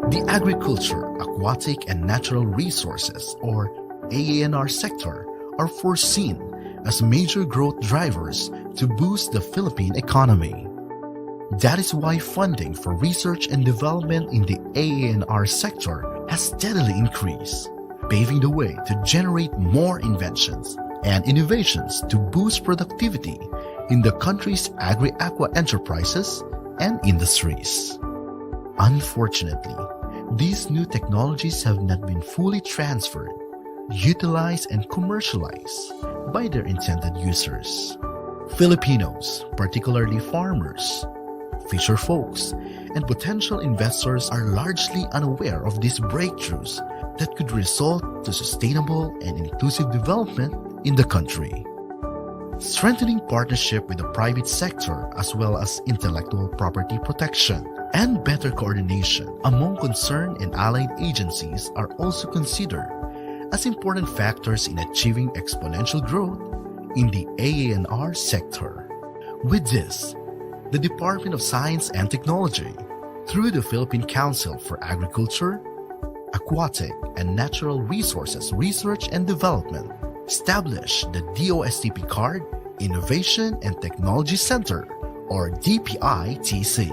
The agriculture, aquatic and natural resources or AANR sector are foreseen as major growth drivers to boost the Philippine economy. That is why funding for research and development in the AANR sector has steadily increased, paving the way to generate more inventions and innovations to boost productivity in the country's agri-aqua enterprises and industries. Unfortunately, these new technologies have not been fully transferred, utilized, and commercialized by their intended users. Filipinos, particularly farmers, fisher folks, and potential investors are largely unaware of these breakthroughs that could result to sustainable and inclusive development in the country. Strengthening partnership with the private sector as well as intellectual property protection and better coordination among concerned and allied agencies are also considered as important factors in achieving exponential growth in the AANR sector. With this, the Department of Science and Technology, through the Philippine Council for Agriculture, Aquatic and Natural Resources Research and Development, established the DOSTP Card Innovation and Technology Center, or DPITC.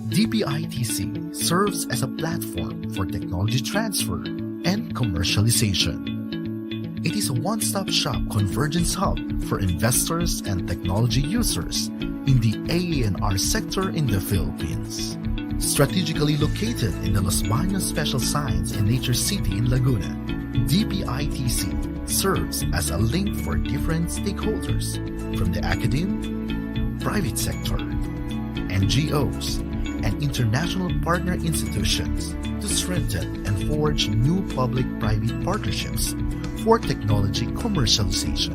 DPITC serves as a platform for technology transfer and commercialization. It is a one-stop shop convergence hub for investors and technology users in the AANR sector in the Philippines. Strategically located in the Los Baños Special Science and Nature City in Laguna, DPITC serves as a link for different stakeholders from the academe, private sector, NGOs, and international partner institutions to strengthen and forge new public-private partnerships for technology commercialization.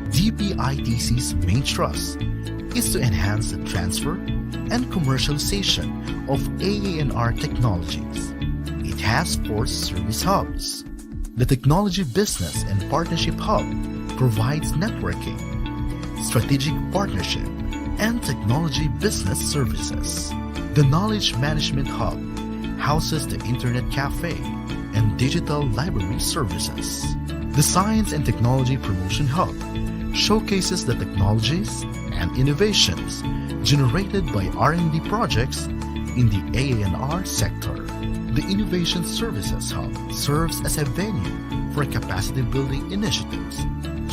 DPITC's main thrust is to enhance the transfer and commercialization of AANR technologies. It has 4 service hubs. The Technology Business and Partnership Hub provides networking, strategic partnership, and technology business services. The Knowledge Management Hub houses the Internet Cafe and digital library services. The Science and Technology Promotion Hub showcases the technologies and innovations generated by R&D projects in the AANR sector. The Innovation Services Hub serves as a venue for capacity building initiatives,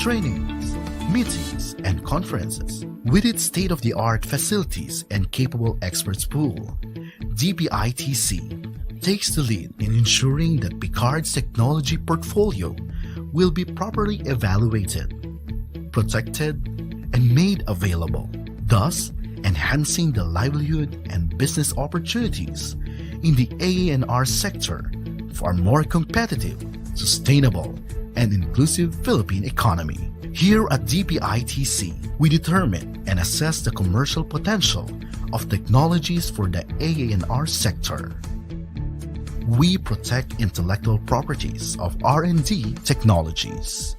trainings, meetings, and conferences. With its state-of-the-art facilities and capable experts pool, DPITC takes the lead in ensuring that Picard's technology portfolio will be properly evaluated, protected, and made available, thus enhancing the livelihood and business opportunities in the AANR sector for a more competitive, sustainable, and inclusive Philippine economy. Here at DPITC, we determine and assess the commercial potential of technologies for the AANR sector. We protect intellectual properties of R&D technologies.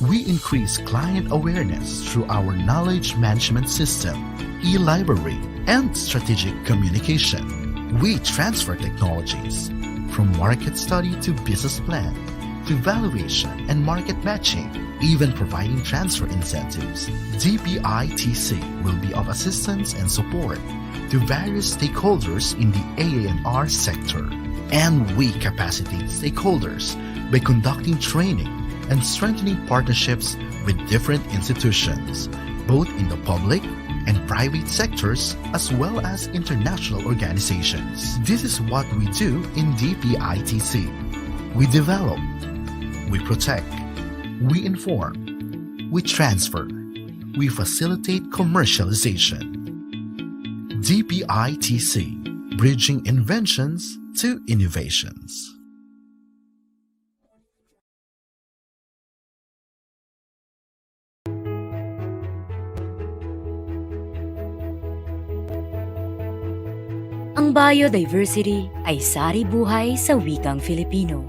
We increase client awareness through our knowledge management system, e-library, and strategic communication. We transfer technologies from market study to business plan, to valuation and market matching, even providing transfer incentives. DPITC will be of assistance and support to various stakeholders in the AANR sector. And we capacitate stakeholders by conducting training and strengthening partnerships with different institutions, both in the public and private sectors, as well as international organizations. This is what we do in DPITC. We develop, we protect, we inform, we transfer, we facilitate commercialization. DPITC, bridging inventions to innovations. Ang biodiversity ay sari-buhay sa wikang Filipino.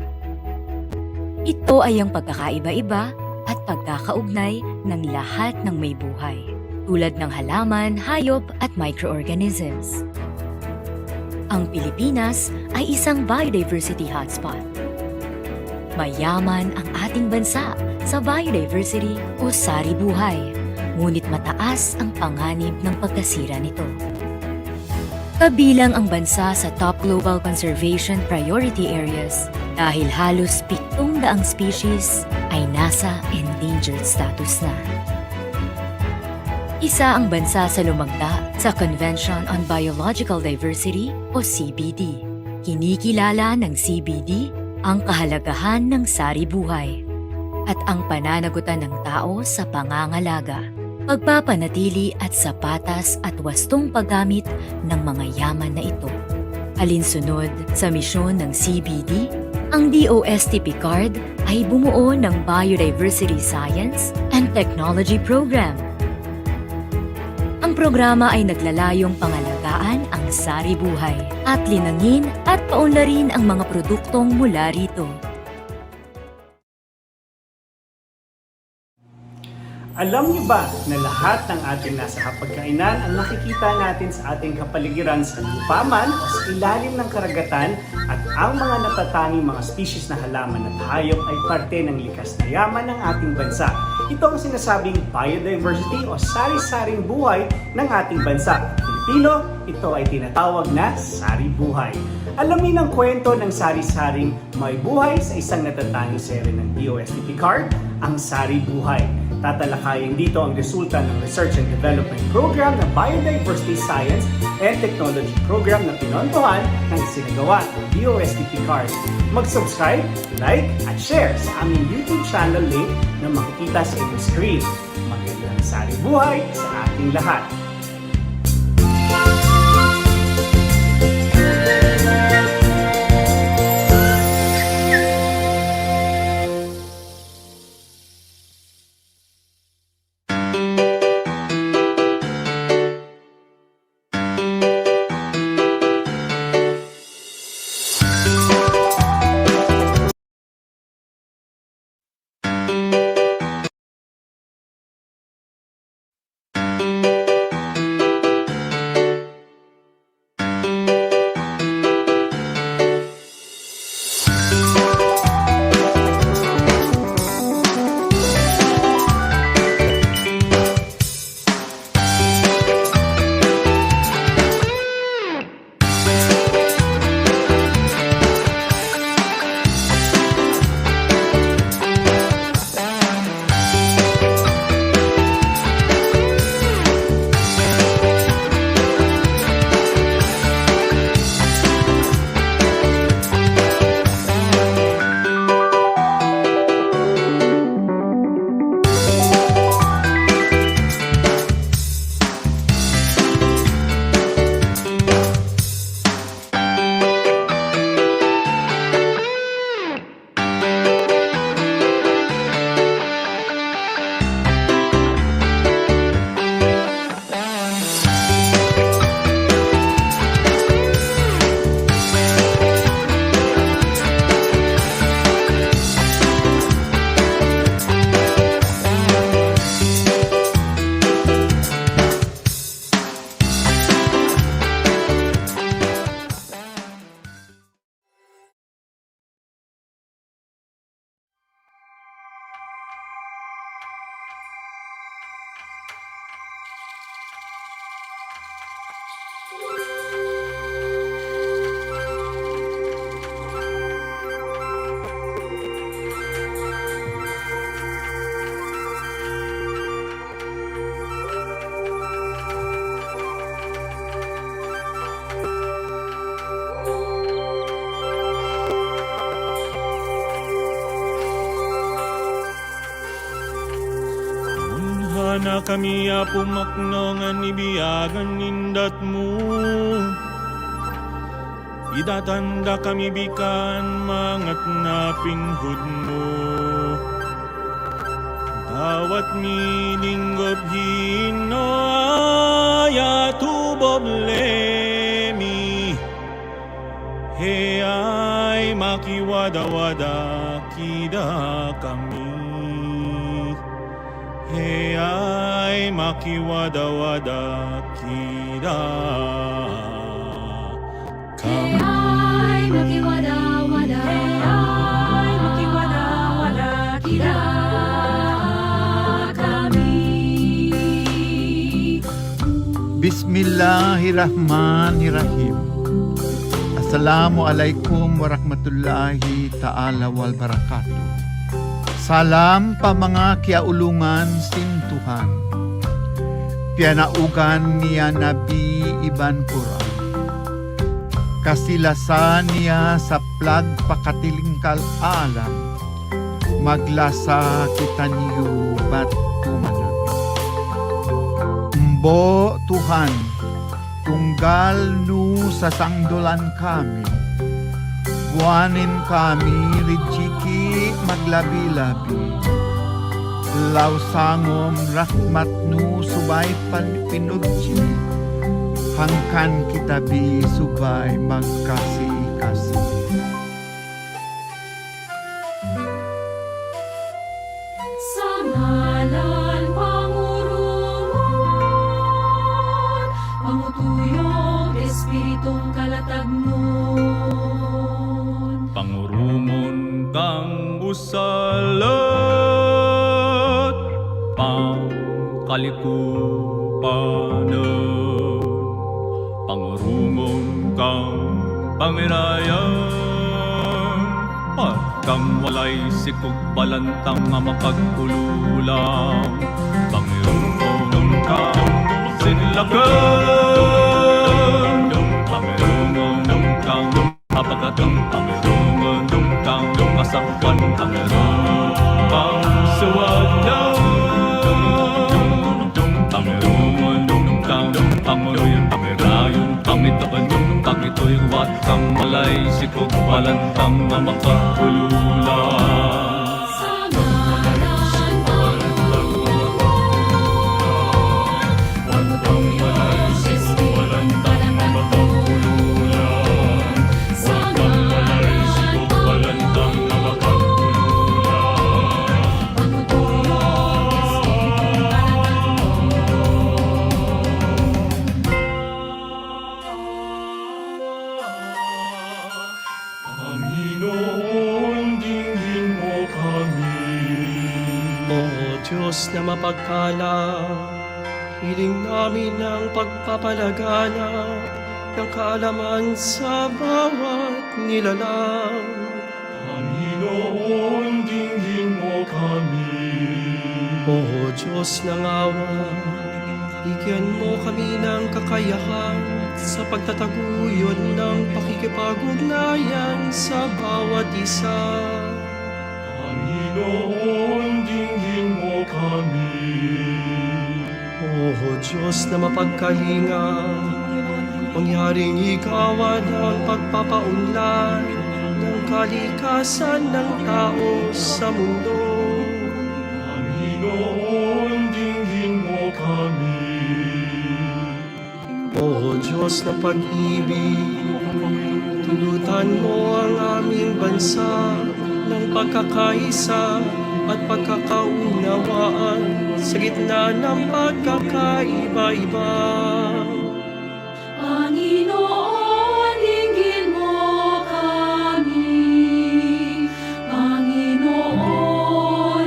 Ito ay ang pagkakaiba-iba at pagkakaugnay ng lahat ng may buhay, tulad ng halaman, hayop at microorganisms. Ang Pilipinas ay isang biodiversity hotspot. Mayaman ang ating bansa sa biodiversity o sari buhay, ngunit mataas ang panganib ng pagkasira nito. Kabilang ang bansa sa top global conservation priority areas dahil halos 700 species ay nasa endangered status na. Isa ang bansa sa lumagda sa Convention on Biological Diversity o CBD. Kinikilala ng CBD ang kahalagahan ng sari buhay at ang pananagutan ng tao sa pangangalaga, pagpapanatili at sa patas at wastong paggamit ng mga yaman na ito. Alinsunod sa misyon ng CBD, ang DOST Picard ay bumuo ng Biodiversity Science and Technology Program. Ang programa ay naglalayong pangalagaan ang sari buhay at linangin at paunlarin ang mga produktong mula rito. Alam niyo ba na lahat ng ating nasa hapagkainan ang nakikita natin sa ating kapaligiran sa lupa man o sa ilalim ng karagatan at ang mga natatanging mga species na halaman at hayop ay parte ng likas na yaman ng ating bansa. Ito ang sinasabing biodiversity o sari-saring buhay ng ating bansa. Pilipino, ito ay tinatawag na sari buhay. Alamin ang kwento ng sari-saring may buhay sa isang natatanging serye ng DOST Picard, ang sari buhay. Tatalakayin dito ang resulta ng Research and Development Program ng Biodiversity Science and Technology Program na pinontohan ng isinagawa ng DOST Picard. Mag-subscribe, like, at share sa aming YouTube channel link na makikita sa inyong screen. Magandang sari buhay sa ating lahat! Na kami pumaknangan ibiyagan nindat mo. Idatanda kami bikan mangat na pinghud mo. Dawat mininggob hino aya tuboblemi. He ay makiwada-wada kida kami. He ay makiwada-wada kida Ay, makiwada-wada. Ay, makiwada-wada. Kita kami. Bismillahirrahmanirrahim. Assalamualaikum warahmatullahi ta'ala wal barakatuh. Salam pa mga kiaulungan sin Tuhan. Pianaugan niya Nabi Iban Quran. Kasilasan niya sa plag pakatilingkal alam. Maglasa kita niyo bat tumanang. Mbo Tuhan, tunggal nu sa sangdolan kami. Buwanin kami rijiki maglabi-labi. Lausangom rahmat nu subay pinudji. Hangkan kita bi subay magkasih-kasih. Sa ngalan Pangurungan, pangutuyong Espiritong kalatagnon. Pangurumon kang usalat, pangkalikupanan. Pangurumon kang pamirayan, pagkang walay sikog balantang nga makagkululang. Pangurumon kang sinlagan, pangurumon kang apagatang, pangurumon kang kasakpan, pangurumon kang suwagdan. Pangurumon kang panguloy, pamirayon, pamitaan, pangito'y wat kang malay, sikog balantang nga makakululang. Sa ngalan pangutuyong Espiritong kalatagnon. Sa ngalan pangutuyong Panginoon, dinggin mo kami. O Diyos na mapagpala, hiling namin ang pagpapalaganap ng kaalaman sa bawat nilalang. Panginoon, dinggin mo kami. O Diyos ng awa, bigyan mo kami ng kakayahan sa pagtataguyod ng pakikipag-ugnayan sa bawat isa. Panginoon, dinggin mo kami. O Diyos na mapagkalinga, mangyaring ikawan ang pagpapaunlad ng kalikasan ng tao sa mundo. Panginoon, dinggin mo kami. O Diyos na pag-ibig, tulutan mo ang aming bansa ng pagkakaisa at pagkakaunawaan sa gitna ng pagkakaiba-iba. Panginoon, dinggin mo kami. Panginoon,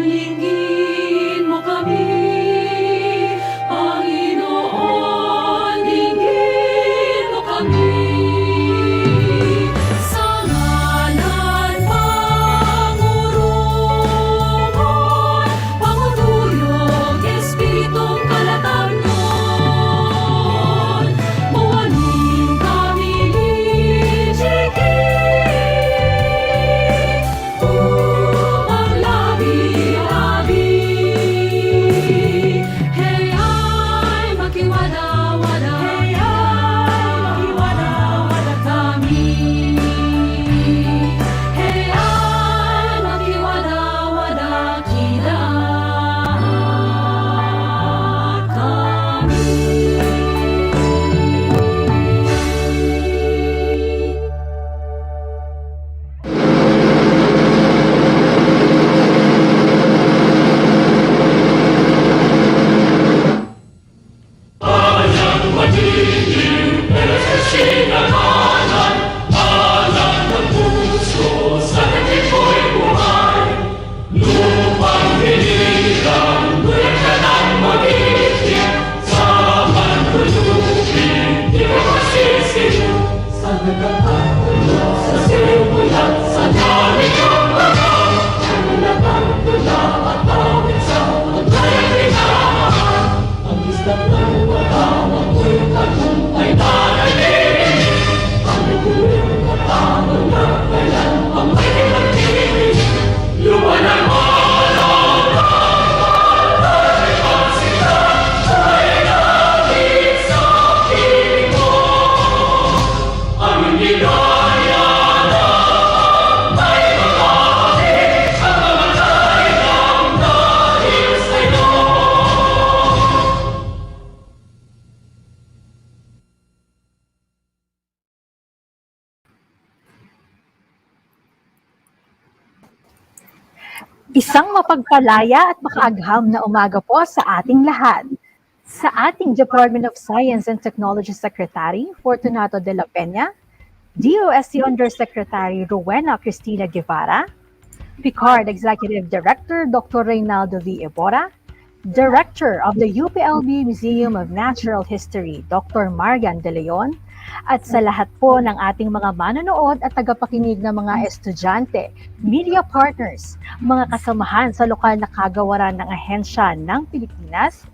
dinggin mo kami. Panginoon, dinggin mo kami. Sa ngalan Pangurungan, pangutuyong Espiritong kalatagnon. Buwanin kami lijiki, upang labi-labi. Hey, ay, makiwada-wada. Hey, ay, makiwada-wada kami. Hey, ay, makiwada-wada kita kami. Magiging pelas kasinatanan Isang mapagpalaya at makaagham na umaga po sa ating lahat. Sa ating Department of Science and Technology Secretary, Fortunato de la Peña, DOST Undersecretary Rowena Cristina Guevara, Picard Executive Director Dr. Reynaldo V. Ebora, Director of the UPLB Museum of Natural History, Dr. Marian De Leon, at sa lahat po ng ating mga manonood at tagapakinig na mga estudyante, media partners, mga kasamahan sa lokal na kagawaran ng ahensya ng Pilipinas,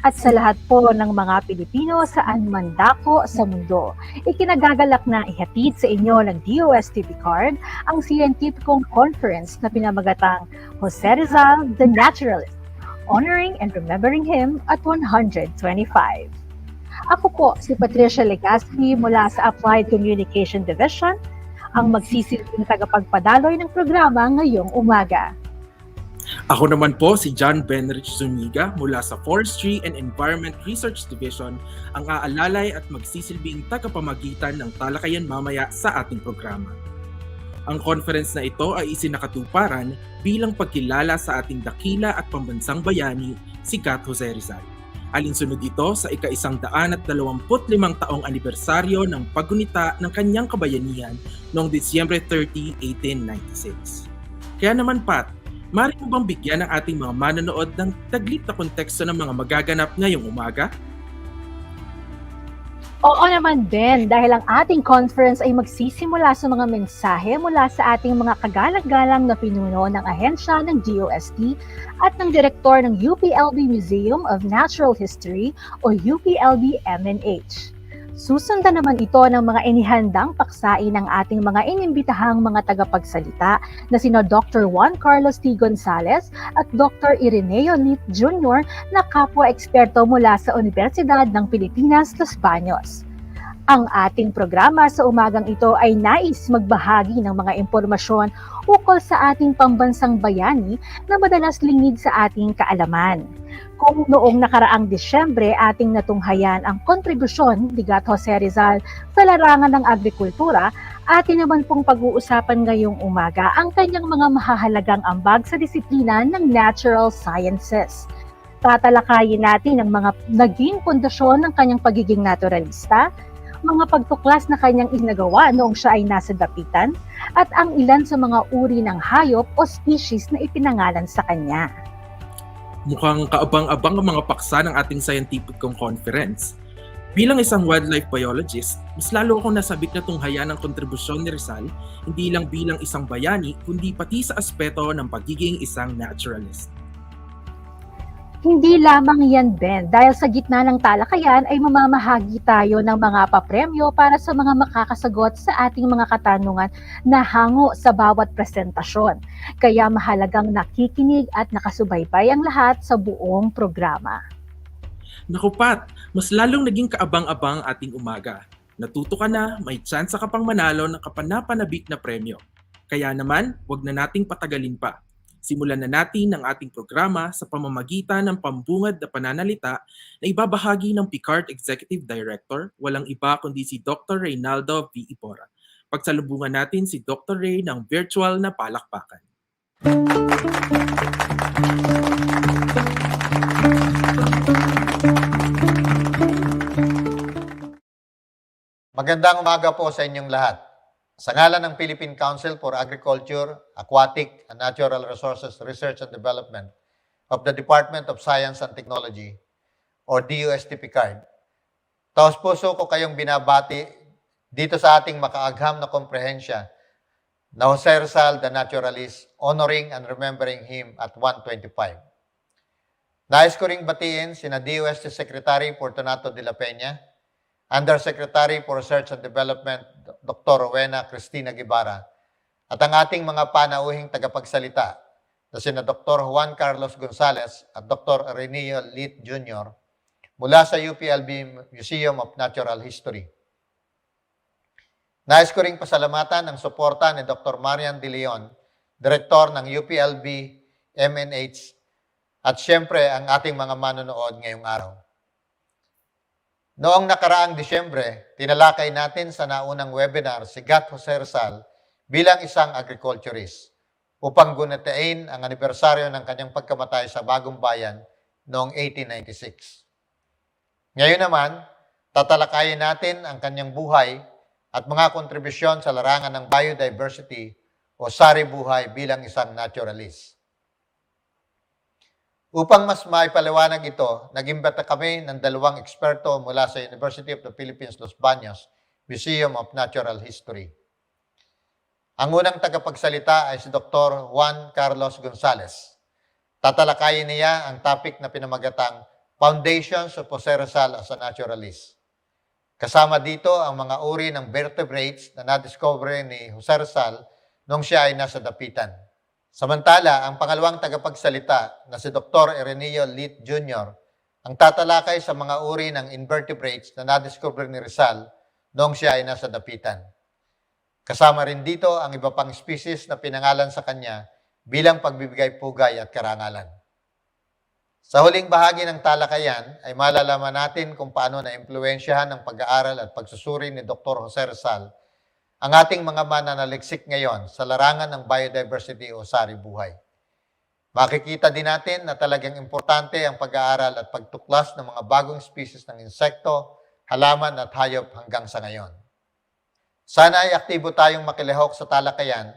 at sa lahat po ng mga Pilipino saan man dako sa mundo. Ikinagagalak na ihatid sa inyo ng DOST Picard ang scientificong conference na pinamagatang Jose Rizal, the Naturalist, honoring and remembering him at 125. Ako po si Patricia Legaspi mula sa Applied Communication Division, ang magsisilbing tagapagpadaloy ng programa ngayong umaga. Ako naman po si John Benrich Zuniga mula sa Forestry and Environment Research Division, ang aalalay at magsisilbing tagapamagitan ng talakayan mamaya sa ating programa. Ang conference na ito ay isinakatuparan bilang pagkilala sa ating dakila at pambansang bayani, si Gat Jose Rizal. Alinsunod ito sa ika-125 taong anibersaryo ng paggunita ng kanyang kabayanihan noong Disyembre 30, 1896. Kaya naman Pat, maaari mo bang bigyan ng ating mga manonood ng taglit na konteksto ng mga magaganap ngayong umaga? Oo naman din, dahil ang ating conference ay magsisimula sa mga mensahe mula sa ating mga kagalang-galang na pinuno ng ahensya ng DOST at ng direktor ng UPLB Museum of Natural History o UPLB-MNH. Susundan naman ito ng mga inihandang paksain ng ating mga inimbitahang mga tagapagsalita na sina Dr. Juan Carlos T. Gonzalez at Dr. Ireneo Lit Jr. na kapwa-eksperto mula sa Universidad ng Philippines Los Baños. Ang ating programa sa umagang ito ay nais magbahagi ng mga impormasyon ukol sa ating pambansang bayani na madalas lingid sa ating kaalaman. Kung noong nakaraang Disyembre ating natunghayan ang kontribusyon ni Gat Jose Rizal sa larangan ng agrikultura, atin naman pong pag-uusapan ngayong umaga ang kanyang mga mahahalagang ambag sa disiplina ng natural sciences. Tatalakayin natin ang mga naging pundasyon ng kanyang pagiging naturalista, mga pagtuklas na kanyang inagawa noong siya ay nasa dapitan, at ang ilan sa mga uri ng hayop o species na ipinangalan sa kanya. Mukhang kaabang-abang ang mga paksa ng ating scientific conference. Bilang isang wildlife biologist, mas lalo akong nasabik na tunghayan ang kontribusyon ni Rizal, hindi lang bilang isang bayani, kundi pati sa aspeto ng pagiging isang naturalist. Hindi lamang yan, Ben, dahil sa gitna ng talakayan ay mamamahagi tayo ng mga papremyo para sa mga makakasagot sa ating mga katanungan na hango sa bawat presentasyon. Kaya mahalagang nakikinig at nakasubaybay ang lahat sa buong programa. Naku Pat, mas lalong naging kaabang-abang ating umaga. Natuto ka na, may tsansa ka pang manalo ng kapanapanabik na premyo. Kaya naman, wag na nating patagalin pa. Simulan na natin ang ating programa sa pamamagitan ng pambungad na pananalita na ibabahagi ng Picard Executive Director, walang iba kundi si Dr. Reynaldo V. Ebora. Pagsalubungan natin si Dr. Ray ng virtual na palakpakan. Magandang umaga po sa inyong lahat. Sa ngalan ng Philippine Council for Agriculture, Aquatic and Natural Resources Research and Development of the Department of Science and Technology or DOST Picard, taos puso ko kayong binabati dito sa ating makaagham na komprehensya na Jose Rizal, the Naturalist, honoring and remembering him at 125. Nais ko ring batiin sina DOST Secretary Fortunato de la Peña, Undersecretary for Research and Development, Dr. Rowena Cristina Guevara, at ang ating mga panauhing tagapagsalita na sina Dr. Juan Carlos Gonzalez at Dr. Ireneo Lit Jr. mula sa UPLB Museum of Natural History. Nais ko ring pasalamatan ang suporta ni Dr. Marian De Leon, Direktor ng UPLB-MNH, at siyempre ang ating mga manonood ngayong araw. Noong nakaraang Disyembre, tinalakay natin sa naunang webinar si Gat Jose Rizal bilang isang agriculturist. upang gunatain ang anibersaryo ng kanyang pagkamatay sa Bagong Bayan noong 1896. Ngayon naman, tatalakayin natin ang kanyang buhay at mga kontribusyon sa larangan ng biodiversity o sari-buhay bilang isang naturalist. Upang mas maipaliwanag ito, nag-imbita kami ng dalawang eksperto mula sa University of the Philippines Los Baños, Museum of Natural History. Ang unang tagapagsalita ay si Dr. Juan Carlos Gonzalez. Tatalakayin niya ang topic na pinamagatang Foundations of Jose Rizal as a Naturalist. Kasama dito ang mga uri ng vertebrates na nadiscover ni Jose Rizal nung siya ay nasa dapitan. Samantala, ang pangalawang tagapagsalita na si Dr. Ireneo Lit Jr. ang tatalakay sa mga uri ng invertebrates na nadiscover ni Rizal noong siya ay nasa dapitan. Kasama rin dito ang iba pang species na pinangalan sa kanya bilang pagbibigay pugay at karangalan. Sa huling bahagi ng talakayan ay malalaman natin kung paano na-impluwensyahan ng pag-aaral at pagsusuri ni Dr. Jose Rizal ang ating mga mananaliksik ngayon sa larangan ng biodiversity o sari-buhay. Makikita din natin na talagang importante ang pag-aaral at pagtuklas ng mga bagong species ng insekto, halaman at hayop hanggang sa ngayon. Sana ay aktibo tayong makilahok sa talakayan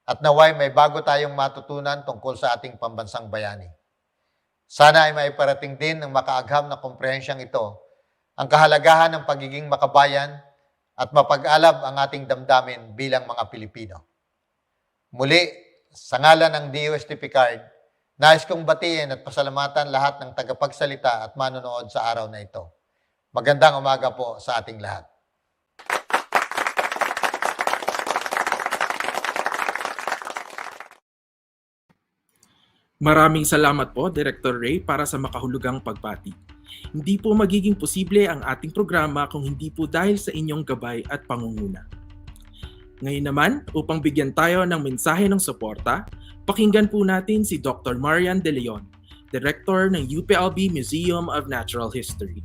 at naway may bago tayong matutunan tungkol sa ating pambansang bayani. Sana ay maiparating din ng makaagham na komprehensyang ito ang kahalagahan ng pagiging makabayan at mapag-alab ang ating damdamin bilang mga Pilipino. Muli, sa ngalan ng DOST Picard, nais kong batiin at pasalamatan lahat ng tagapagsalita at manonood sa araw na ito. Magandang umaga po sa ating lahat. Maraming salamat po, Director Ray, para sa makahulugang pagbati. Hindi po magiging posible ang ating programa kung hindi po dahil sa inyong gabay at pangunguna. Ngayon naman, upang bigyan tayo ng mensahe ng suporta, pakinggan po natin si Dr. Marian De Leon, Director ng UPLB Museum of Natural History.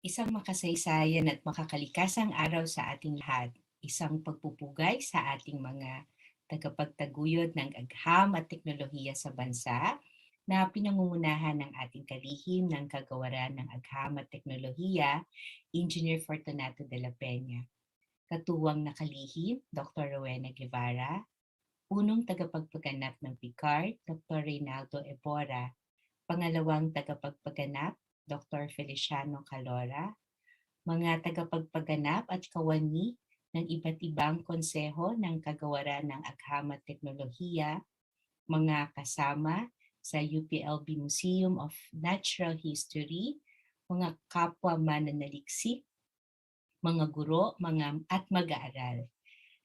Isang makasaysayan at makakalikasang araw sa ating lahat. Isang pagpupugay sa ating mga tagapagtaguyod ng agham at teknolohiya sa bansa na pinangungunahan ng ating kalihim ng kagawaran ng agham at teknolohiya, Engineer Fortunato de la Peña. Katuwang na kalihim, Dr. Rowena Guevara. Unong tagapagpaganap ng PICARD, Dr. Reynaldo Ebora. Pangalawang tagapagpaganap, Dr. Feliciano Calora, mga tagapagpaganap at kawani ng iba't ibang konseho ng kagawaran ng agham at teknolohiya, mga kasama sa UPLB Museum of Natural History, mga kapwa mananaliksik, mga guro, at mag-aaral.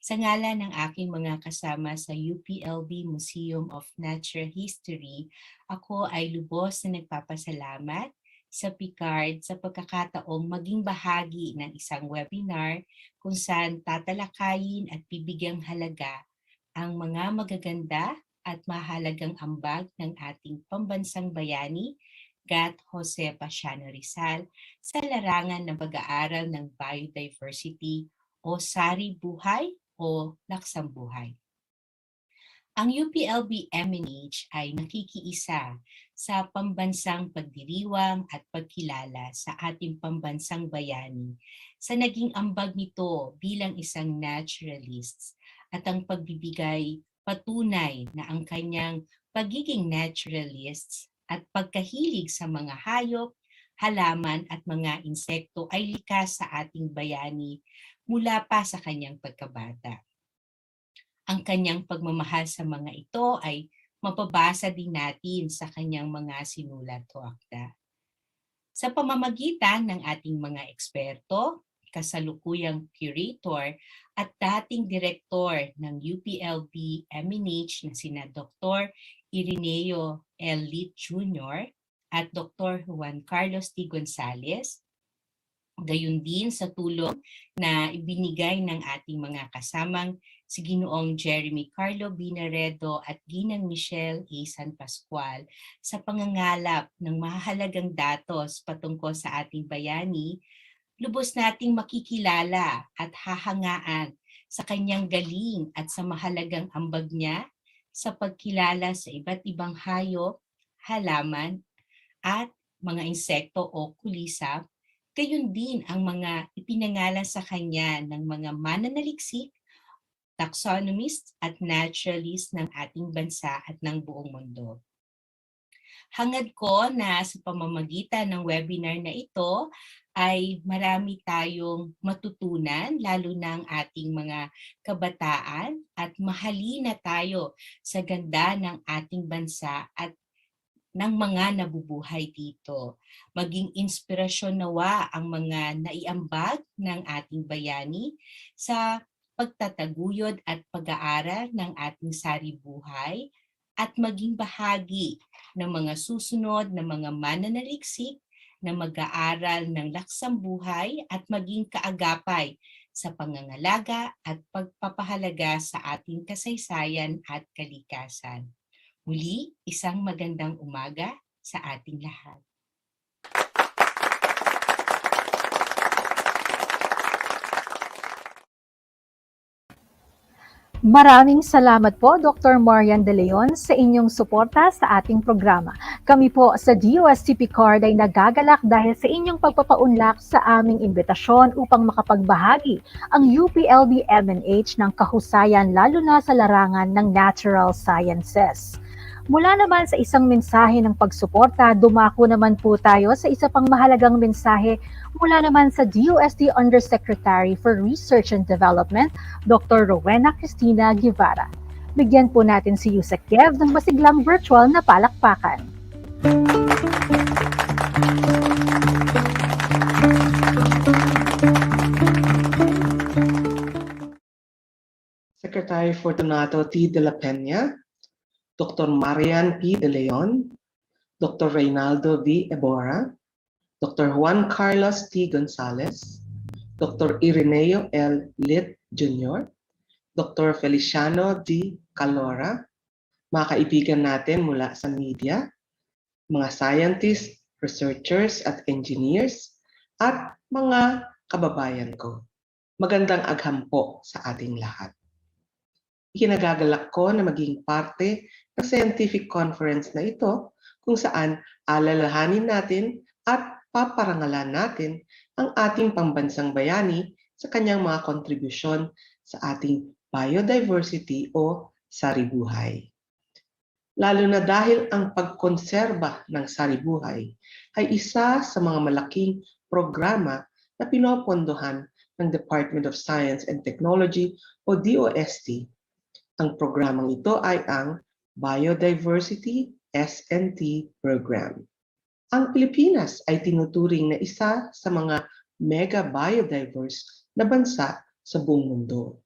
Sa ngalan ng aking mga kasama sa UPLB Museum of Natural History, ako ay lubos na nagpapasalamat sa PICARD sa pagkakataong maging bahagi ng isang webinar kung saan tatalakayin at bibigyang halaga ang mga magaganda at mahalagang ambag ng ating pambansang bayani, Gat Jose Rizal, sa larangan ng pag-aaral ng biodiversity o sari-buhay o laksambuhay. Ang UPLB-MNH ay nakikiisa sa pambansang pagdiriwang at pagkilala sa ating pambansang bayani sa naging ambag nito bilang isang naturalist at ang pagbibigay patunay na ang kanyang pagiging naturalists at pagkahilig sa mga hayop, halaman at mga insekto ay likas sa ating bayani mula pa sa kanyang pagkabata. Ang kanyang pagmamahal sa mga ito ay mapabasa din natin sa kanyang mga sinulat o akda. Sa pamamagitan ng ating mga eksperto, kasalukuyang curator at dating direktor ng UPLB-MNH na sina Dr. Ireneo L. Lit Jr. at Dr. Juan Carlos T. Gonzalez, Gayon din sa tulong na ibinigay ng ating mga kasamang si Ginoong Jeremy Carlo Binaredo at Ginang Michelle A. San Pascual sa pangangalap ng mahalagang datos patungkol sa ating bayani, lubos nating makikilala at hahangaan sa kanyang galing at sa mahalagang ambag niya sa pagkilala sa iba't ibang hayop, halaman, at mga insekto o kulisap. Gayon din ang mga ipinangalan sa kanya ng mga mananaliksik, taxonomist at naturalist ng ating bansa at ng buong mundo. Hangad ko na sa pamamagitan ng webinar na ito ay marami tayong matutunan, lalo na ang ating mga kabataan, at mahalin na tayo sa ganda ng ating bansa at ng mga nabubuhay dito. Maging inspirasyon nawa ang mga naiambag ng ating bayani sa pagtataguyod at pag-aaral ng ating saribuhay at maging bahagi ng mga susunod na mga mananaliksik na mag-aaral ng laksang buhay at maging kaagapay sa pangangalaga at pagpapahalaga sa ating kasaysayan at kalikasan. Muli, isang magandang umaga sa ating lahat. Maraming salamat po, Dr. Marian De Leon, sa inyong suporta sa ating programa. Kami po sa DOST Picard ay nagagalak dahil sa inyong pagpapaunlak sa aming imbitasyon upang makapagbahagi ang UPLB-MNH ng kahusayan lalo na sa larangan ng natural sciences. Mula naman sa isang mensahe ng pagsuporta, dumako naman po tayo sa isa pang mahalagang mensahe mula naman sa DOST Undersecretary for Research and Development, Dr. Rowena Cristina Guevara. Bigyan po natin si Yusek Kev ng masiglang virtual na palakpakan. Secretary Fortunato T. de la Peña, Dr. Marian P. De Leon, Dr. Reynaldo V. Ebora, Dr. Juan Carlos T. Gonzalez, Dr. Ireneo L. Lit Jr., Dr. Feliciano D. Calora, mga kaibigan natin mula sa media, mga scientists, researchers at engineers, at mga kababayan ko. Magandang agham po sa ating lahat. Ikinagagalak ko na maging parte ng scientific conference na ito kung saan alalahanin natin at paparangalan natin ang ating pambansang bayani sa kanyang mga kontribusyon sa ating biodiversity o saribuhay. Lalo na dahil ang pagkonserba ng saribuhay ay isa sa mga malaking programa na pinopondohan ng Department of Science and Technology o DOST. Ang programang ito ay ang Biodiversity SNT Program. Ang Pilipinas ay tinuturing na isa sa mga mega biodiverse na bansa sa buong mundo.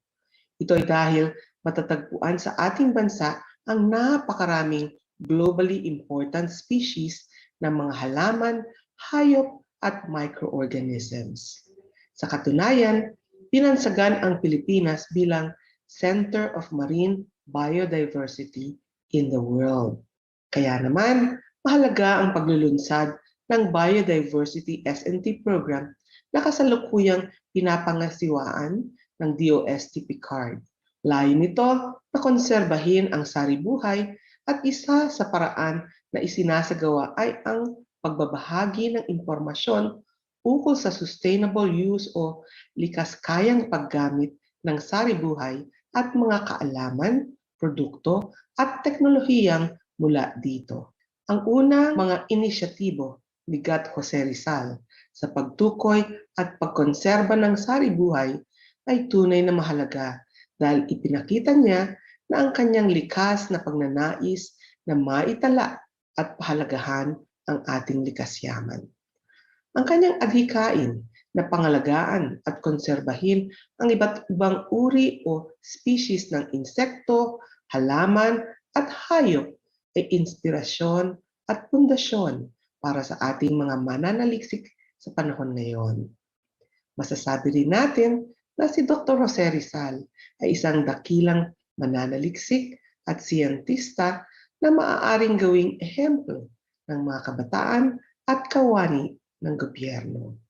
Ito ay dahil matatagpuan sa ating bansa ang napakaraming globally important species ng mga halaman, hayop at microorganisms. Sa katunayan, pinansagan ang Pilipinas bilang Center of Marine Biodiversity in the world. Kaya naman, mahalaga ang paglulunsad ng Biodiversity SNT Program na kasalukuyang pinapangasiwaan ng DOST Picard. Layo nito na konserbahin ang saribuhay at isa sa paraan na isinasagawa ay ang pagbabahagi ng impormasyon ukol sa sustainable use o likas kayang paggamit ng saribuhay at mga kaalaman, produkto at teknolohiyang mula dito. Ang unang mga inisyatibo ni Gat Jose Rizal sa pagtukoy at pagkonserba ng saribuhay ay tunay na mahalaga dahil ipinakita niya na ang kanyang likas na pagnanais na maitala at pahalagahan ang ating likas yaman. Ang kanyang adhikain na pangalagaan at konserbahin ang iba't ibang uri o species ng insekto, halaman at hayop ay inspirasyon at pundasyon para sa ating mga mananaliksik sa panahon ngayon. Masasabi rin natin na si Dr. Jose Rizal ay isang dakilang mananaliksik at siyentista na maaaring gawing ehemplo ng mga kabataan at kawani ng gobyerno.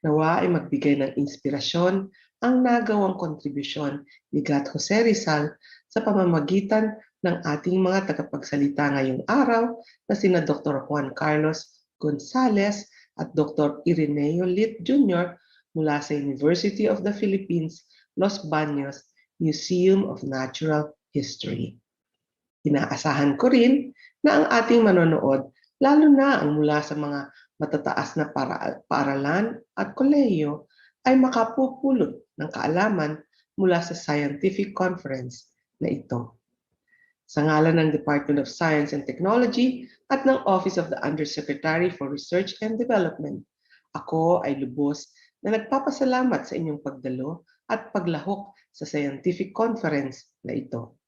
Nawa ay magbigay ng inspirasyon ang nagawang kontribusyon ni Gat Jose Rizal sa pamamagitan ng ating mga tagapagsalita ngayong araw na sina Dr. Juan Carlos Gonzales at Dr. Ireneo Lit Jr. mula sa University of the Philippines Los Baños Museum of Natural History. Inaasahan ko rin na ang ating manonood, lalo na ang mula sa mga matataas na paaralan at kolehiyo, ay makapupulot ng kaalaman mula sa scientific conference na ito. Sa ngalan ng Department of Science and Technology at ng Office of the Undersecretary for Research and Development, ako ay lubos na nagpapasalamat sa inyong pagdalo at paglahok sa scientific conference na ito.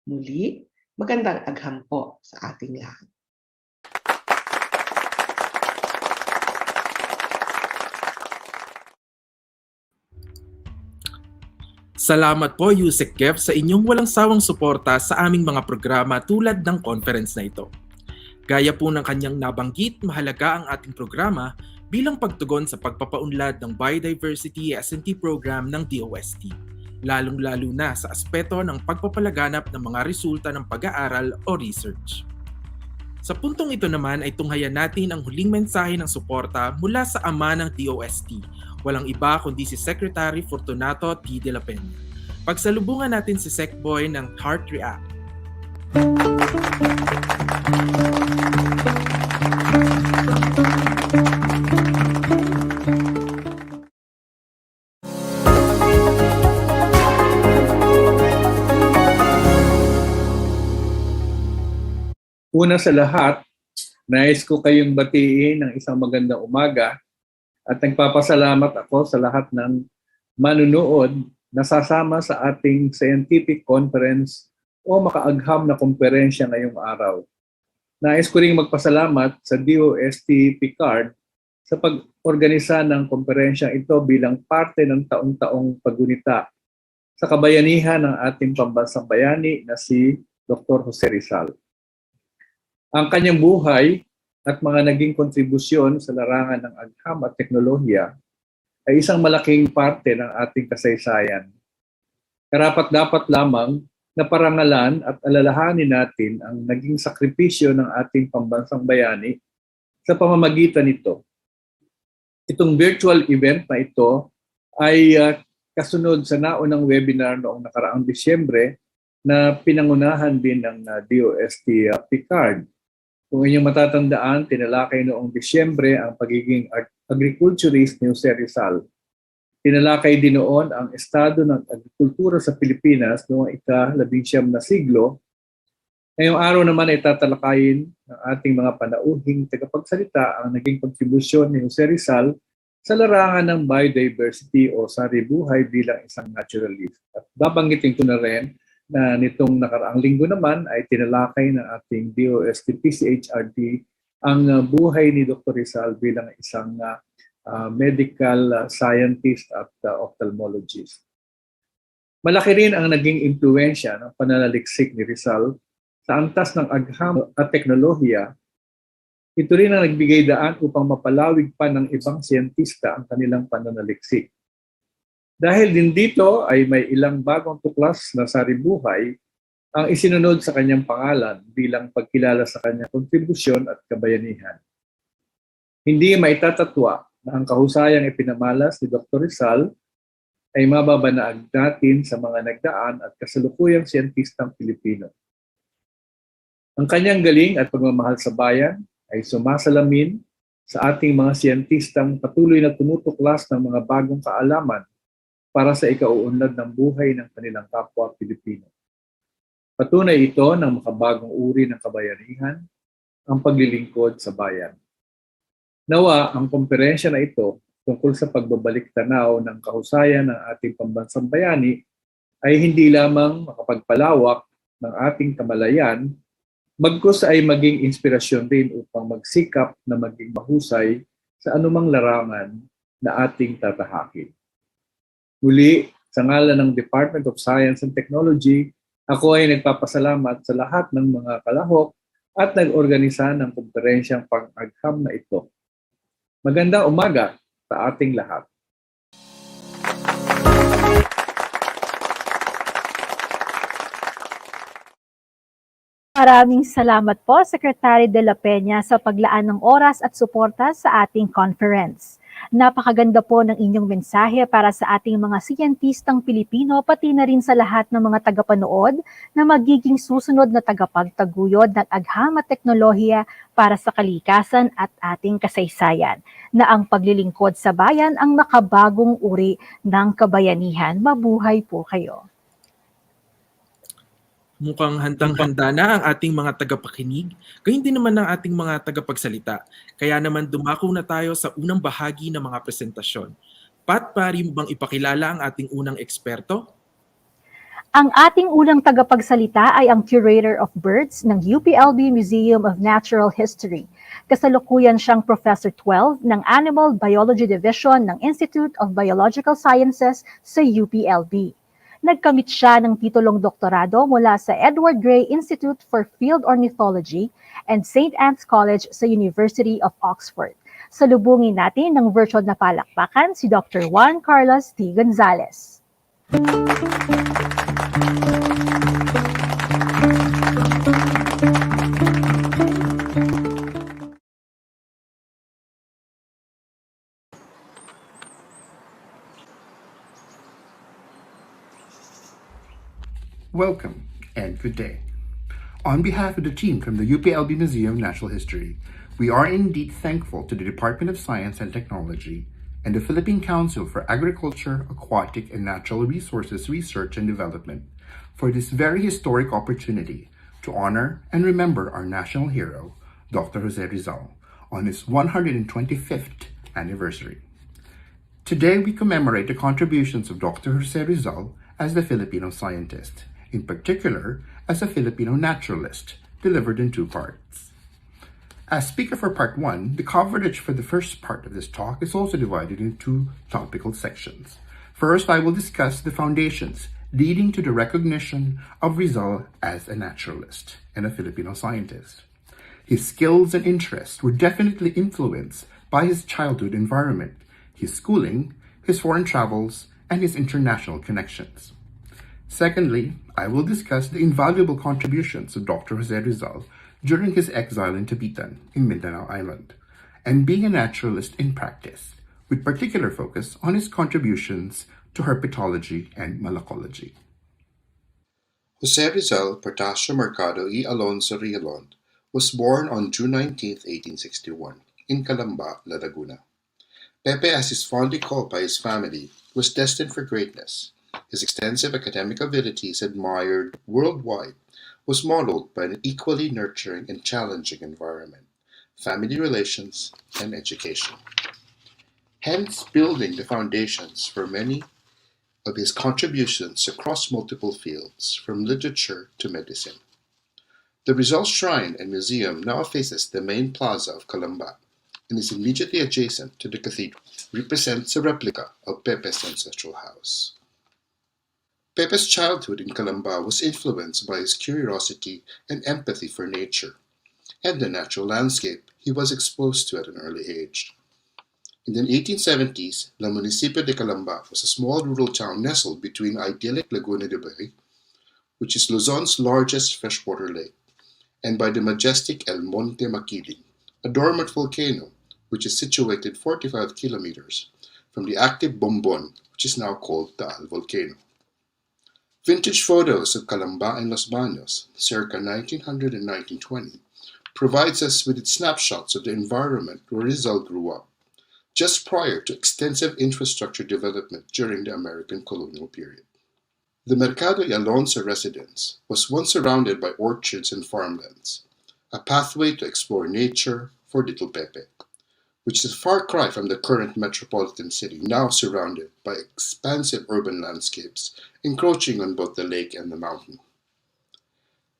Muli, magandang agham po sa ating lahat. Salamat po, Yusek Kev, sa inyong walang sawang suporta sa aming mga programa tulad ng conference na ito. Gaya po ng kanyang nabanggit, mahalaga ang ating programa bilang pagtugon sa pagpapaunlad ng biodiversity S&T program ng DOST, lalong-lalo na sa aspeto ng pagpapalaganap ng mga resulta ng pag-aaral o research. Sa puntong ito naman ay tunghayan natin ang huling mensahe ng suporta mula sa ama ng DOST, walang iba kundi si Secretary Fortunato T. de la Peña. Pagsalubungan natin si Secboy ng Heart React. Una sa lahat, nais ko kayong batiin ng isang magandang umaga at nagpapasalamat ako sa lahat ng manunood na sasama sa ating scientific conference o makaagham na komperensya ngayong araw. Nais ko ring magpasalamat sa DOST Picard sa pag-organisa ng komperensyang ito bilang parte ng taon-taong paggunita sa kabayanihan ng ating pambansang bayani na si Dr. Jose Rizal. Ang kanyang buhay at mga naging kontribusyon sa larangan ng agham at teknolohiya ay isang malaking parte ng ating kasaysayan. Karapat-dapat lamang na parangalan at alalahanin natin ang naging sakripisyo ng ating pambansang bayani sa pamamagitan nito. Itong virtual event na ito ay kasunod sa naunang webinar noong nakaraang Disyembre na pinangunahan din ng DOST Picard. Kung inyong matatandaan, tinalakay noong Disyembre ang pagiging agriculturist ni Jose Rizal. Tinalakay din noon ang estado ng agrikultura sa Pilipinas noong ika-19 na siglo. Ngayong araw naman ay tatalakayin ng ating mga panauhing tagapagsalita ang naging kontribusyon ni Jose Rizal sa larangan ng biodiversity o saribuhay bilang isang naturalist. At babanggitin ko na rin na nitong nakaraang linggo naman ay tinalakay ng ating DOST-PCHRD ang buhay ni Dr. Rizal bilang isang medical scientist at ophthalmologist. Malaki rin ang naging impluwensya ng pananaliksik ni Rizal sa antas ng agham at teknolohiya. Ito rin ang nagbigay daan upang mapalawig pa ng ibang siyentista ang kanilang pananaliksik. Dahil din dito ay may ilang bagong tuklas na saribuhay ang isinunod sa kanyang pangalan bilang pagkilala sa kanyang kontribusyon at kabayanihan. Hindi maitatatwa na ang kahusayang ipinamalas ni Dr. Rizal ay mababanaag natin sa mga nagdaan at kasalukuyang siyentistang Pilipino. Ang kanyang galing at pagmamahal sa bayan ay sumasalamin sa ating mga siyentistang patuloy na tumutuklas ng mga bagong kaalaman para sa ikauunlad ng buhay ng kanilang kapwa Pilipino. Patunay ito ng makabagong uri ng kabayanihan, ang paglilingkod sa bayan. Nawa, ang komperensya na ito tungkol sa pagbabalik tanaw ng kahusayan ng ating pambansang bayani ay hindi lamang makapagpalawak ng ating kamalayan, bagkus ay maging inspirasyon din upang magsikap na maging mahusay sa anumang larangan na ating tatahakin. Muli, sa ngalan ng Department of Science and Technology, ako ay nagpapasalamat sa lahat ng mga kalahok at nag-organisa ng komperensyang pang-agham na ito. Magandang umaga sa ating lahat. Maraming salamat po, Secretary De La Peña, sa paglaan ng oras at suporta sa ating conference. Napakaganda po ng inyong mensahe para sa ating mga siyentistang Pilipino, pati na rin sa lahat ng mga tagapanood na magiging susunod na tagapagtaguyod ng agham at teknolohiya para sa kalikasan at ating kasaysayan, na ang paglilingkod sa bayan ang makabagong uri ng kabayanihan. Mabuhay po kayo. Mukhang handang-handa na ang ating mga tagapakinig, gayon din naman ang ating mga tagapagsalita. Kaya naman dumako na tayo sa unang bahagi ng mga presentasyon. Pat, pari mo bang ipakilala ang ating unang eksperto? Ang ating unang tagapagsalita ay ang Curator of Birds ng UPLB Museum of Natural History. Kasalukuyan siyang Professor 12 ng Animal Biology Division ng Institute of Biological Sciences sa UPLB. Nagkamit siya ng titulong doktorado mula sa Edward Gray Institute for Field Ornithology and St. Anne's College sa University of Oxford. Salubungin natin ng virtual na palakpakan si Dr. Juan Carlos T. Gonzalez. Welcome and good day. On behalf of the team from the UPLB Museum of Natural History, we are indeed thankful to the Department of Science and Technology and the Philippine Council for Agriculture, Aquatic, and Natural Resources Research and Development for this very historic opportunity to honor and remember our national hero, Dr. Jose Rizal, on his 125th anniversary. Today, we commemorate the contributions of Dr. Jose Rizal as the Filipino scientist, in particular as a Filipino naturalist, delivered in two parts. As speaker for part one, the coverage for the first part of this talk is also divided into topical sections. First, I will discuss the foundations leading to the recognition of Rizal as a naturalist and a Filipino scientist. His skills and interests were definitely influenced by his childhood environment, his schooling, his foreign travels, and his international connections. Secondly, I will discuss the invaluable contributions of Dr. Jose Rizal during his exile in Tabitan in Mindanao Island, and being a naturalist in practice, with particular focus on his contributions to herpetology and malacology. Jose Rizal Portasio Mercado y Alonso Rialon was born on June 19, 1861, in Calamba, La Laguna. Pepe, as is fondly called by his family, was destined for greatness. His extensive academic abilities, admired worldwide, was modeled by an equally nurturing and challenging environment, family relations, and education. Hence, building the foundations for many of his contributions across multiple fields, from literature to medicine. The Rizal Shrine and Museum now faces the main plaza of Calamba and is immediately adjacent to the cathedral, represents a replica of Pepe's ancestral house. Pepe's childhood in Calamba was influenced by his curiosity and empathy for nature and the natural landscape he was exposed to at an early age. In the 1870s, La Municipio de Calamba was a small rural town nestled between idyllic Laguna de Bay, which is Luzon's largest freshwater lake, and by the majestic El Monte Makiling, a dormant volcano which is situated 45 kilometers from the active Bombon, which is now called Taal Volcano. Vintage photos of Calamba and Los Baños, circa 1900 and 1920, provides us with its snapshots of the environment where Rizal grew up, just prior to extensive infrastructure development during the American colonial period. The Mercado y Alonso residence was once surrounded by orchards and farmlands, a pathway to explore nature for little Pepe, which is a far cry from the current metropolitan city, now surrounded by expansive urban landscapes encroaching on both the lake and the mountain.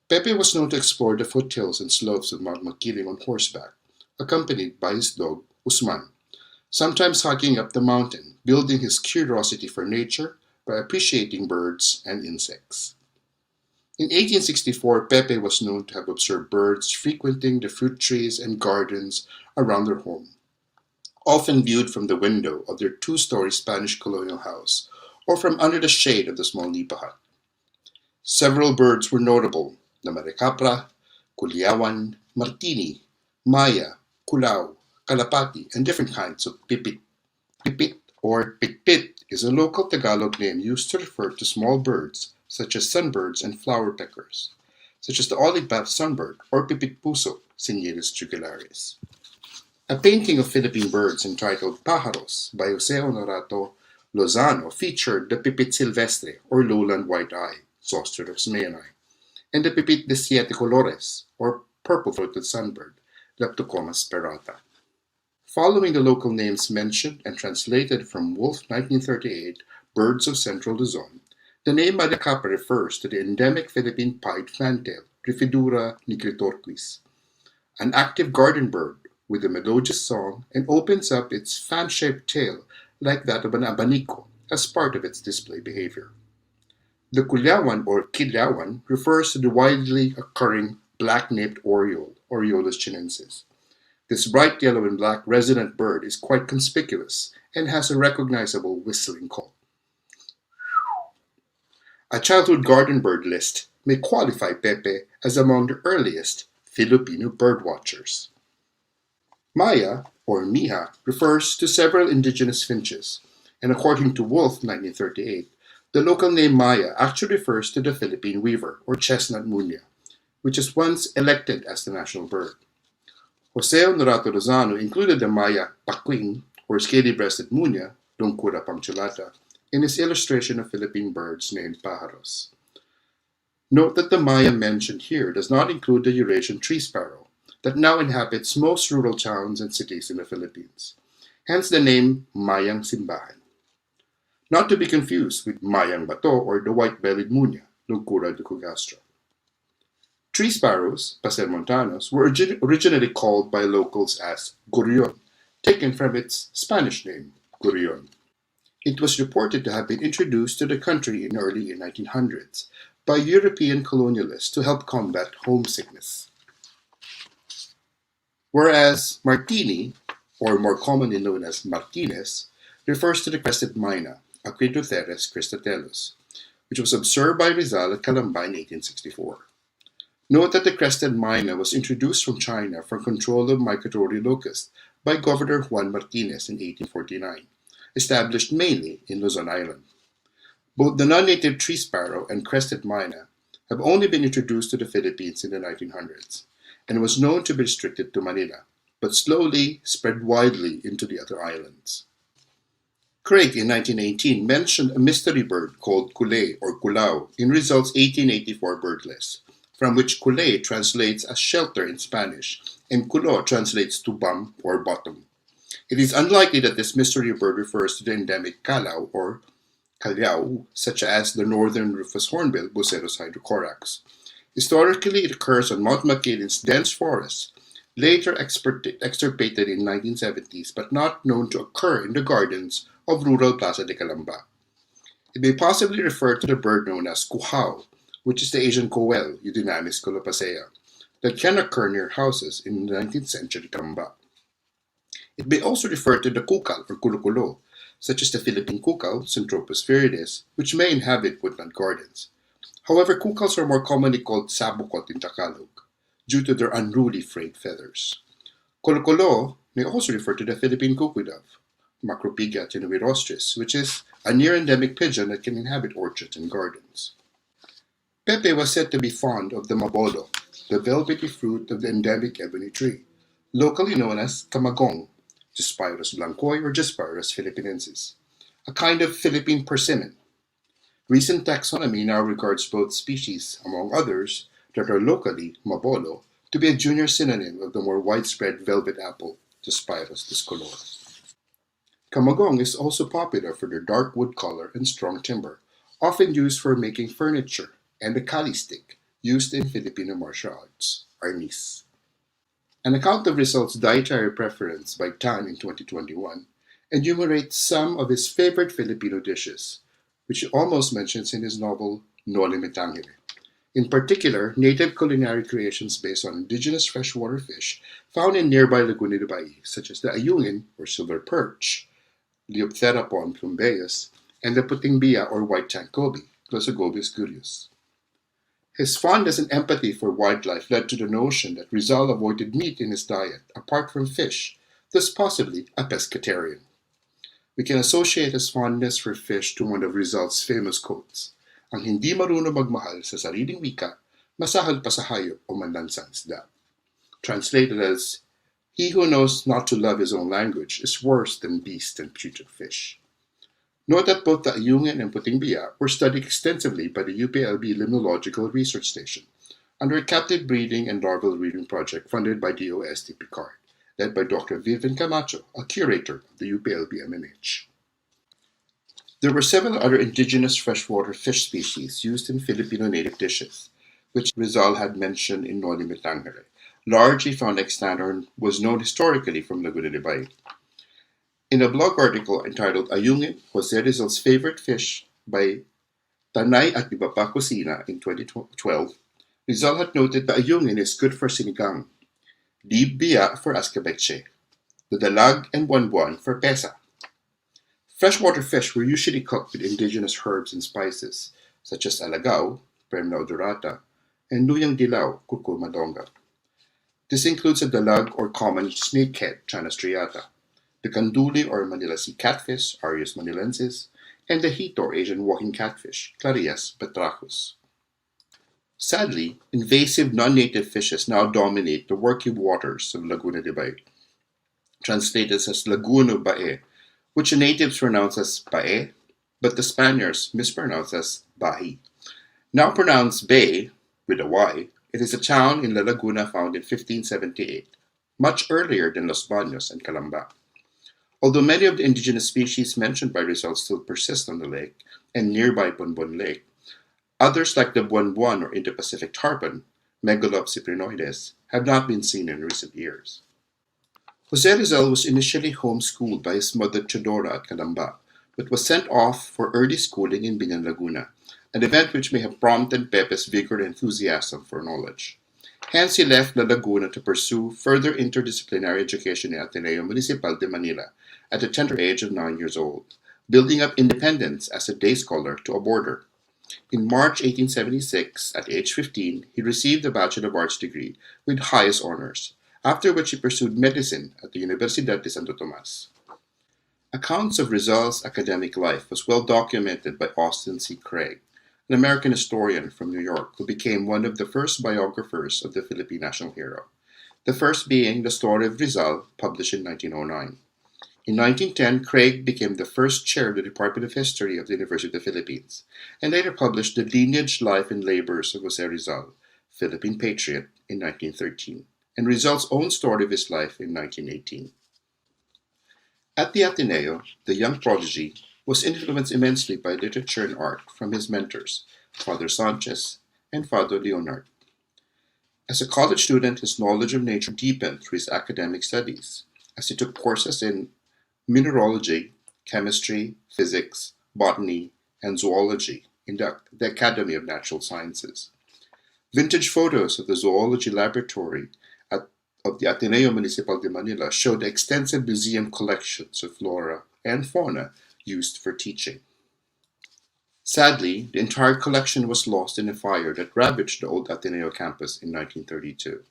Pepe was known to explore the foothills and slopes of Mount Makiling on horseback, accompanied by his dog, Usman, sometimes hiking up the mountain, building his curiosity for nature by appreciating birds and insects. In 1864, Pepe was known to have observed birds frequenting the fruit trees and gardens around their home, often viewed from the window of their two-story Spanish colonial house or from under the shade of the small nipa hut. Several birds were notable: the maricapra, kulyawan, martini, maya, kulao, kalapati, and different kinds of pipit. Pipit or pitpit is a local Tagalog name used to refer to small birds such as sunbirds and flower peckers, such as the olive-bath sunbird or pipit puso, Senyerus jugularis. A painting of Philippine birds entitled Pájaros by Jose Honorato Lozano featured the pipit silvestre or lowland white-eye, Zosteros mayani, and the pipit de siete colores or purple-throated sunbird, Leptocomas sperata. Following the local names mentioned and translated from Wolf 1938, Birds of Central Luzon, the name Maricapa refers to the endemic Philippine pied fantail, Rhipidura nigritorquis, an active garden bird with a melodious song, and opens up its fan-shaped tail like that of an abanico as part of its display behavior. The kulyawan or kilyawan refers to the widely occurring black-naped oriole, Oriolus chinensis. This bright yellow and black resident bird is quite conspicuous and has a recognizable whistling call. A childhood garden bird list may qualify Pepe as among the earliest Filipino birdwatchers. Maya, or Miha, refers to several indigenous finches, and according to Wolf 1938, the local name Maya actually refers to the Philippine weaver, or chestnut munya, which was once elected as the national bird. Jose Honorato Lozano included the Maya paquing, or scaly-breasted munya, Lungcura punctulata, in his illustration of Philippine birds named pájaros. Note that the Maya mentioned here does not include the Eurasian tree sparrow that now inhabits most rural towns and cities in the Philippines, hence the name Mayang Simbahan. Not to be confused with Mayang Bato or the white-bellied munya, Lungcura ducugastra. Tree sparrows, pasermontanos, were originally called by locals as gorrion, taken from its Spanish name, gorrion. It was reported to have been introduced to the country in early 1900s by European colonialists to help combat homesickness. Whereas martini, or more commonly known as martinez, refers to the crested myna, Aquidotherus cristatellus, which was observed by Rizal at Calamba in 1864. Note that the crested myna was introduced from China for control of migratory locusts by Governor Juan Martinez in 1849, established mainly in Luzon Island. Both the non-native tree sparrow and crested myna have only been introduced to the Philippines in the 1900s, and was known to be restricted to Manila, but slowly spread widely into the other islands. Craig in 1918 mentioned a mystery bird called kulay or kulao in Rizal's 1884 bird list, from which kulay translates as shelter in Spanish, and kulo translates to bum or bottom. It is unlikely that this mystery bird refers to the endemic calao or kalyao, such as the northern rufous hornbill Bucerus hydrocorax. Historically, it occurs on Mount Makilin's dense forests, later extirpated in 1970s, but not known to occur in the gardens of rural Plaza de Calamba. It may possibly refer to the bird known as kuhao, which is the Asian coel, Eudynamys colopacea, that can occur near houses in the 19th century Calamba. It may also refer to the kukal or kulukulo, such as the Philippine kukal, Centropus viridis, which may inhabit woodland gardens. However, kukals are more commonly called sabukot in Tagalog, due to their unruly frayed feathers. Kulukulo may also refer to the Philippine kukudove, Macropigia tenuirostris, which is a near-endemic pigeon that can inhabit orchards and gardens. Pepe was said to be fond of the mabolo, the velvety fruit of the endemic ebony tree, locally known as camagong, Jaspyrus blancoi or Jaspyrus philippinensis, a kind of Philippine persimmon. Recent taxonomy now regards both species, among others, that are locally mabolo, to be a junior synonym of the more widespread velvet apple, Jaspyrus discolor. Camagong is also popular for their dark wood color and strong timber, often used for making furniture, and the kali stick, used in Filipino martial arts, arnis. An account of Rizal's Dietary Preference by Tan in 2021 enumerates some of his favorite Filipino dishes, which he almost mentions in his novel Noli Me Tangere. In particular, native culinary creations based on indigenous freshwater fish found in nearby Laguna de Bay, such as the ayungin or silver perch, Liopterapon plumbeus, and the puting bia or white tank goby, Glossogobius curius. His fondness and empathy for wildlife led to the notion that Rizal avoided meat in his diet, apart from fish, thus possibly a pescatarian. We can associate his fondness for fish to one of Rizal's famous quotes, "Ang hindi marunong magmahal sa sariling wika, masahal pa sa hayop o manlansang isda." Translated as, "He who knows not to love his own language is worse than beast and putrid fish." Note that both the ayungin and puting bia were studied extensively by the UPLB Limnological Research Station under a captive breeding and larval rearing project funded by DOST Picard, led by Dr. Vivian Camacho, a curator of the UPLB-MNH. There were several other indigenous freshwater fish species used in Filipino native dishes, which Rizal had mentioned in Noli Me Tangere, largely found extant or was known historically from Laguna de Bay. In a blog article entitled Ayungin, Jose Rizal's Favorite Fish by Tanay at Ibaba Cocina in 2012, Rizal had noted that ayungin is good for sinigang, libia for escabeche, the dalag and buan-buan for pesa. Freshwater fish were usually cooked with indigenous herbs and spices, such as alagao, Premna odorata, and nuyang dilaw, Curcuma donga. This includes a dalag or common snakehead, Chana striata, the kanduli or Manila sea catfish, Arius manilensis, and the hito or Asian walking catfish, Clarias batrachus. Sadly, invasive non-native fishes now dominate the working waters of Laguna de Bay, translated as Laguna Bae, which the natives pronounce as Bae, but the Spaniards mispronounce as Bahi. Now pronounced Bay, with a Y, it is a town in La Laguna found in 1578, much earlier than Los Baños and Calamba. Although many of the indigenous species mentioned by Rizal still persist on the lake and nearby Bonbon Lake, others like the buan-buan or Indo-Pacific tarpon, Megalops cyprinoides, have not been seen in recent years. Jose Rizal was initially homeschooled by his mother Teodora at Calamba, but was sent off for early schooling in Binyan Laguna, an event which may have prompted Pepe's vigor and enthusiasm for knowledge. Hence he left La Laguna to pursue further interdisciplinary education in Ateneo Municipal de Manila at the tender age of 9 years old, building up independence as a day scholar to a boarder. In March 1876, at age 15, he received a Bachelor of Arts degree with highest honors, after which he pursued medicine at the Universidad de Santo Tomas. Accounts of Rizal's academic life was well documented by Austin C. Craig, an American historian from New York who became one of the first biographers of the Philippine national hero, the first being The Story of Rizal, published in 1909. In 1910, Craig became the first chair of the Department of History of the University of the Philippines, and later published The Lineage, Life, and Labors of Jose Rizal, Philippine Patriot, in 1913, and Rizal's own story of his life in 1918. At the Ateneo, the young prodigy was influenced immensely by literature and art from his mentors, Father Sanchez and Father Leonard. As a college student, his knowledge of nature deepened through his academic studies, as he took courses in mineralogy, chemistry, physics, botany, and zoology in the Academy of Natural Sciences. Vintage photos of the zoology laboratory of the Ateneo Municipal de Manila show the extensive museum collections of flora and fauna used for teaching. Sadly, the entire collection was lost in a fire that ravaged the old Ateneo campus in 1932.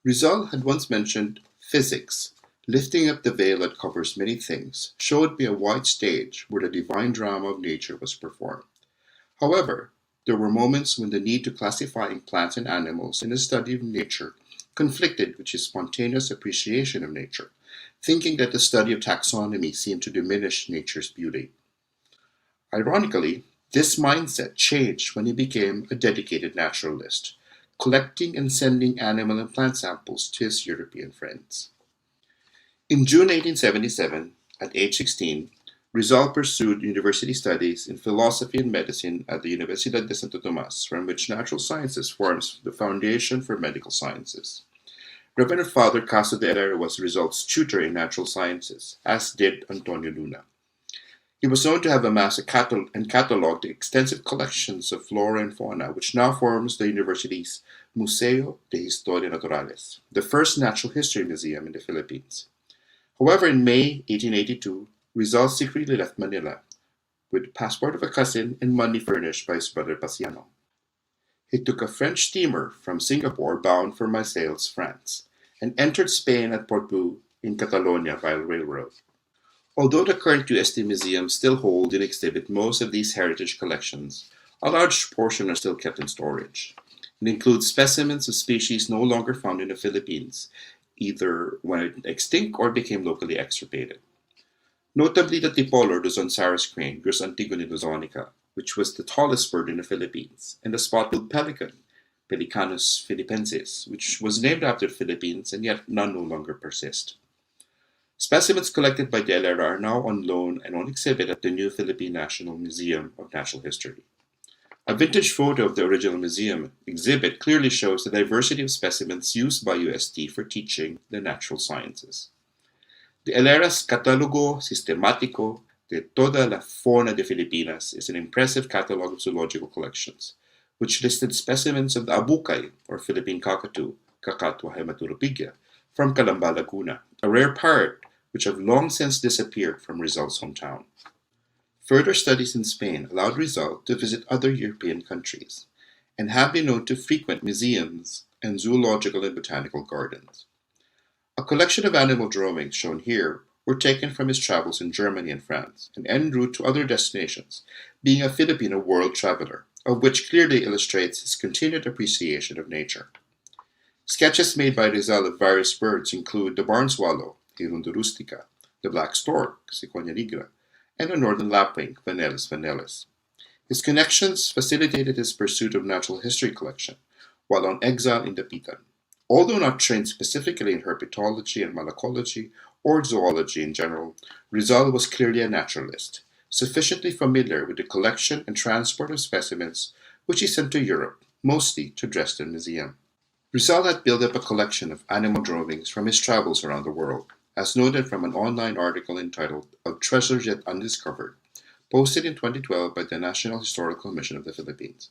Rizal had once mentioned physics, lifting up the veil that covers many things, showed me a wide stage where the divine drama of nature was performed. However, there were moments when the need to classifying plants and animals in the study of nature conflicted with his spontaneous appreciation of nature, thinking that the study of taxonomy seemed to diminish nature's beauty. Ironically, this mindset changed when he became a dedicated naturalist, collecting and sending animal and plant samples to his European friends. In June 1877, at age 16, Rizal pursued university studies in philosophy and medicine at the Universidad de Santo Tomas, from which natural sciences forms the foundation for medical sciences. Reverend Father Caso de Herrera was Rizal's tutor in natural sciences, as did Antonio Luna. He was known to have amassed and catalogued the extensive collections of flora and fauna which now forms the university's Museo de Historia Naturalis, the first natural history museum in the Philippines. However, in May 1882, Rizal secretly left Manila with the passport of a cousin and money furnished by his brother Pasiano. He took a French steamer from Singapore bound for Marseilles, France, and entered Spain at Porto in Catalonia by railroad. Although the current UST museums still hold and exhibit most of these heritage collections, a large portion are still kept in storage. It includes specimens of species no longer found in the Philippines, either went extinct or became locally extirpated. Notably, the tipol or Luzon-Saris crane, Grus antigone luzonica, which was the tallest bird in the Philippines, and the spot-billed pelican, Pelicanus philippensis, which was named after the Philippines and yet none no longer persist. Specimens collected by De Herrera are now on loan and on exhibit at the new Philippine National Museum of Natural History. A vintage photo of the original museum exhibit clearly shows the diversity of specimens used by UST for teaching the natural sciences. De Herrera's Catálogo Sistemático de Toda la Fauna de Filipinas is an impressive catalog of zoological collections, which listed specimens of the abukay, or Philippine cockatoo, Cacatua hematuropigia, from Calamba, Laguna, a rare parrot which have long since disappeared from Rizal's hometown. Further studies in Spain allowed Rizal to visit other European countries, and have been known to frequent museums and zoological and botanical gardens. A collection of animal drawings shown here were taken from his travels in Germany and France, and en route to other destinations, being a Filipino world traveler, of which clearly illustrates his continued appreciation of nature. Sketches made by Rizal of various birds include the barn swallow, Hirundo rustica, the black stork, Ciconia nigra, and the northern lapwing, Vanellus vanellus. His connections facilitated his pursuit of natural history collection while on exile in Dapitan. Although not trained specifically in herpetology and malacology or zoology in general, Rizal was clearly a naturalist, sufficiently familiar with the collection and transport of specimens which he sent to Europe, mostly to Dresden Museum. Rizal had built up a collection of animal drawings from his travels around the world, as noted from an online article entitled Of Treasures Yet Undiscovered, posted in 2012 by the National Historical Commission of the Philippines.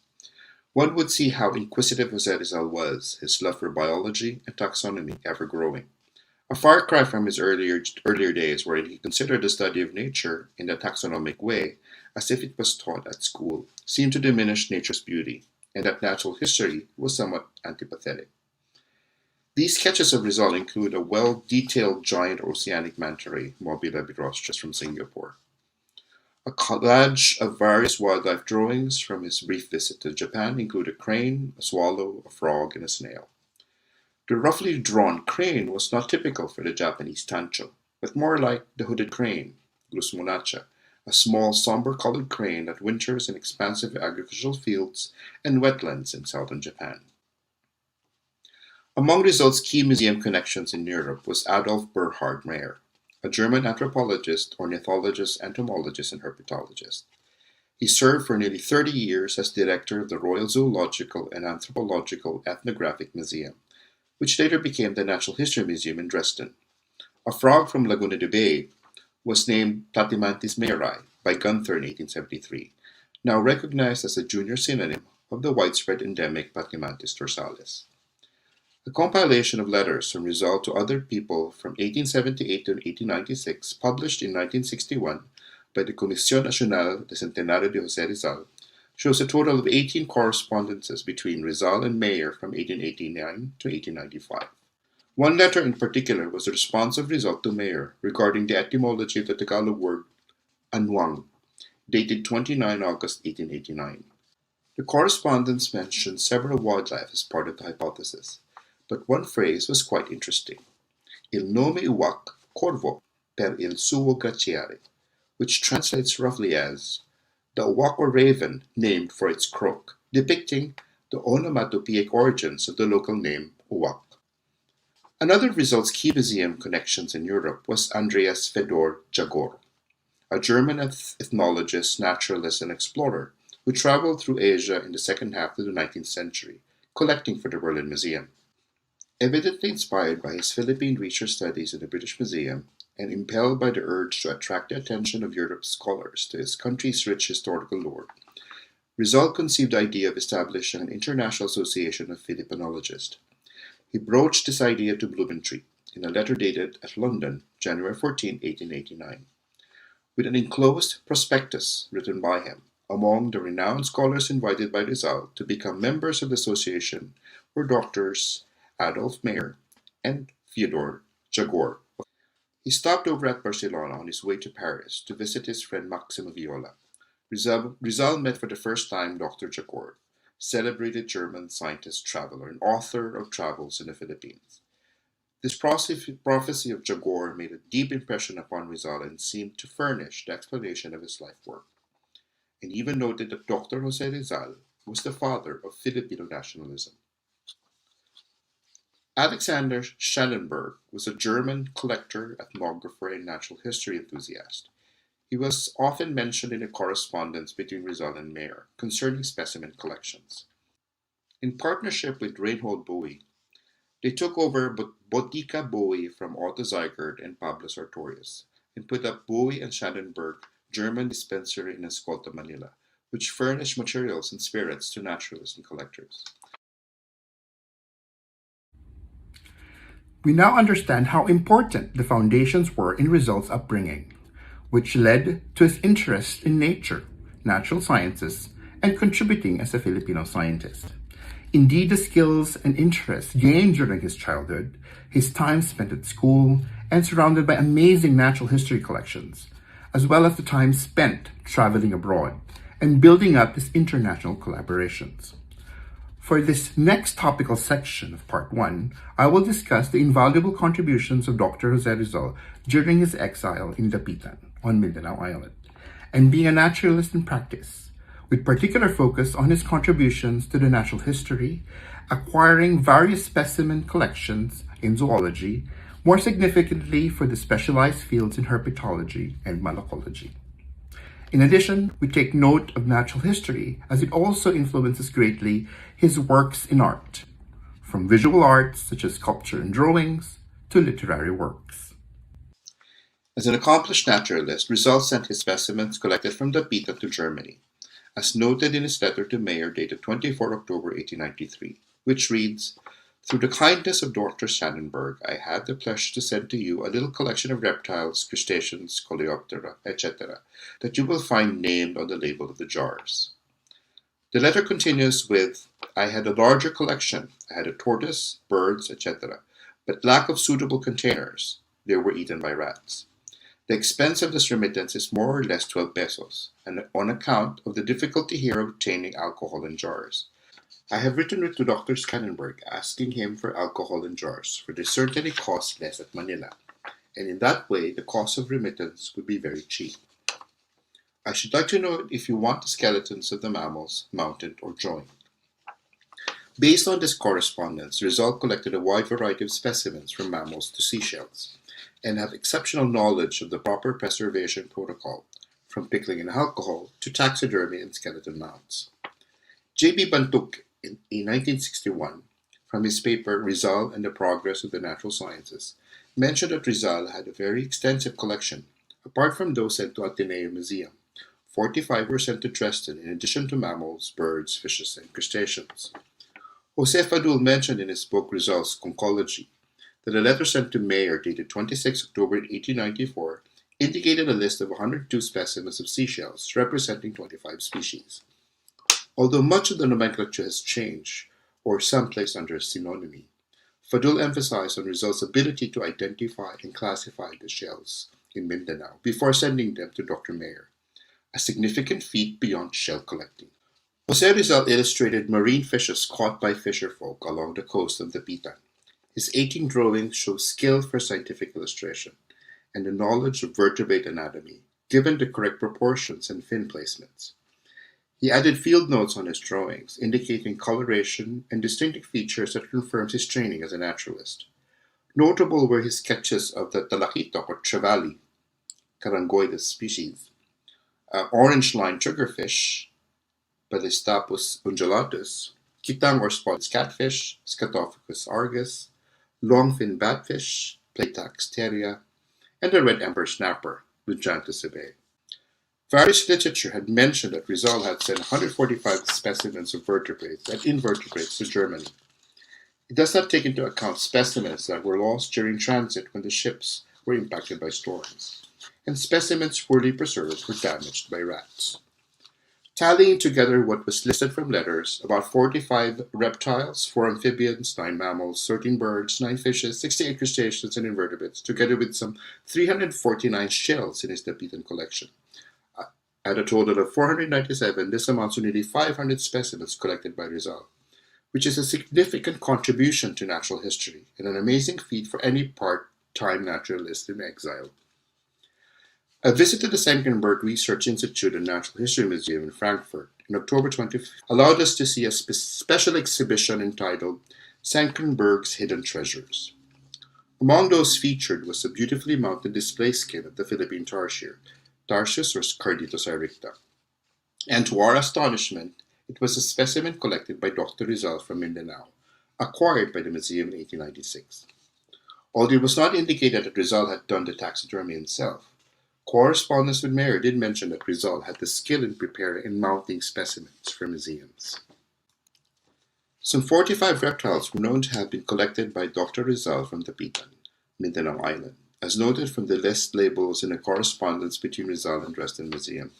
One would see how inquisitive Jose Rizal was, his love for biology and taxonomy ever growing. A far cry from his earlier days wherein he considered the study of nature in the taxonomic way, as if it was taught at school, seemed to diminish nature's beauty, and that natural history was somewhat antipathetic. These sketches of Rizal include a well-detailed giant oceanic manta ray, Mobila birostris, from Singapore, a collage of various wildlife drawings from his brief visit to Japan include a crane, a swallow, a frog, and a snail. The roughly drawn crane was not typical for the Japanese tancho, but more like the hooded crane, Grus monacha, a small somber-colored crane that winters in expansive agricultural fields and wetlands in southern Japan. Among Rizal's key museum connections in Europe was Adolf Bernhard Mayer, a German anthropologist, ornithologist, entomologist, and herpetologist. He served for nearly 30 years as director of the Royal Zoological and Anthropological Ethnographic Museum, which later became the Natural History Museum in Dresden. A frog from Laguna de Bay was named Platymantis mayeri by Gunther in 1873, now recognized as a junior synonym of the widespread endemic Platymantis dorsalis. A compilation of letters from Rizal to other people from 1878 to 1896, published in 1961 by the Comisión Nacional de Centenario de Jose Rizal, shows a total of 18 correspondences between Rizal and Mayer from 1889 to 1895. One letter in particular was a response of Rizal to Mayer regarding the etymology of the Tagalog word anwang, dated 29 August 1889. The correspondence mentioned several wildlife as part of the hypothesis, but one phrase was quite interesting. Il nome uwak corvo per il suo graciare, which translates roughly as the uwak or raven named for its croak, depicting the onomatopoeic origins of the local name uwak. Another of Rizal's key museum connections in Europe was Andreas Fedor Jagor, a German ethnologist, naturalist, and explorer who traveled through Asia in the second half of the 19th century, collecting for the Berlin Museum. Evidently inspired by his Philippine research studies in the British Museum and impelled by the urge to attract the attention of Europe's scholars to his country's rich historical lore, Rizal conceived the idea of establishing an international association of Filipinologists. He broached this idea to Blumentritt in a letter dated at London, January 14, 1889. With an enclosed prospectus written by him, among the renowned scholars invited by Rizal to become members of the association were doctors Adolf Mayer and Fyodor Jagor. He stopped over at Barcelona on his way to Paris to visit his friend Maximo Viola. Rizal met for the first time Dr. Jagor, celebrated German scientist, traveler, and author of travels in the Philippines. This prophecy of Jagor made a deep impression upon Rizal and seemed to furnish the explanation of his life work, and even noted that Dr. Jose Rizal was the father of Filipino nationalism. Alexander Schellenberg was a German collector, ethnographer, and natural history enthusiast. He was often mentioned in a correspondence between Rizal and Mayer concerning specimen collections. In partnership with Reinhold Bowie, they took over Botica Bowie from Otto Zeigert and Pablo Sartorius and put up Bowie and Schellenberg German dispensary in Escolta, Manila, which furnished materials and spirits to naturalists and collectors. We now understand how important the foundations were in Rizal's upbringing, which led to his interest in nature, natural sciences, and contributing as a Filipino scientist. Indeed, the skills and interests gained during his childhood, his time spent at school, and surrounded by amazing natural history collections, as well as the time spent traveling abroad and building up his international collaborations. For this next topical section of Part 1, I will discuss the invaluable contributions of Dr. Jose Rizal during his exile in Dapitan on Mindanao Island, and being a naturalist in practice, with particular focus on his contributions to the natural history, acquiring various specimen collections in zoology, more significantly for the specialized fields in herpetology and malacology. In addition, we take note of natural history as it also influences greatly his works in art, from visual arts such as sculpture and drawings to literary works. As an accomplished naturalist, Rizal sent his specimens collected from Dapitan to Germany, as noted in his letter to Mayer dated 24 October 1893, which reads, "Through the kindness of Dr. Schellenberg, I had the pleasure to send to you a little collection of reptiles, crustaceans, coleoptera, etc., that you will find named on the label of the jars." The letter continues with, "I had a larger collection. I had a tortoise, birds, etc., but lack of suitable containers. They were eaten by rats. The expense of this remittance is more or less 12 pesos, and on account of the difficulty here of obtaining alcohol in jars. I have written to Dr. Schellenberg asking him for alcohol in jars, for they certainly cost less at Manila, and in that way the cost of remittance would be very cheap. I should like to know if you want the skeletons of the mammals mounted or joined." Based on this correspondence, Rizal collected a wide variety of specimens from mammals to seashells, and have exceptional knowledge of the proper preservation protocol, from pickling in alcohol to taxidermy and skeleton mounts. J.B. Bantuk, in 1961, from his paper Rizal and the Progress of the Natural Sciences, mentioned that Rizal had a very extensive collection, apart from those sent to Ateneo Museum. 45 were sent to Dresden in addition to mammals, birds, fishes, and crustaceans. Jose Fadul mentioned in his book Rizal's Conchology that a letter sent to Mayer dated 26 October 1894 indicated a list of 102 specimens of seashells representing 25 species. Although much of the nomenclature has changed, or some placed under synonymy, Fadul emphasized on Rizal's ability to identify and classify the shells in Mindanao before sending them to Dr. Mayer, a significant feat beyond shell collecting. Jose Rizal illustrated marine fishes caught by fisherfolk along the coast of Dapitan. His 18 drawings show skill for scientific illustration and the knowledge of vertebrate anatomy, given the correct proportions and fin placements. He added field notes on his drawings, indicating coloration and distinctive features that confirms his training as a naturalist. Notable were his sketches of the talakitok or trevally, Carangoides species, orange-line triggerfish, Palistapus undulatus, kitang or spotted catfish, Scatophilus argus, longfin batfish, Platax teria, and the red emperor snapper, Lujantus sebae. Various literature had mentioned that Rizal had sent 145 specimens of vertebrates and invertebrates to Germany. It does not take into account specimens that were lost during transit when the ships were impacted by storms, and specimens poorly preserved or damaged by rats. Tallying together what was listed from letters, about 45 reptiles, 4 amphibians, 9 mammals, 13 birds, 9 fishes, 68 crustaceans and invertebrates, together with some 349 shells in his Dapitan collection. At a total of 497, this amounts to nearly 500 specimens collected by Rizal, which is a significant contribution to natural history and an amazing feat for any part-time naturalist in exile. A visit to the Senckenberg Research Institute and Natural History Museum in Frankfurt in October 25th allowed us to see a special exhibition entitled Senckenberg's Hidden Treasures. Among those featured was a beautifully mounted display skin of the Philippine tarsier, Tarsius or Carditus erecta. And to our astonishment, it was a specimen collected by Dr. Rizal from Mindanao, acquired by the museum in 1896. Although it was not indicated that Rizal had done the taxidermy himself, correspondence with Mayer did mention that Rizal had the skill in preparing and mounting specimens for museums. Some 45 reptiles were known to have been collected by Dr. Rizal from Dapitan, Mindanao Island, as noted from the list labels in a correspondence between Rizal and Dresden Museum.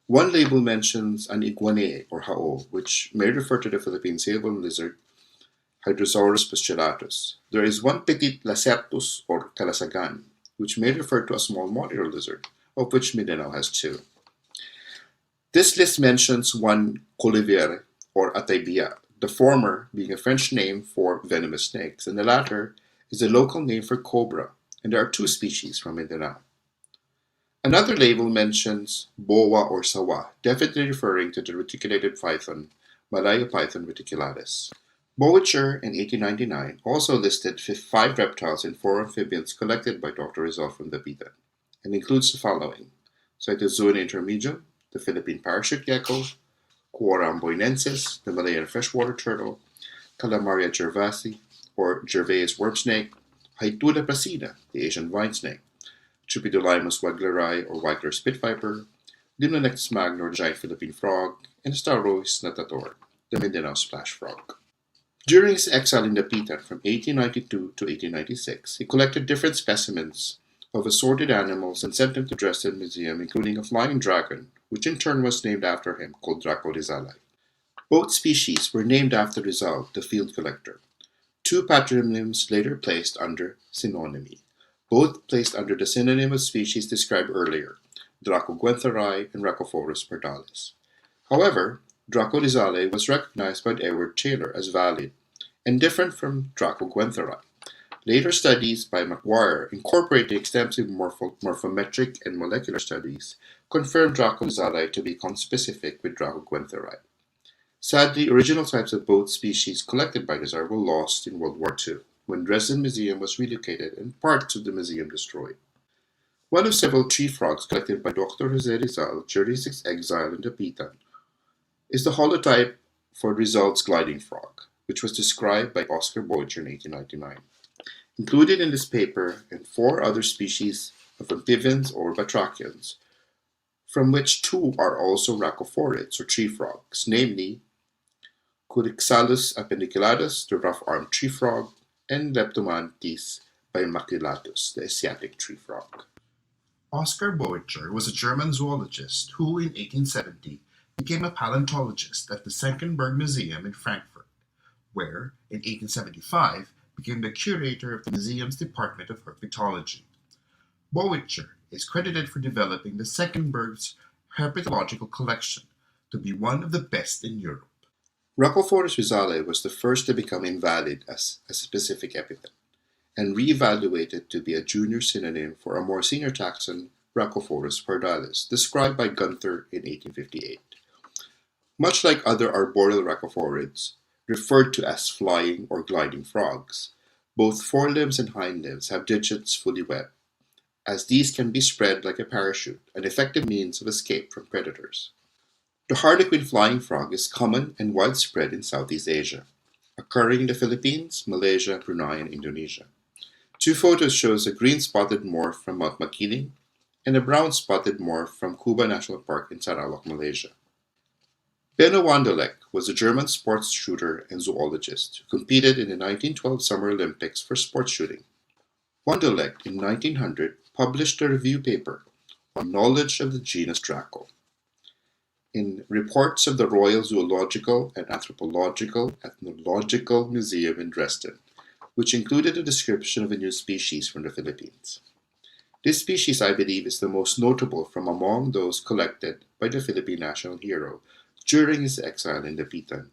One label mentions an iguane or hao, which may refer to the Philippine sailbone lizard, Hydrosaurus postulatus. There is one petit lacertus or kalasagan, which may refer to a small monitor lizard, of which Mindanao has 2. This list mentions one colivere or ataibia, the former being a French name for venomous snakes, and the latter is a local name for cobra, and there are 2 species from Mindanao. Another label mentions boa or sawa, definitely referring to the reticulated python, Malayo-python reticulatus. Bowicher in 1899 also listed 5 reptiles and 4 amphibians collected by Dr. Rizal from Dapitan, and includes the following: Cytozoa intermedium, the Philippine parachute gecko, Coram boinensis, the Malayan freshwater turtle, Calamaria gervasi, or Gervais worm snake, Haitula placida, the Asian vine snake, Tripidolimus wagleri or Weigler spit viper, Limnonectus magna or giant Philippine frog, and Starois natator, the Mindanao splash frog. During his exile in Dapitan from 1892 to 1896, he collected different specimens of assorted animals and sent them to Dresden Museum, including a flying dragon, which in turn was named after him, called Draco Rizali. Both species were named after Rizal, the field collector. 2 patronyms later placed under synonymy, both placed under the synonym of species described earlier, Draco guentheri and Rhacophorus pardalis. However, Draco Rizali was recognized by Edward Taylor as valid and different from Draco guentheri. Later studies by McGuire, incorporating extensive morphometric and molecular studies, confirmed Draco Rizali to be conspecific with Draco guentheri. Sadly, original types of both species collected by Rizal were lost in World War II, when Dresden Museum was relocated and parts of the museum destroyed. One of several tree frogs collected by Dr. Jose Rizal during his exile in Dapitan is the holotype for Rizal's gliding frog, which was described by Oscar Boicher in 1899. Included in this paper and 4 other species of amphibians or batrachians, from which 2 are also rhacophorids or tree frogs, namely Curixalus appendiculatus, the rough-armed tree frog, and Leptomantis bimaculatus, the Asciantic tree frog. Oscar Boicher was a German zoologist who, in 1870, became a paleontologist at the Senckenberg Museum in Frankfurt, where, in 1875, became the curator of the museum's Department of Herpetology. Boicher is credited for developing the Senckenberg's herpetological collection to be one of the best in Europe. Rhacophorus rizali was the first to become invalid as a specific epithet, and re-evaluated to be a junior synonym for a more senior taxon, Rhacophorus pardalis, described by Gunther in 1858. Much like other arboreal rhacophorids, referred to as flying or gliding frogs, both forelimbs and hindlimbs have digits fully webbed, as these can be spread like a parachute, an effective means of escape from predators. The Harlequin flying frog is common and widespread in Southeast Asia. occurring in the Philippines, Malaysia, Brunei, and Indonesia. Two photos shows a green-spotted morph from Mount Makiling and a brown-spotted morph from Cuba National Park in Sarawak, Malaysia. Benno Wanderlek was a German sports shooter and zoologist who competed in the 1912 Summer Olympics for sports shooting. Wanderlek in 1900 published a review paper on knowledge of the genus Draco in Reports of the Royal Zoological and Anthropological Ethnological Museum in Dresden, which included a description of a new species from the Philippines. This species, I believe, is the most notable from among those collected by the Philippine national hero during his exile in Dapitan.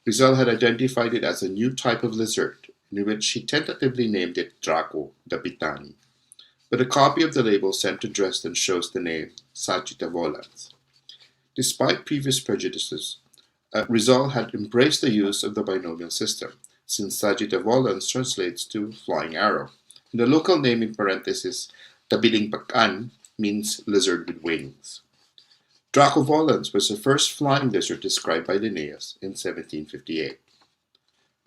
Rizal had identified it as a new type of lizard, in which he tentatively named it Draco dapitani, but a copy of the label sent to Dresden shows the name Sagitta volans. Despite previous prejudices, Rizal had embraced the use of the binomial system, since Sagitta volans translates to flying arrow. In the local name in parenthesis, Tabiling Pakan means lizard with wings. Draco volans was the first flying lizard described by Linnaeus in 1758.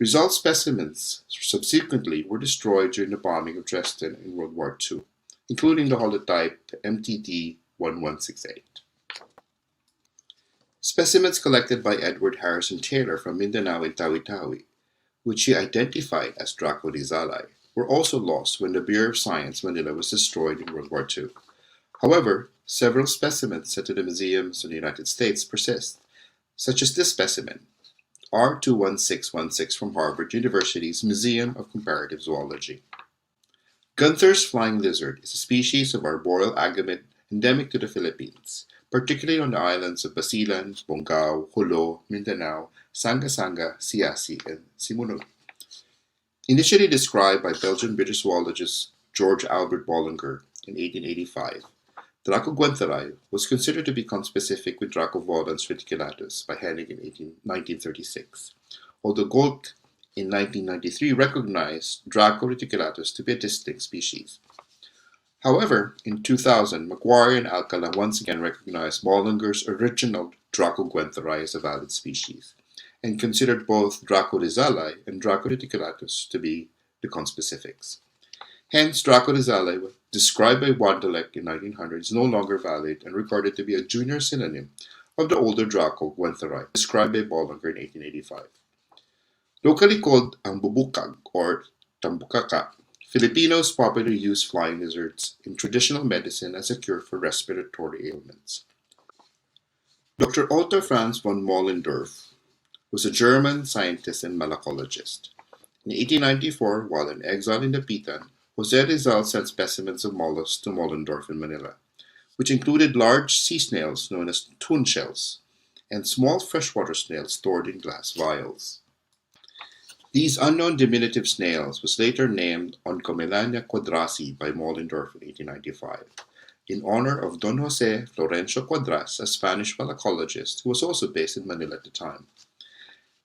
Rizal's specimens subsequently were destroyed during the bombing of Dresden in World War II, including the holotype MTD-1168. Specimens collected by Edward Harrison Taylor from Mindanao and Tawi-Tawi, which he identified as Draco rizali, were also lost when the Bureau of Science Manila was destroyed in World War II. However, several specimens sent to the museums in the United States persist, such as this specimen, R21616 from Harvard University's Museum of Comparative Zoology. Gunther's flying lizard is a species of arboreal agamid endemic to the Philippines, particularly on the islands of Basilan, Bongao, Jolo, Mindanao, Sanga-Sanga, Siasi, and Simunul. Initially described by Belgian-British zoologist George Albert Bollinger in 1885, Draco guentheri was considered to be conspecific with Draco volans reticulatus by Hennig in 1936, although Golk in 1993 recognized Draco reticulatus to be a distinct species. However, in 2000, Macquarie and Alcala once again recognized Bollinger's original Draco guentheri as a valid species, and considered both Draco rizali and Draco reticulatus to be the conspecifics. Hence, Draco rizali, described by Wanderlek in 1900, is no longer valid and regarded to be a junior synonym of the older Draco guentheri, described by Bollinger in 1885. Locally called ang bubukag or tambukaka, Filipinos popularly use flying lizards in traditional medicine as a cure for respiratory ailments. Dr. Otto Franz von Moellendorff was a German scientist and malacologist. In 1894, while in exile in Dapitan, Jose Rizal sent specimens of mollusks to Moellendorff in Manila, which included large sea snails known as tun shells and small freshwater snails stored in glass vials. These unknown diminutive snails was later named Oncomelania quadrasi by Moellendorff in 1895, in honor of Don Jose Florencio Cuadras, a Spanish malacologist who was also based in Manila at the time.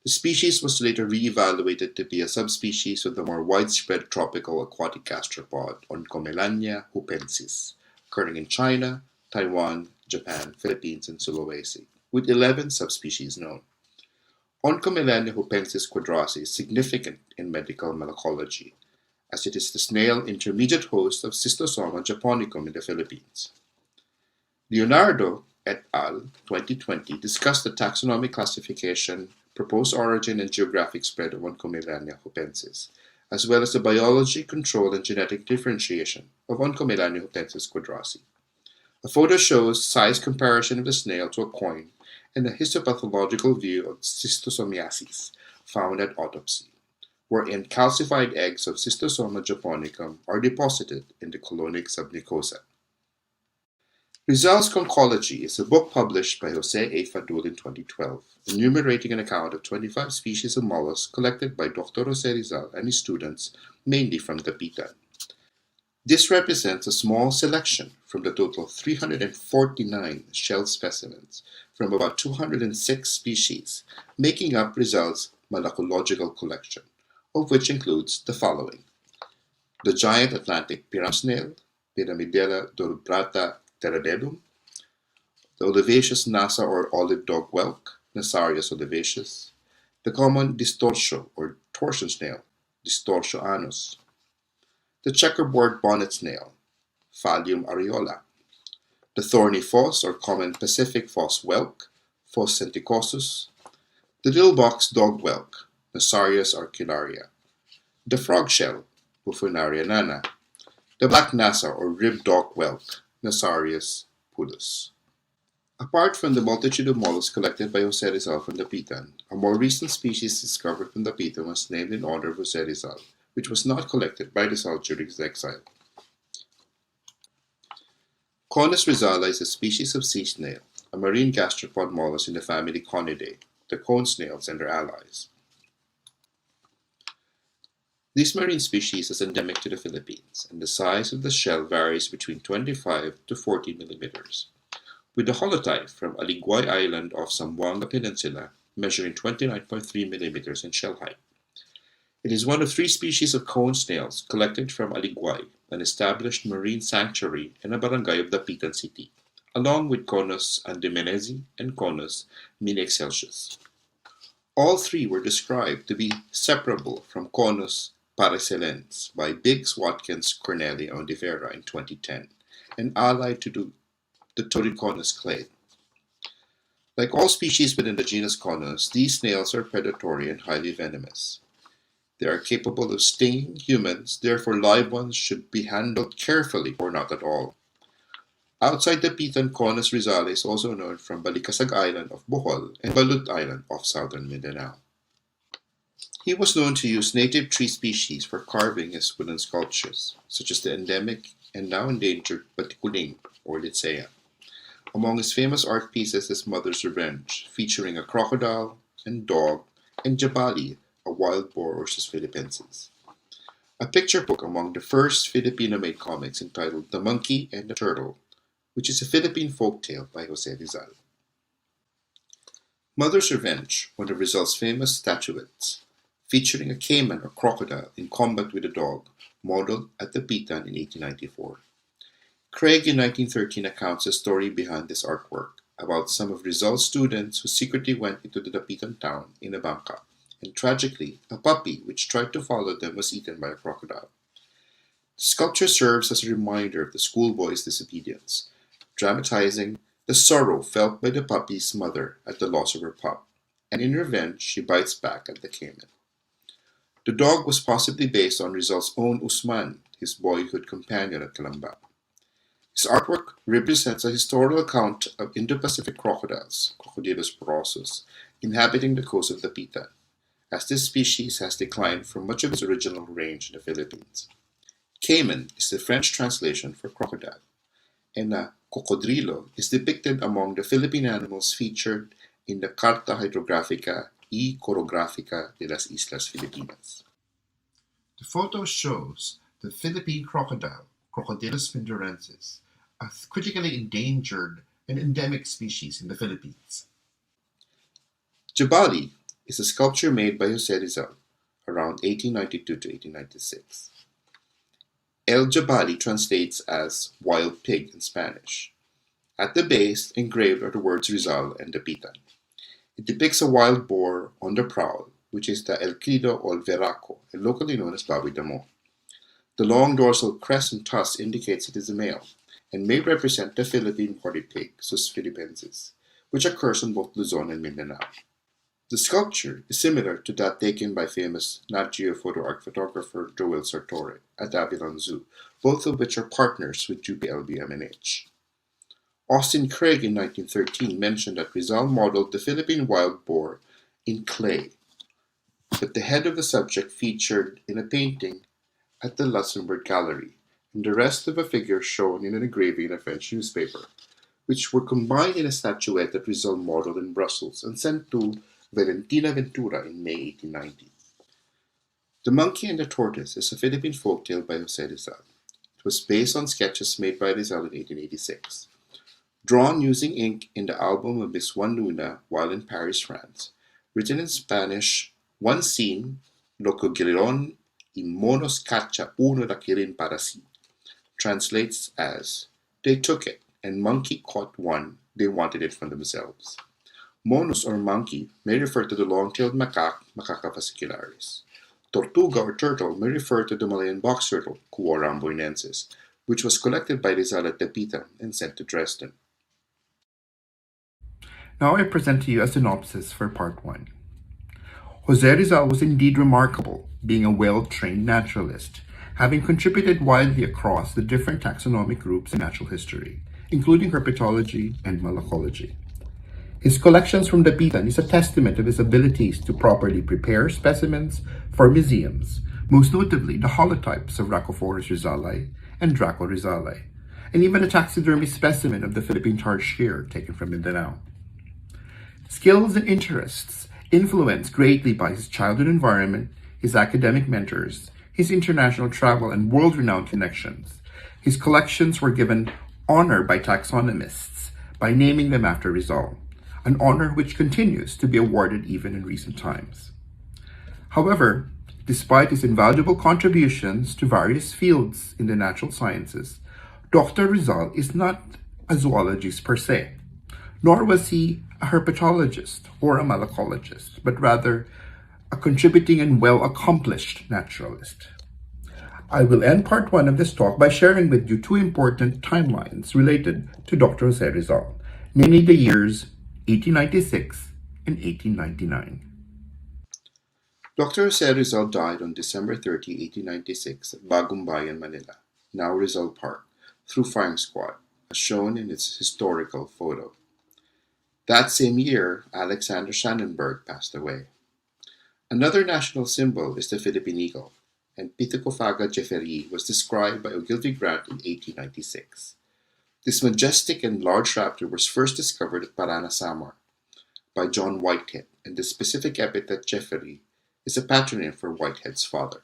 The species was later re-evaluated to be a subspecies of the more widespread tropical aquatic gastropod Oncomelania hupensis, occurring in China, Taiwan, Japan, Philippines, and Sulawesi, with 11 subspecies known. Oncomelania hupensis quadrasi is significant in medical malacology, as it is the snail intermediate host of Schistosoma japonicum in the Philippines. Leonardo et al. 2020 discussed the taxonomic classification, proposed origin, and geographic spread of Oncomelania hupensis, as well as the biology, control, and genetic differentiation of Oncomelania hupensis quadrasi. A photo shows size comparison of the snail to a coin and a histopathological view of schistosomiasis found at autopsy, wherein calcified eggs of Schistosoma japonicum are deposited in the colonic submucosa. Rizal's Conchology is a book published by Jose A. Fadul in 2012, enumerating an account of 25 species of mollusks collected by Dr. Jose Rizal and his students, mainly from Dapitan. This represents a small selection from the total of 349 shell specimens from about 206 species, making up Rizal's malacological collection, of which includes the following: the giant Atlantic pyram snail, Pyramidella dorubrata terebellum, the olivaceous Nasa or olive dog whelk, Nasarius olivaceus, the common distorsio or torsion snail, Distorsio anus, the checkerboard bonnet snail, Phallium areola, the thorny foss or common Pacific foss whelk, Phos centicosus, the little box dog whelk, Nasarius arcularia, the frog shell, Buffonaria nana, the black nasa or rib dog whelk, Nasarius pudus. Apart from the multitude of mollusks collected by Jose Rizal from Dapitan, a more recent species discovered from Dapitan was named in honor of Jose Rizal, which was not collected by Rizal during his exile. Conus rizala is a species of sea snail, a marine gastropod mollusk in the family Conidae, the cone snails and their allies. This marine species is endemic to the Philippines, and the size of the shell varies between 25 to 40 millimeters, with the holotype from Aliguay Island off Zamboanga Peninsula measuring 29.3 millimeters in shell height. It is one of 3 species of cone snails collected from Aliguay, an established marine sanctuary in a barangay of Dapitan City, along with Conus andemenezi and Conus mini-excelsius. All 3 were described to be separable from Conus paracelens by Biggs, Watkins, Corneli, and Oliveira in 2010, and allied to the Turiconus clade. Like all species within the genus Conus, these snails are predatory and highly venomous. They are capable of stinging humans, therefore live ones should be handled carefully or not at all. Outside the Dapitan, Conus rizala is also known from Balikasag Island of Bohol and Balut Island of southern Mindanao. He was known to use native tree species for carving his wooden sculptures, such as the endemic and now endangered Batikuling or Litsea. Among his famous art pieces is Mother's Revenge, featuring a crocodile and dog, and Jabali, a wild boar Ursus philippensis. A picture book among the first Filipino-made comics entitled The Monkey and the Turtle, which is a Philippine folktale by Jose Rizal. Mother's Revenge, one of Rizal's famous statuettes, featuring a caiman or crocodile in combat with a dog, modeled at Dapitan in 1894. Craig in 1913 accounts the story behind this artwork about some of Rizal's students who secretly went into the Dapitan town in a bangka, and tragically, a puppy which tried to follow them was eaten by a crocodile. The sculpture serves as a reminder of the schoolboy's disobedience, dramatizing the sorrow felt by the puppy's mother at the loss of her pup, and in revenge she bites back at the caiman. The dog was possibly based on Rizal's own Usman, his boyhood companion at Calamba. His artwork represents a historical account of Indo-Pacific crocodiles, Crocodilus porosus, inhabiting the coast of Dapitan, as this species has declined from much of its original range in the Philippines. Caiman is the French translation for crocodile, and a cocodrilo is depicted among the Philippine animals featured in the Carta Hydrographica y Chorographica de las Islas Filipinas. The photo shows the Philippine crocodile, Crocodilus pindorensis, a critically endangered and endemic species in the Philippines. Jabali is a sculpture made by Jose Rizal around 1892 to 1896. El Jabali translates as wild pig in Spanish. At the base, engraved are the words Rizal and Dapitan. It depicts a wild boar on the prowl, which is the El Crido or Veraco, and locally known as Baboy Damo. The long dorsal crest and tusk indicates it is a male, and may represent the Philippine party pig, Sus philippensis, which occurs on both Luzon and Mindanao. The sculpture is similar to that taken by famous Nat Geo photo art photographer Joel Sartore at Avilon Zoo, both of which are partners with UPLB-MNH. Austin Craig in 1913 mentioned that Rizal modeled the Philippine wild boar in clay, but the head of the subject featured in a painting at the Luxembourg Gallery, and the rest of a figure shown in an engraving in a French newspaper, which were combined in a statuette that Rizal modeled in Brussels and sent to Valentina Ventura in May 1890. The Monkey and the Tortoise is a Philippine folktale by Jose Rizal. It was based on sketches made by Rizal in 1886. Drawn using ink in the album of Miss Juan Luna while in Paris, France. Written in Spanish, one scene, Lo cogieron y monos cacha uno la quieren para sí, translates as, they took it, and monkey caught one, they wanted it for themselves. Monos or monkey may refer to the long-tailed macaque, Macaca fascicularis. Tortuga or turtle may refer to the Malayan box turtle, Cuora amboinensis, which was collected by Rizal at Dapitan and sent to Dresden. Now I present to you a synopsis for part 1. Jose Rizal was indeed remarkable, being a well-trained naturalist, having contributed widely across the different taxonomic groups in natural history, including herpetology and malacology. His collections from Dapitan is a testament of his abilities to properly prepare specimens for museums, most notably the holotypes of Rhacophorus rizali and Draco rizali, and even a taxidermy specimen of the Philippine targe deer taken from Mindanao. Skills and interests influenced greatly by his childhood environment, his academic mentors, his international travel and world-renowned connections. His collections were given honor by taxonomists by naming them after Rizal, an honor which continues to be awarded even in recent times. However, despite his invaluable contributions to various fields in the natural sciences, Dr. Rizal is not a zoologist per se, nor was he a herpetologist or a malacologist, but rather a contributing and well-accomplished naturalist. I will end part 1 of this talk by sharing with you 2 important timelines related to Dr. Jose Rizal, namely the years 1896 and 1899. Dr. Jose Rizal died on December 30, 1896 at Bagong Bayan, Manila, now Rizal Park, through firing squad, as shown in its historical photo. That same year, Alexander Scannenberg passed away. Another national symbol is the Philippine eagle, and Pithecofaga jefferi was described by Ogilvy Grant in 1896. This majestic and large raptor was first discovered at Parana, Samar by John Whitehead, and the specific epithet jefferi is a patronym for Whitehead's father.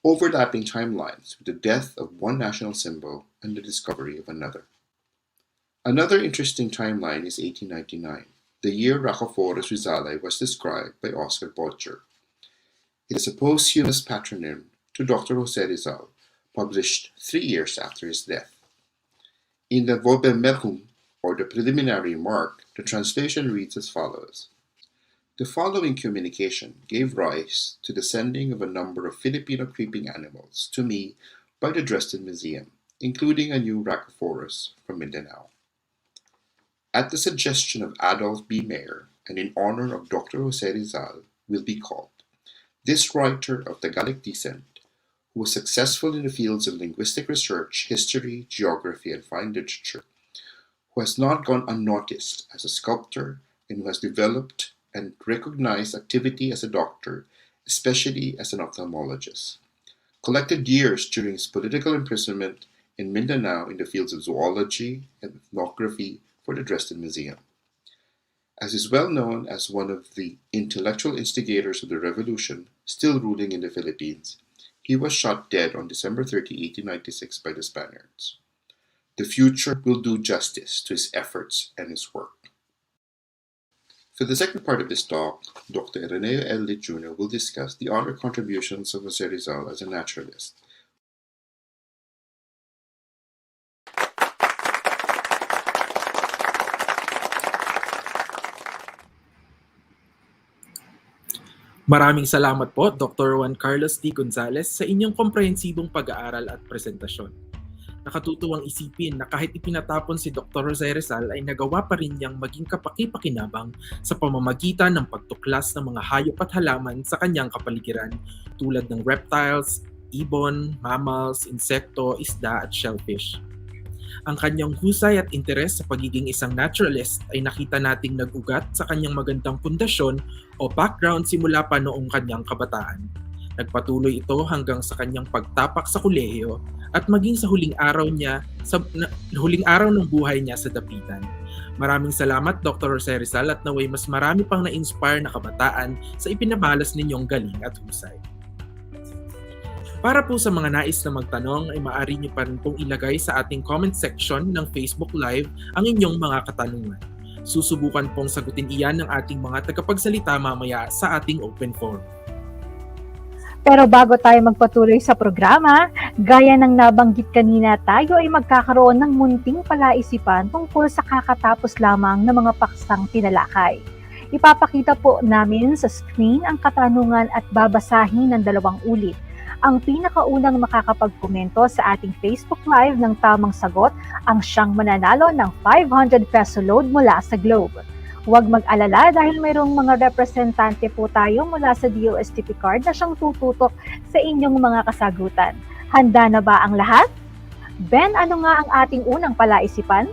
Overlapping timelines with the death of one national symbol and the discovery of another. Another interesting timeline is 1899, the year Rhacophorus rizali was described by Oscar Bocher. It is a posthumous patronym to Dr. Jose Rizal, published 3 years after his death. In the Vobemerhum, or the preliminary remark, the translation reads as follows. The following communication gave rise to the sending of a number of Filipino creeping animals to me by the Dresden Museum, including a new Rhacophorus from Mindanao. At the suggestion of Adolf B. Mayer, and in honor of Dr. Jose Rizal, will be called this writer of Tagalog descent, who was successful in the fields of linguistic research, history, geography, and fine literature, who has not gone unnoticed as a sculptor, and who has developed and recognized activity as a doctor, especially as an ophthalmologist. Collected years during his political imprisonment in Mindanao in the fields of zoology and ethnography for the Dresden Museum. As is well known as one of the intellectual instigators of the revolution still ruling in the Philippines, he was shot dead on December 30, 1896 by the Spaniards. The future will do justice to his efforts and his work. For the second part of this talk, Dr. Ireneo L. Lit Jr. will discuss the other contributions of Jose Rizal as a naturalist. Maraming salamat po, Dr. Juan Carlos T. Gonzalez, sa inyong komprehensibong pag-aaral at presentasyon. Nakatutuwang isipin na kahit ipinatapon si Dr. Jose Rizal ay nagawa pa rin niyang maging kapaki-pakinabang sa pamamagitan ng pagtuklas ng mga hayop at halaman sa kanyang kapaligiran tulad ng reptiles, ibon, mammals, insekto, isda at shellfish. Ang kanyang husay at interes sa pagiging isang naturalist ay nakita nating nag-ugat sa kanyang magandang pundasyon o background simula pa noong kanyang kabataan. Nagpatuloy ito hanggang sa kanyang pagtapak sa kolehiyo at maging sa huling araw ng buhay niya sa Dapitan. Maraming salamat Dr. Jose Rizal at naway mas marami pang na-inspire na kabataan sa ipinabalas ninyong galing at husay. Para po sa mga nais na magtanong ay maaari niyo pa rin pong ilagay sa ating comment section ng Facebook Live ang inyong mga katanungan. Susubukan pong sagutin iyan ng ating mga tagapagsalita mamaya sa ating open forum. Pero bago tayo magpatuloy sa programa, gaya ng nabanggit kanina, tayo ay magkakaroon ng munting palaisipan tungkol sa kakatapos lamang ng mga paksang tinalakay. Ipapakita po namin sa screen ang katanungan at babasahin ng 2 ulit. Ang pinakaunang makakapagkomento sa ating Facebook Live ng tamang sagot ang siyang mananalo ng 500 peso load mula sa Globe. Huwag mag-alala dahil mayroong mga representante po tayo mula sa DOST card na siyang tututok sa inyong mga kasagutan. Handa na ba ang lahat? Ben, ano nga ang ating unang palaisipan?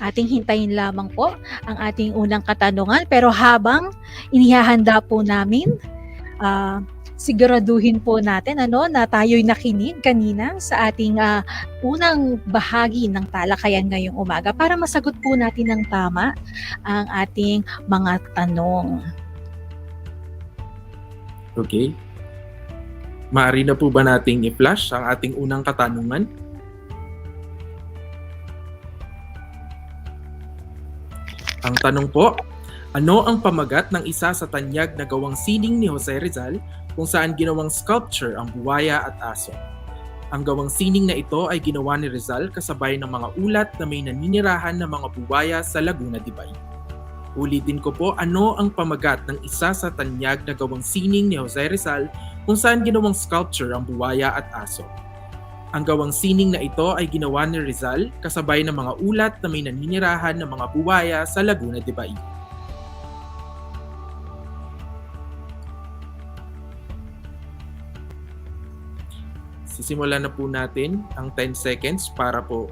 Ating hintayin lamang po ang ating unang katanungan. Pero habang inihahanda po namin, siguraduhin po natin na tayo'y nakinig kanina sa ating unang bahagi ng talakayan ngayong umaga para masagot po natin ng tama ang ating mga tanong. Okay. Maaari na po ba nating i-flash ang ating unang katanungan? Ang tanong po, ano ang pamagat ng isa sa tanyag na gawang sining ni Jose Rizal kung saan ginawang sculpture ang buwaya at aso? Ang gawang sining na ito ay ginawa ni Rizal kasabay ng mga ulat na may naninirahan na mga buwaya sa Laguna de Bay. Ulitin ko po, ano ang pamagat ng isa sa tanyag na gawang sining ni Jose Rizal kung saan ginawang sculpture ang buwaya at aso? Ang gawang sining na ito ay ginawa ni Rizal kasabay ng mga ulat na may naninirahan ng mga buwaya sa Laguna de Bay. Sisimulan na po natin ang 10 seconds para po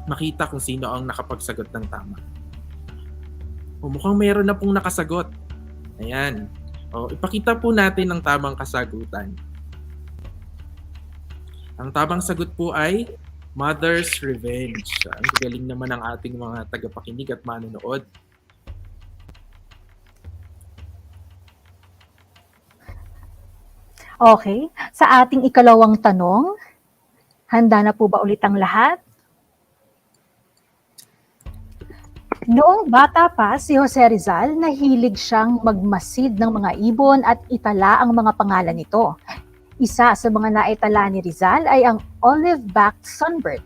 makita kung sino ang nakapagsagot ng tama. Mukhang mayroon na pong nakasagot. Ayan. Ipakita po natin ang tamang kasagutan. Ang tamang sagot po ay Mother's Revenge. Ang galing naman ng ating mga tagapakinig at manonood. Okay, sa ating ikalawang tanong, handa na po ba ulit ang lahat? Noong bata pa si Jose Rizal, nahilig siyang magmasid ng mga ibon at itala ang mga pangalan nito. Isa sa mga naitala ni Rizal ay ang olive-backed sunbird.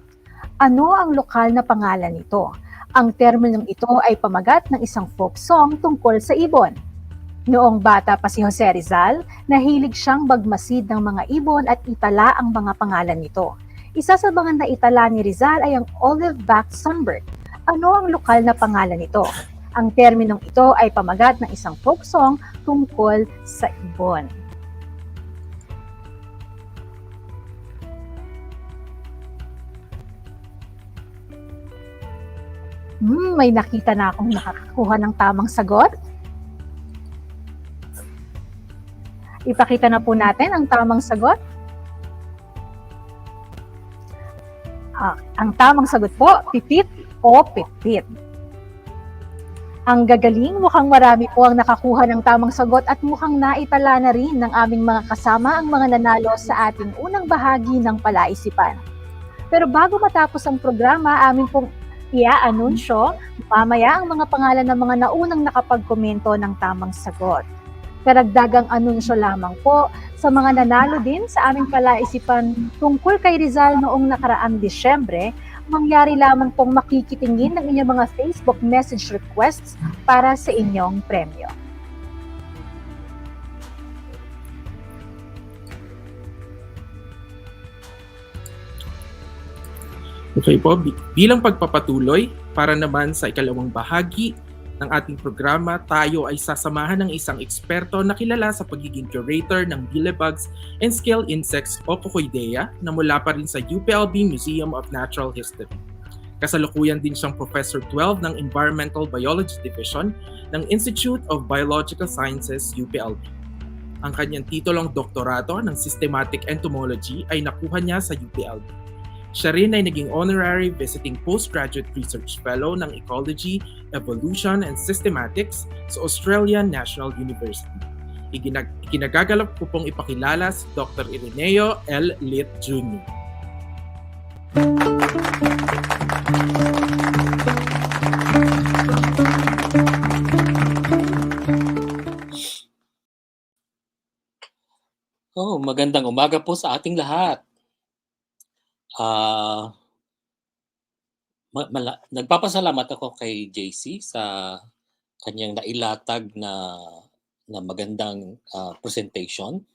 Ano ang lokal na pangalan nito? Ang terminong ito ay pamagat ng isang folk song tungkol sa ibon. Noong bata pa si Jose Rizal, nahilig siyang magmasid ng mga ibon at itala ang mga pangalan nito. Isa sa mga naitala ni Rizal ay ang olive-backed sunbird. Ano ang lokal na pangalan nito? Ang terminong ito ay pamagat ng isang folk song tungkol sa ibon. May nakita na akong nakakakuha ng tamang sagot. Ipakita na po natin ang tamang sagot. Ang tamang sagot po, pipit o pitpit. Ang gagaling, mukhang marami po ang nakakuha ng tamang sagot at mukhang naitala na rin ng aming mga kasama ang mga nanalo sa ating unang bahagi ng palaisipan. Pero bago matapos ang programa, amin pong i-anunsyo mamaya ang mga pangalan ng mga naunang nakapagkomento ng tamang sagot. Karagdagang anunsyo lamang po sa mga nanalo din sa aming palaisipan tungkol kay Rizal noong nakaraang Disyembre, mangyari lamang pong makikitingin ng inyong mga Facebook message requests para sa inyong premyo. Okay po, bilang pagpapatuloy, para naman sa ikalawang bahagi ng ating programa, tayo ay sasamahan ng isang eksperto na kilala sa pagiging curator ng Billebugs and Scale Insects o Cucoidea na mula pa rin sa UPLB Museum of Natural History. Kasalukuyan din siyang Professor 12 ng Environmental Biology Division ng Institute of Biological Sciences, UPLB. Ang kanyang titulong doktorado ng Systematic Entomology ay nakuha niya sa UPLB. Siya rin ay naging Honorary Visiting Postgraduate Research Fellow ng Ecology, Evolution and Systematics sa Australian National University. Ikinagagalap ko pong ipakilala si Dr. Ireneo L. Lit Jr. Magandang umaga po sa ating lahat. Nagpapasalamat ako kay JC sa kanyang nailatag na magandang presentation.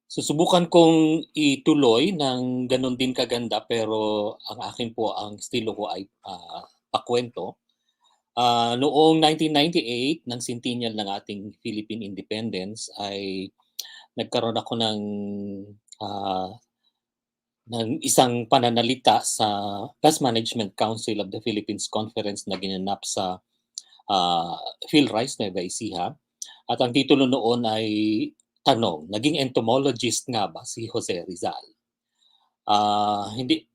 Susubukan kong ituloy ng ganun din kaganda, pero ang akin po, ang estilo ko ay pakwento. Noong 1998, ng centennial ng ating Philippine Independence, ay nagkaroon ako ng isang pananalita sa Pest Management Council of the Philippines Conference na ginanap sa PhilRice, Nueva Ecija. At ang titulo noon ay tanong, naging entomologist nga ba si Jose Rizal? Hindi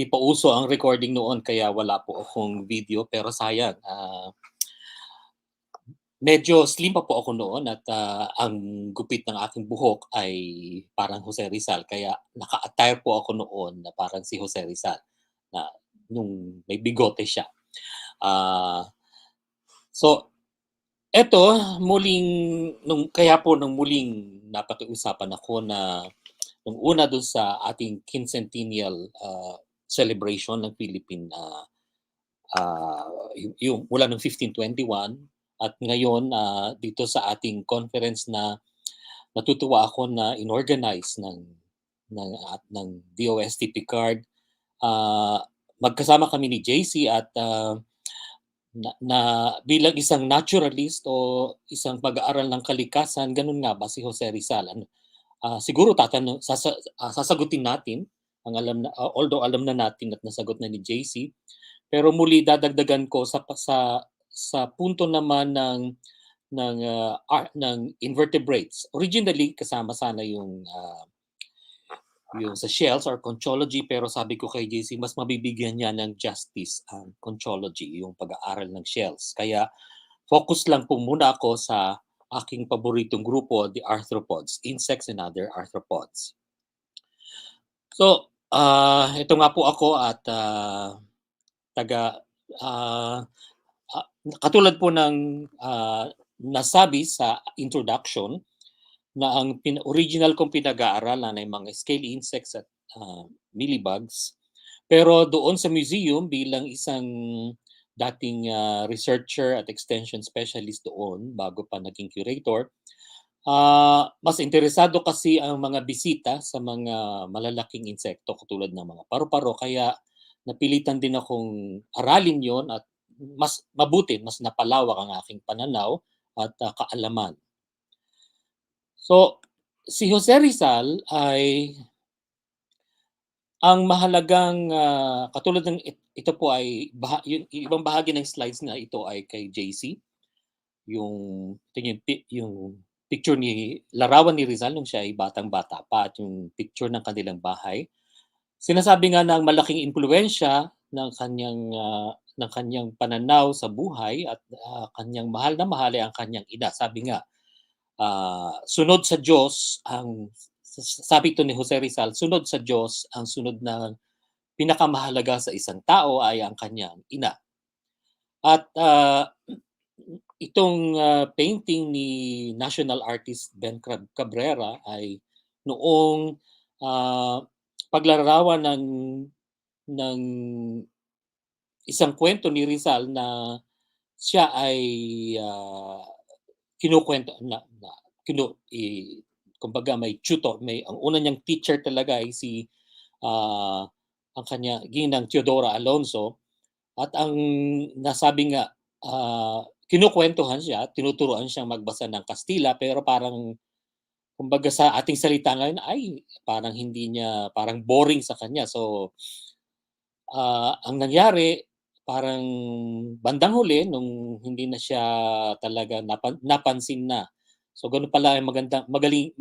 pa uso ang recording noon, kaya wala po akong video, pero sayang. Medyo slim pa po ako noon at ang gupit ng aking buhok ay parang Jose Rizal. Kaya naka-attire po ako noon na parang si Jose Rizal na nung may bigote siya. So, eto, kaya po nung muling napakiusapan ako na nung una doon sa ating quincentennial celebration ng Philippine yung mula ng 1521 at ngayon dito sa ating conference na natutuwa ako na inorganize ng DOST Picard. Magkasama kami ni JC at na bilang isang naturalist o isang pag-aaral ng kalikasan, ganun nga ba si Jose Rizal? Siguro sasagutin natin although alam na natin at nasagot na ni JC, pero muli dadagdagan ko sa punto naman ng invertebrates. Originally kasama sana yung sa shells or conchology, pero sabi ko kay JC mas mabibigyan niya ng justice ang conchology, yung pag-aaral ng shells. Kaya focus lang po muna ako sa aking paboritong grupo, the arthropods, insects and other arthropods. So, ito nga po ako at katulad po ng nasabi sa introduction na ang original kong pinag-aaralan ay mga scaly insects at mealybugs. Pero doon sa museum bilang isang dating researcher at extension specialist doon bago pa naging curator, mas interesado kasi ang mga bisita sa mga malalaking insekto katulad ng mga paru-paro, kaya napilitan din akong aralin yon at mas napalawak ang aking pananaw at kaalaman. So, si Jose Rizal ay ang mahalagang katulad ng ito po ay yung ibang bahagi ng slides na ito ay kay JC. Yung picture ni larawan ni Rizal nung siya ay batang-bata pa at yung picture ng kanilang bahay. Sinasabi nga na ang malaking impluwensya ng kanyang pananaw sa buhay at kanyang mahal na mahal ay ang kanyang ina. Sabi nga, sunod sa Diyos sabi ito ni Jose Rizal, sunod sa Diyos ang sunod na pinakamahalaga sa isang tao ay ang kanyang ina. At itong painting ni national artist Ben Cabrera ay noong paglarawan ng isang kwento ni Rizal na siya ay kinukwento kumbaga may tutor, ang una niyang teacher talaga ay si ang kanya ginang Teodora Alonso, at ang nasabi nga kinukwentuhan siya, tinuturuan siyang magbasa ng Kastila, pero parang kumbaga sa ating salita ngayon ay parang parang boring sa kanya. So ang nangyari, parang bandang huli nung hindi na siya talaga napansin na. So ganoon pala ay magaling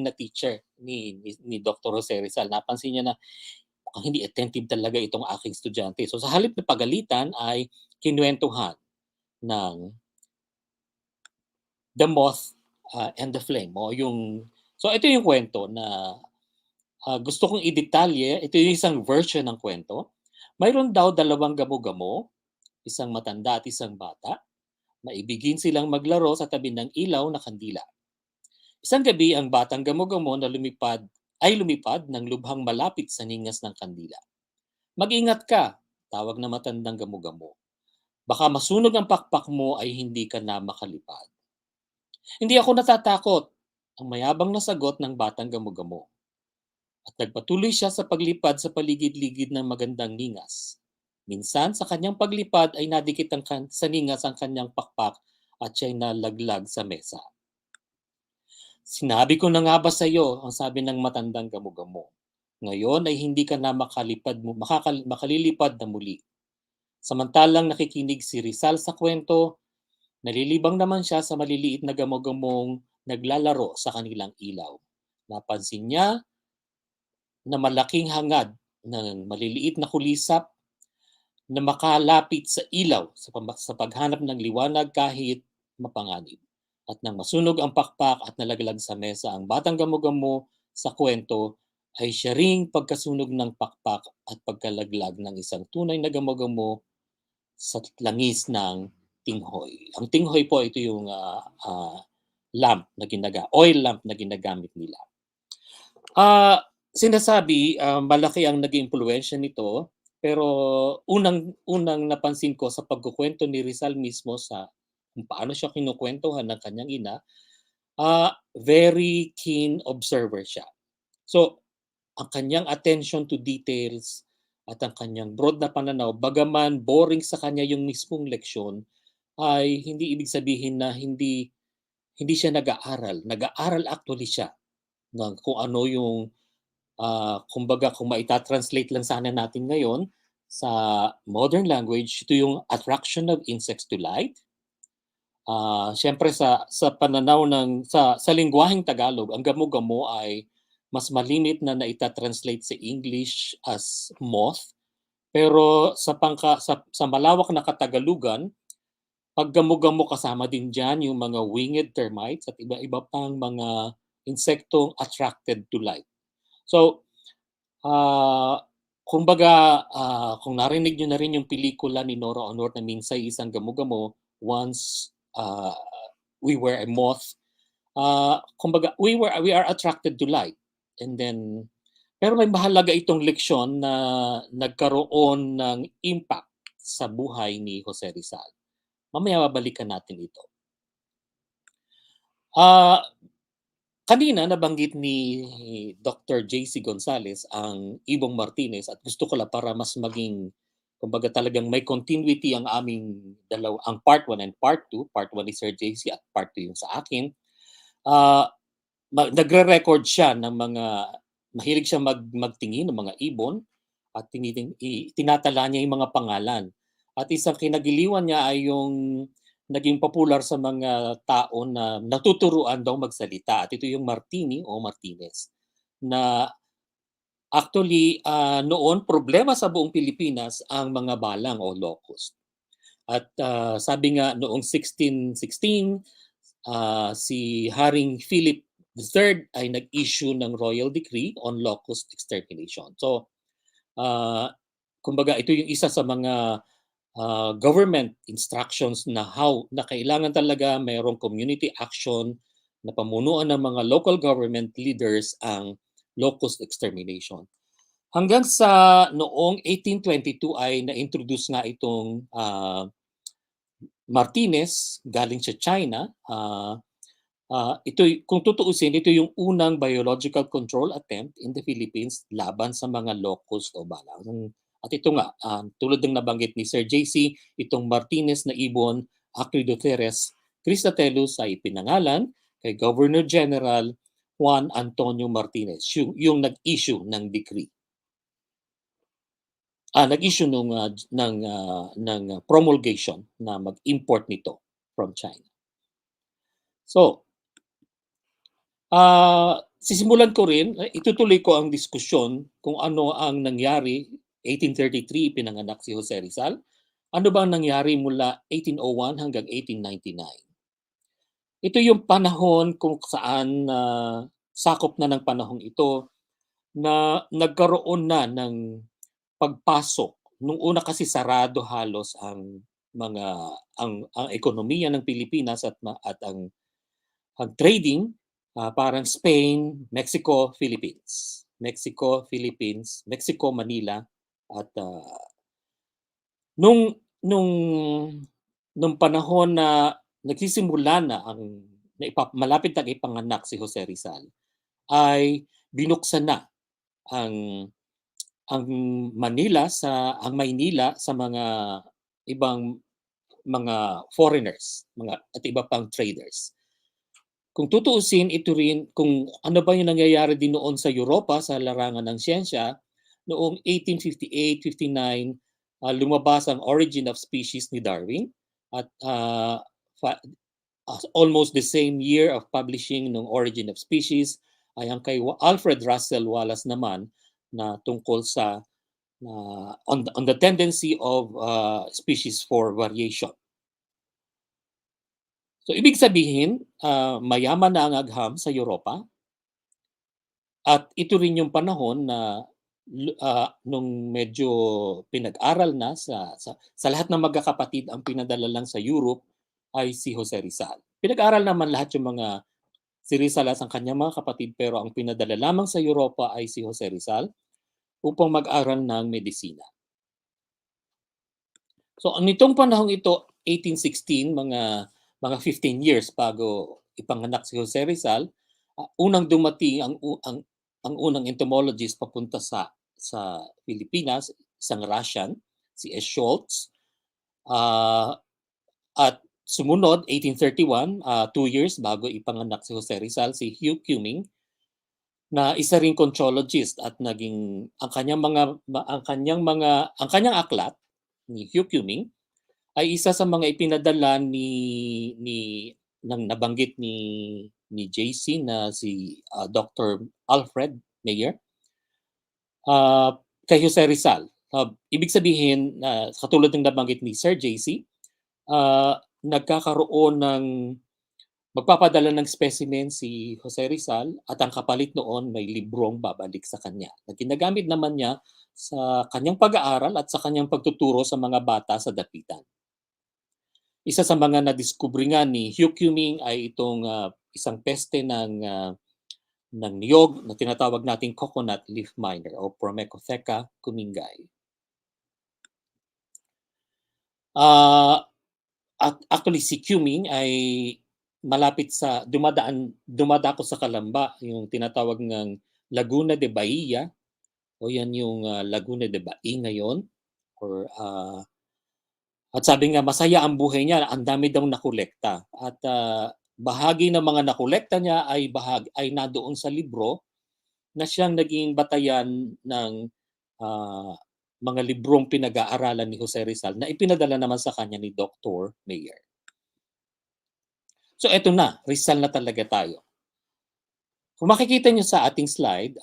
na teacher ni Dr. Jose Rizal. Napansin niya na hindi attentive talaga itong aking estudyante. So sa halip na pagalitan ay kinuwentuhan ng The Moth and the Flame. So ito yung kwento na gusto kong i-detalye. Ito yung isang version ng kwento. Mayroon daw dalawang gamo-gamo, isang matanda at isang bata. Maibigin silang maglaro sa tabi ng ilaw na kandila. Isang gabi, ang batang gamo-gamo na lumipad ng lubhang malapit sa ningas ng kandila. Mag-ingat ka, tawag na matandang gamo-gamo. Baka masunog ang pakpak mo ay hindi ka na makalipad. Hindi ako natatakot, ang mayabang na sagot ng batang gamo-gamo. At nagpatuloy siya sa paglipad sa paligid-ligid ng magandang ningas. Minsan sa kanyang paglipad ay nadikit sa ningas ang kanyang pakpak at siya'y nalaglag sa mesa. Sinabi ko na nga ba sa iyo, ang sabi ng matandang gamo-gamo. Ngayon ay hindi ka na makalilipad na muli. Samantalang nakikinig si Rizal sa kwento, nalilibang naman siya sa maliliit na gamo-gamong naglalaro sa kanilang ilaw. Napansin niya na malaking hangad ng maliliit na kulisap na makalapit sa ilaw sa paghanap ng liwanag kahit mapanganib. At nang masunog ang pakpak at nalaglag sa mesa ang batang gamo-gamo sa kwento, ay siya ring pagkasunog ng pakpak at pagkalaglag ng isang tunay na gamo-gamo sa langis ng tinghoy. Ang tinghoy po, ito yung oil lamp na ginagamit nila. Sinasabi, malaki ang naging impluwensya nito, pero unang napansin ko sa pagkukwento ni Rizal mismo sa kung paano siya kinukwentuhan ng kanyang ina, very keen observer siya. So, ang kanyang attention to details at ang kanyang broad na pananaw, bagaman boring sa kanya yung mismong leksyon, ay hindi ibig sabihin na hindi siya nag-aaral. Nag-aaral actually siya ng kung ano yung, kumbaga kung maita-translate lang sana natin ngayon sa modern language, ito yung attraction of insects to light. Siyempre sa pananaw sa lengguwaheng Tagalog, ang gamo-gamo ay mas malimit na naita-translate sa English as moth. Pero sa malawak na Katagalugan, pag gamo-gamo kasama din diyan yung mga winged termites at iba-iba pang mga insektong attracted to light. So, kumbaga, kung narinig nyo na rin yung pelikula ni Nora Honor na Minsay Isang Gamo-Gamo, Once We Were a Moth, kumbaga, we are attracted to light. And then, pero may mahalaga itong leksyon na nagkaroon ng impact sa buhay ni Jose Rizal. Mamaya babalikan natin ito. Kanina nabanggit ni Dr. JC Gonzales ang Ibong Martinez at gusto ko lang para mas maging, kumbaga talagang may continuity ang aming ang part 1 and part 2. Part 1 ni Sir JC at part 2 yung sa akin. Nagre-record siya ng mga, mahilig siya magtingin ng mga ibon at tinatala niya yung mga pangalan. At isang kinagiliwan niya ay yung naging popular sa mga tao na natuturuan daw magsalita. At ito yung Martini o Martinez na actually noon problema sa buong Pilipinas ang mga balang o locust. At sabi nga noong 1616, si Haring Philip III ay nag-issue ng royal decree on locust extermination. So, kumbaga ito yung isa sa mga government instructions na kailangan talaga mayroong community action na pamunuan ng mga local government leaders ang locust extermination. Hanggang sa noong 1822 ay na-introduce nga itong Martinez galing sa China. Ito, kung tutuusin, ito yung unang biological control attempt in the Philippines laban sa mga locust o balang. At ito nga, tulad ng nabanggit ni Sir JC, itong Martinez na ibon, Acridotherus cristatellus ay pinangalan kay Governor General Juan Antonio Martinez, yung nag-issue ng decree. Nag-issue ng promulgation na mag-import nito from China. So, sisimulan ko rin, itutuloy ko ang diskusyon kung ano ang nangyari. 1833, pinanganak si Jose Rizal. Ano ba ang nangyari mula 1801 hanggang 1899? Ito yung panahon kung saan sakop na ng panahong ito na nagkaroon na ng pagpasok. Nung una kasi sarado halos ang mga ang ekonomiya ng Pilipinas at ang trading, parang Spain, Mexico, Philippines. Mexico, Philippines, Mexico, Manila at nung nung nung panahon na nagsisimula na ang malapit na ipanganak si Jose Rizal, ay binuksan na ang ang ang Maynila sa mga ibang mga foreigners, at iba pang traders. Kung tutuusin, ito rin kung ano ba yung nangyayari din noon sa Europa sa larangan ng siyensya, noong 1858-59, lumabas ang Origin of Species ni Darwin at almost the same year of publishing ng Origin of Species ay ang kay Alfred Russel Wallace naman na tungkol sa on the tendency of species for variation. So ibig sabihin, mayaman na ang agham sa Europa at ito rin yung panahon na nung medyo pinag-aral na sa lahat ng magkakapatid ang pinadala lang sa Europe ay si Jose Rizal. Pinag-aral naman lahat yung mga si Rizal at ang kanyang mga kapatid pero ang pinadala lamang sa Europa ay si Jose Rizal upang mag-aral ng medisina. So nitong panahong ito, 1816, mga 15 years bago ipanganak si Jose Rizal, unang dumating ang unang entomologist papunta sa Pilipinas, isang Russian, si S. Schultz. At sumunod, 1831, 2 years bago ipanganak si Jose Rizal, si Hugh Cumming, na isa ring conchologist at naging ang kanyang aklat ni Hugh Cumming ay isa sa mga ipinadala ng nabanggit ni JC na si Dr. Alfred Mayer kay Jose Rizal. Ibig sabihin, katulad ng nabanggit ni Sir JC, nagkakaroon ng magpapadala ng specimen si Jose Rizal at ang kapalit noon may librong babalik sa kanya na ginagamit naman niya sa kanyang pag-aaral at sa kanyang pagtuturo sa mga bata sa dapitan. Isa sa mga nadiskubre nga ni Hugh Cumming ay itong isang peste ng niyog na tinatawag nating coconut leaf miner o Promecotheca cumingae. At actually si Cumming ay malapit sa dumadako sa Calamba, yung tinatawag ng Laguna de Bahia o yan yung Laguna de Bahia ngayon or at sabi nga masaya ang buhay niya, ang dami daw nakolekta at bahagi ng mga nakolekta niya ay nandoon sa libro na siyang naging batayan ng mga librong pinag-aaralan ni Jose Rizal na ipinadala naman sa kanya ni Dr. Mayer. So eto na, Rizal na talaga tayo. Kung makikita niyo sa ating slide,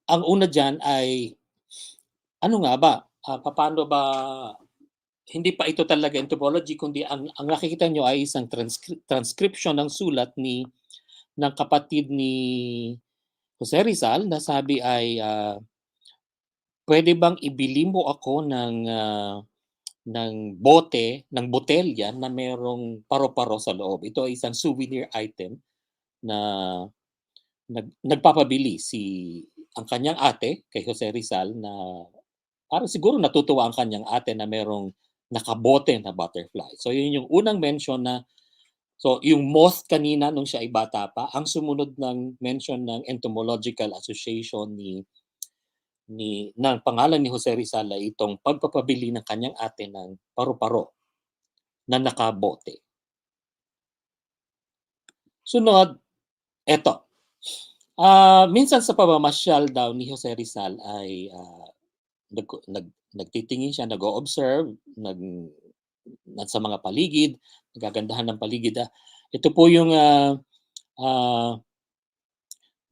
ang una dyan ay ano nga ba? Paano ba hindi pa ito talaga entomology kundi ang nakikita nyo ay isang transcription ng sulat ng kapatid ni Jose Rizal na sabi ay pwede bang ibili mo ako ng botelya na merong paro-paro sa loob. Ito ay isang souvenir item na nagpapabili ang kanyang ate kay Jose Rizal na parang siguro natutuwa ang kanyang ate na merong nakabote na butterfly. So yun yung unang mention na, so yung moth kanina nung siya ay bata pa, ang sumunod ng mention ng Entomological Association ng pangalan ni Jose Rizal ay itong pagpapabili ng kanyang ate ng paru-paro na nakabote. Sunod, eto. Minsan sa pamamasyal daw ni Jose Rizal ay nagtitingin siya, nag-o-observe, sa mga paligid, nagagandahan ng paligid. Ito po yung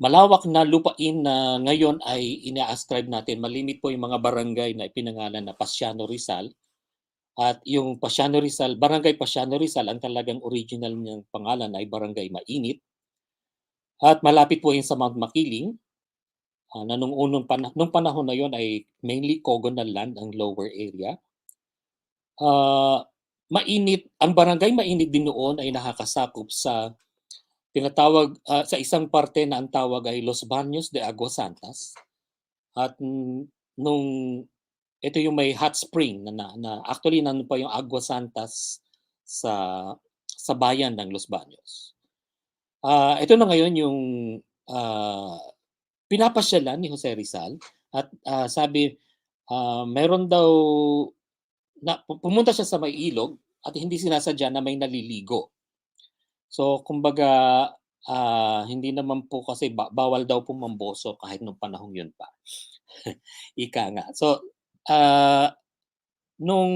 malawak na lupain na ngayon ay ina-ascribe natin. Malimit po yung mga barangay na ipinangalan na Pasiano Rizal. At yung Pasiano Rizal, Barangay Pasiano Rizal, ang talagang original niyang pangalan ay Barangay Mainit. At malapit po yun sa Mount Makiling, na nung panahon na yon ay mainly cogonal land ang lower area. Mainit, ang Barangay Mainit din noon ay nakakasakop sa tinatawag sa isang parte na ang tawag ay Los Baños de Aguas Santas. At nung ito yung may hot spring na actually nandun pa yung Aguas Santas sa bayan ng Los Baños. Ito na ngayon yung pinapasyalan ni Jose Rizal at sabi meron daw pumunta siya sa may ilog at hindi sinasadya na may naliligo. So kumbaga hindi naman po kasi bawal daw po mamboso kahit nung panahong yun pa. Ika nga. So nung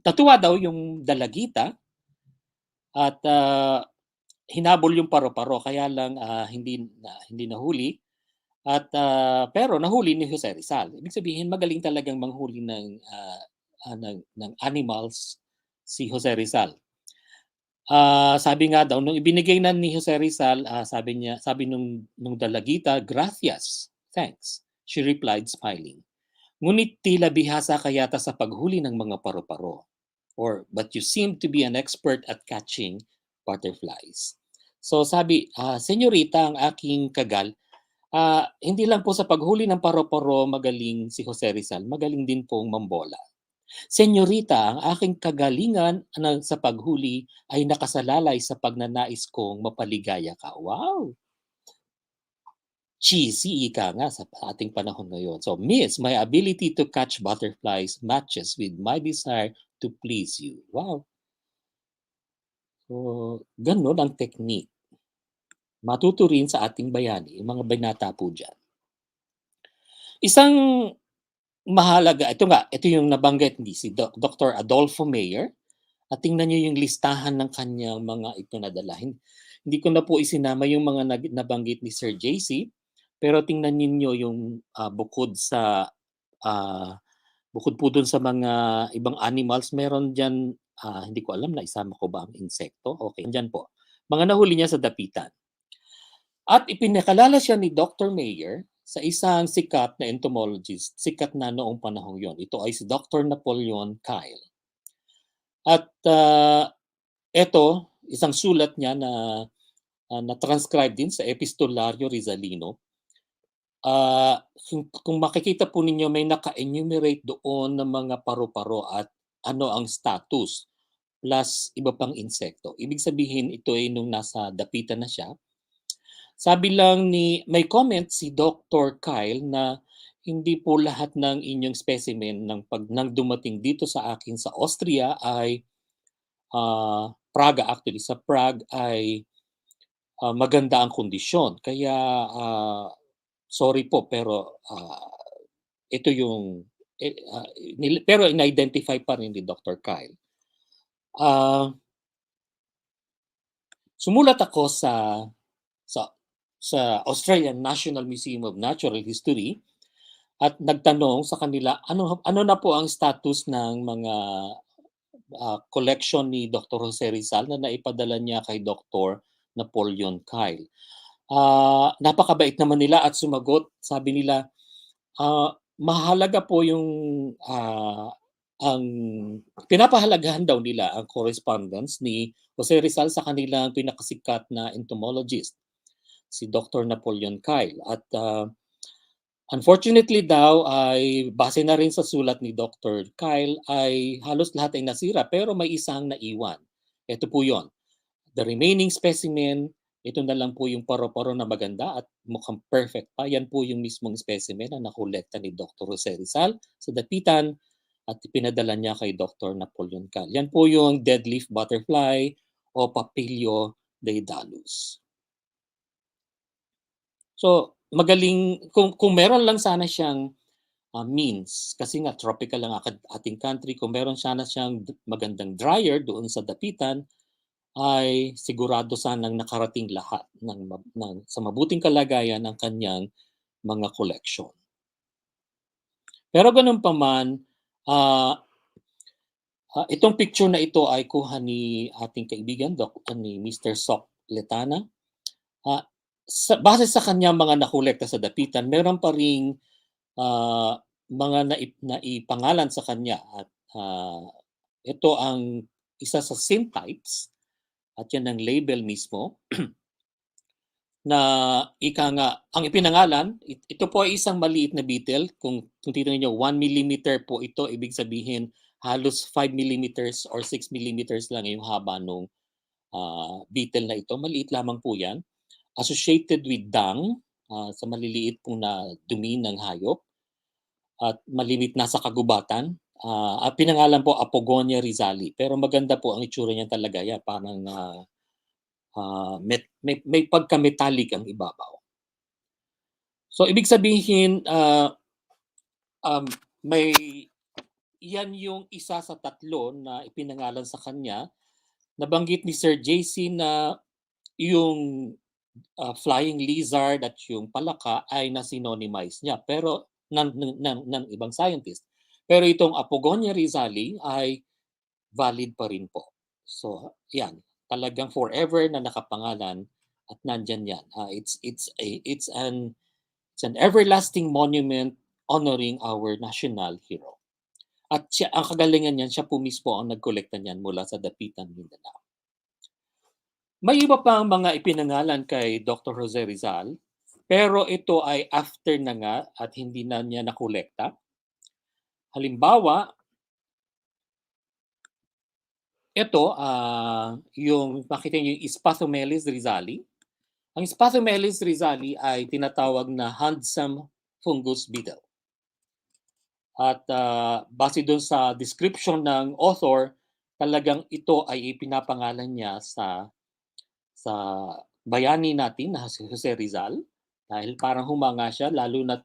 natuwa daw yung dalagita at hinabol yung paro-paro kaya lang hindi nahuli at pero nahuli ni Jose Rizal. Ibig sabihin magaling talagang manghuli ng animals si Jose Rizal. Sabi nga daw nung ibinigay na ni Jose Rizal, sabi nung dalagita, "Gracias, thanks." She replied smiling. Ngunit tila bihasa ka yata sa paghuli ng mga paro-paro. But you seem to be an expert at catching butterflies. So sabi, "Senyorita, ang aking kagal, hindi lang po sa paghuli ng paro-paro magaling si Jose Rizal, magaling din pong mambola. Senyorita, ang aking kagalingan sa paghuli ay nakasalalay sa pagnanais kong mapaligaya ka." Wow! Cheesy, ika nga sa ating panahon ngayon. So, "Miss, my ability to catch butterflies matches with my desire to please you." Wow! So, ganun ang technique. Matuto rin sa ating bayani, yung mga binata po dyan. Isang mahalaga, ito yung nabanggit ni si Dr. Adolfo Mayer. At tingnan niyo yung listahan ng kanyang mga ipinadala. Hindi ko na po isinama yung mga nabanggit ni Sir JC, pero tingnan niyo yung bukod po dun sa mga ibang animals, meron diyan hindi ko alam na isama ko ba ang insekto. Okay, diyan po. Mga nahuli niya sa dapitan. At ipinakalala siya ni Dr. Mayer sa isang sikat na entomologist, sikat na noong panahong yon. Ito ay si Dr. Napoleon Kyle. At ito, isang sulat niya na transcribe din sa Epistolario Rizalino. Kung makikita po ninyo, may naka-enumerate doon ng mga paro-paro at ano ang status plus iba pang insekto. Ibig sabihin, ito ay nung nasa dapitan na siya. Sabi lang may comment si Dr. Kyle na hindi po lahat ng inyong specimen nang dumating dito sa akin sa Austria ay Praga, actually sa Prague ay maganda ang kondisyon. Kaya sorry po pero ito yung pero in-identify pa rin ni Dr. Kyle. Sumulat ako sa Australian National Museum of Natural History at nagtanong sa kanila ano na po ang status ng mga collection ni Dr. Jose Rizal na naipadala niya kay Dr. Napoleon Kyle. Napakabait naman nila at sumagot. Sabi nila, mahalaga po yung ang pinapahalagahan daw nila ang correspondence ni Jose Rizal sa kanilang pinakasikat na entomologist, si Dr. Napoleon Kyle. At unfortunately daw ay base na rin sa sulat ni Dr. Kyle ay halos lahat ay nasira pero may isang naiwan. Ito po yon. The remaining specimen, ito na lang po yung paro-paro na maganda at mukhang perfect pa. Yan po yung mismong specimen na nakolekta ni Dr. Jose Rizal sa dapitan at ipinadala niya kay Dr. Napoleon Kyle. Yan po yung deadleaf butterfly o Papilio daedalus. So, magaling, kung meron lang sana siyang means, kasi nga tropical lang ating country, kung meron sana siyang magandang dryer doon sa dapitan, ay sigurado sanang nakarating lahat sa mabuting kalagayan ng kanyang mga collection. Pero ganun pa man, Itong picture na ito ay kuha ni ating kaibigan, ni Mr. Sok Letana. Base sa kanya mga nakolekta sa dapitan, meron pa ring mga naipangalan sa kanya at ito ang isa sa syntypes at yan ang label mismo na ika nga, ang ipinangalan, ito po ay isang maliit na beetle. Kung titignan niyo, 1 mm po ito, ibig sabihin halos 5 mm or 6 mm lang yung haba ng beetle na ito. Maliit lamang po yan. Associated with dung, sa maliliit po na dumi ng hayop. At malimit nasa kagubatan. At pinangalan po Apogonia rizali. Pero maganda po ang itsura niya talaga. Yan, parang may pagka-metallic ang ibabaw. So ibig sabihin, may yan yung isa sa tatlo na ipinangalan sa kanya. Nabanggit ni Sir JC na yung flying lizard at yung palaka ay na-synonymize niya pero ng ibang scientist. Pero itong Apogonia rizali ay valid pa rin po. So yan, talagang forever na nakapangalan at nandyan yan. It's an everlasting monument honoring our national hero. At ang kagalingan niyan, siya po mismo ang nagkolekta niyan mula sa dapitan Mindanao. May iba pang mga ipinangalan kay Dr. Jose Rizal, pero ito ay after na nga at hindi na niya nakolekta. Halimbawa, ito, yung makita niyo yung Spathomelis rizali. Ang Spathomelis rizali ay tinatawag na handsome fungus beetle. At base doon sa description ng author, talagang ito ay ipinapangalan niya sa bayani natin na si Jose Rizal dahil parang humanga siya lalo na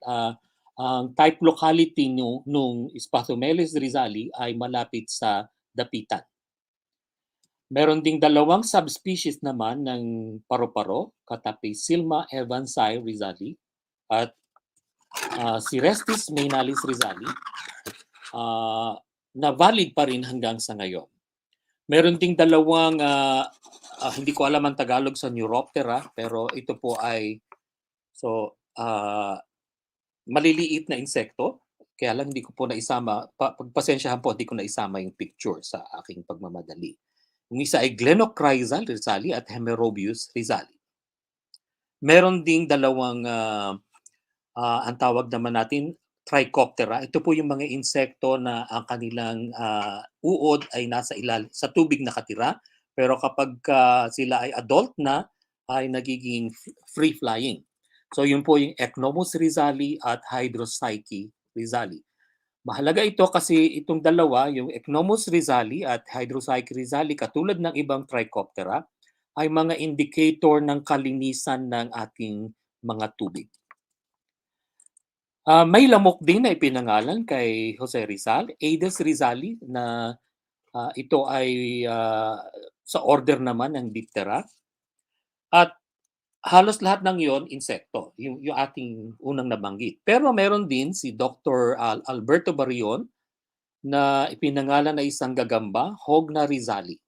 ang type locality nung Spathomelis rizali ay malapit sa dapitan. Meron ding dalawang subspecies naman ng paro-paro, katapi Silma evansai rizali at si Restis mainalis rizali na valid pa rin hanggang sa ngayon. Meron ding dalawang, hindi ko alam ang Tagalog sa Neuroptera, pero ito po ay maliliit na insekto. Kaya lang hindi ko po naisama, pagpasensyahan po, hindi ko naisama yung picture sa aking pagmamadali. Yung isa ay Glenocrysal rizali at Hemerobius rizali. Meron ding dalawang, ang tawag naman natin, Trichoptera. Ito po yung mga insekto na ang kanilang uod ay nasa sa tubig nakatira. Pero kapag sila ay adult na, ay nagiging free-flying. So yun po yung Echnomus rizali at Hydropsyche rizali. Mahalaga ito kasi itong dalawa, yung Echnomus rizali at Hydropsyche rizali, katulad ng ibang Trichoptera, ay mga indicator ng kalinisan ng ating mga tubig. May lamok din na ipinangalan kay Jose Rizal, Aedes rizali, na ito ay sa order naman ng Diptera. At halos lahat ng yon insekto, yung ating unang nabanggit. Pero meron din si Dr. Alberto Barrion na ipinangalan na isang gagamba, Hogna rizali.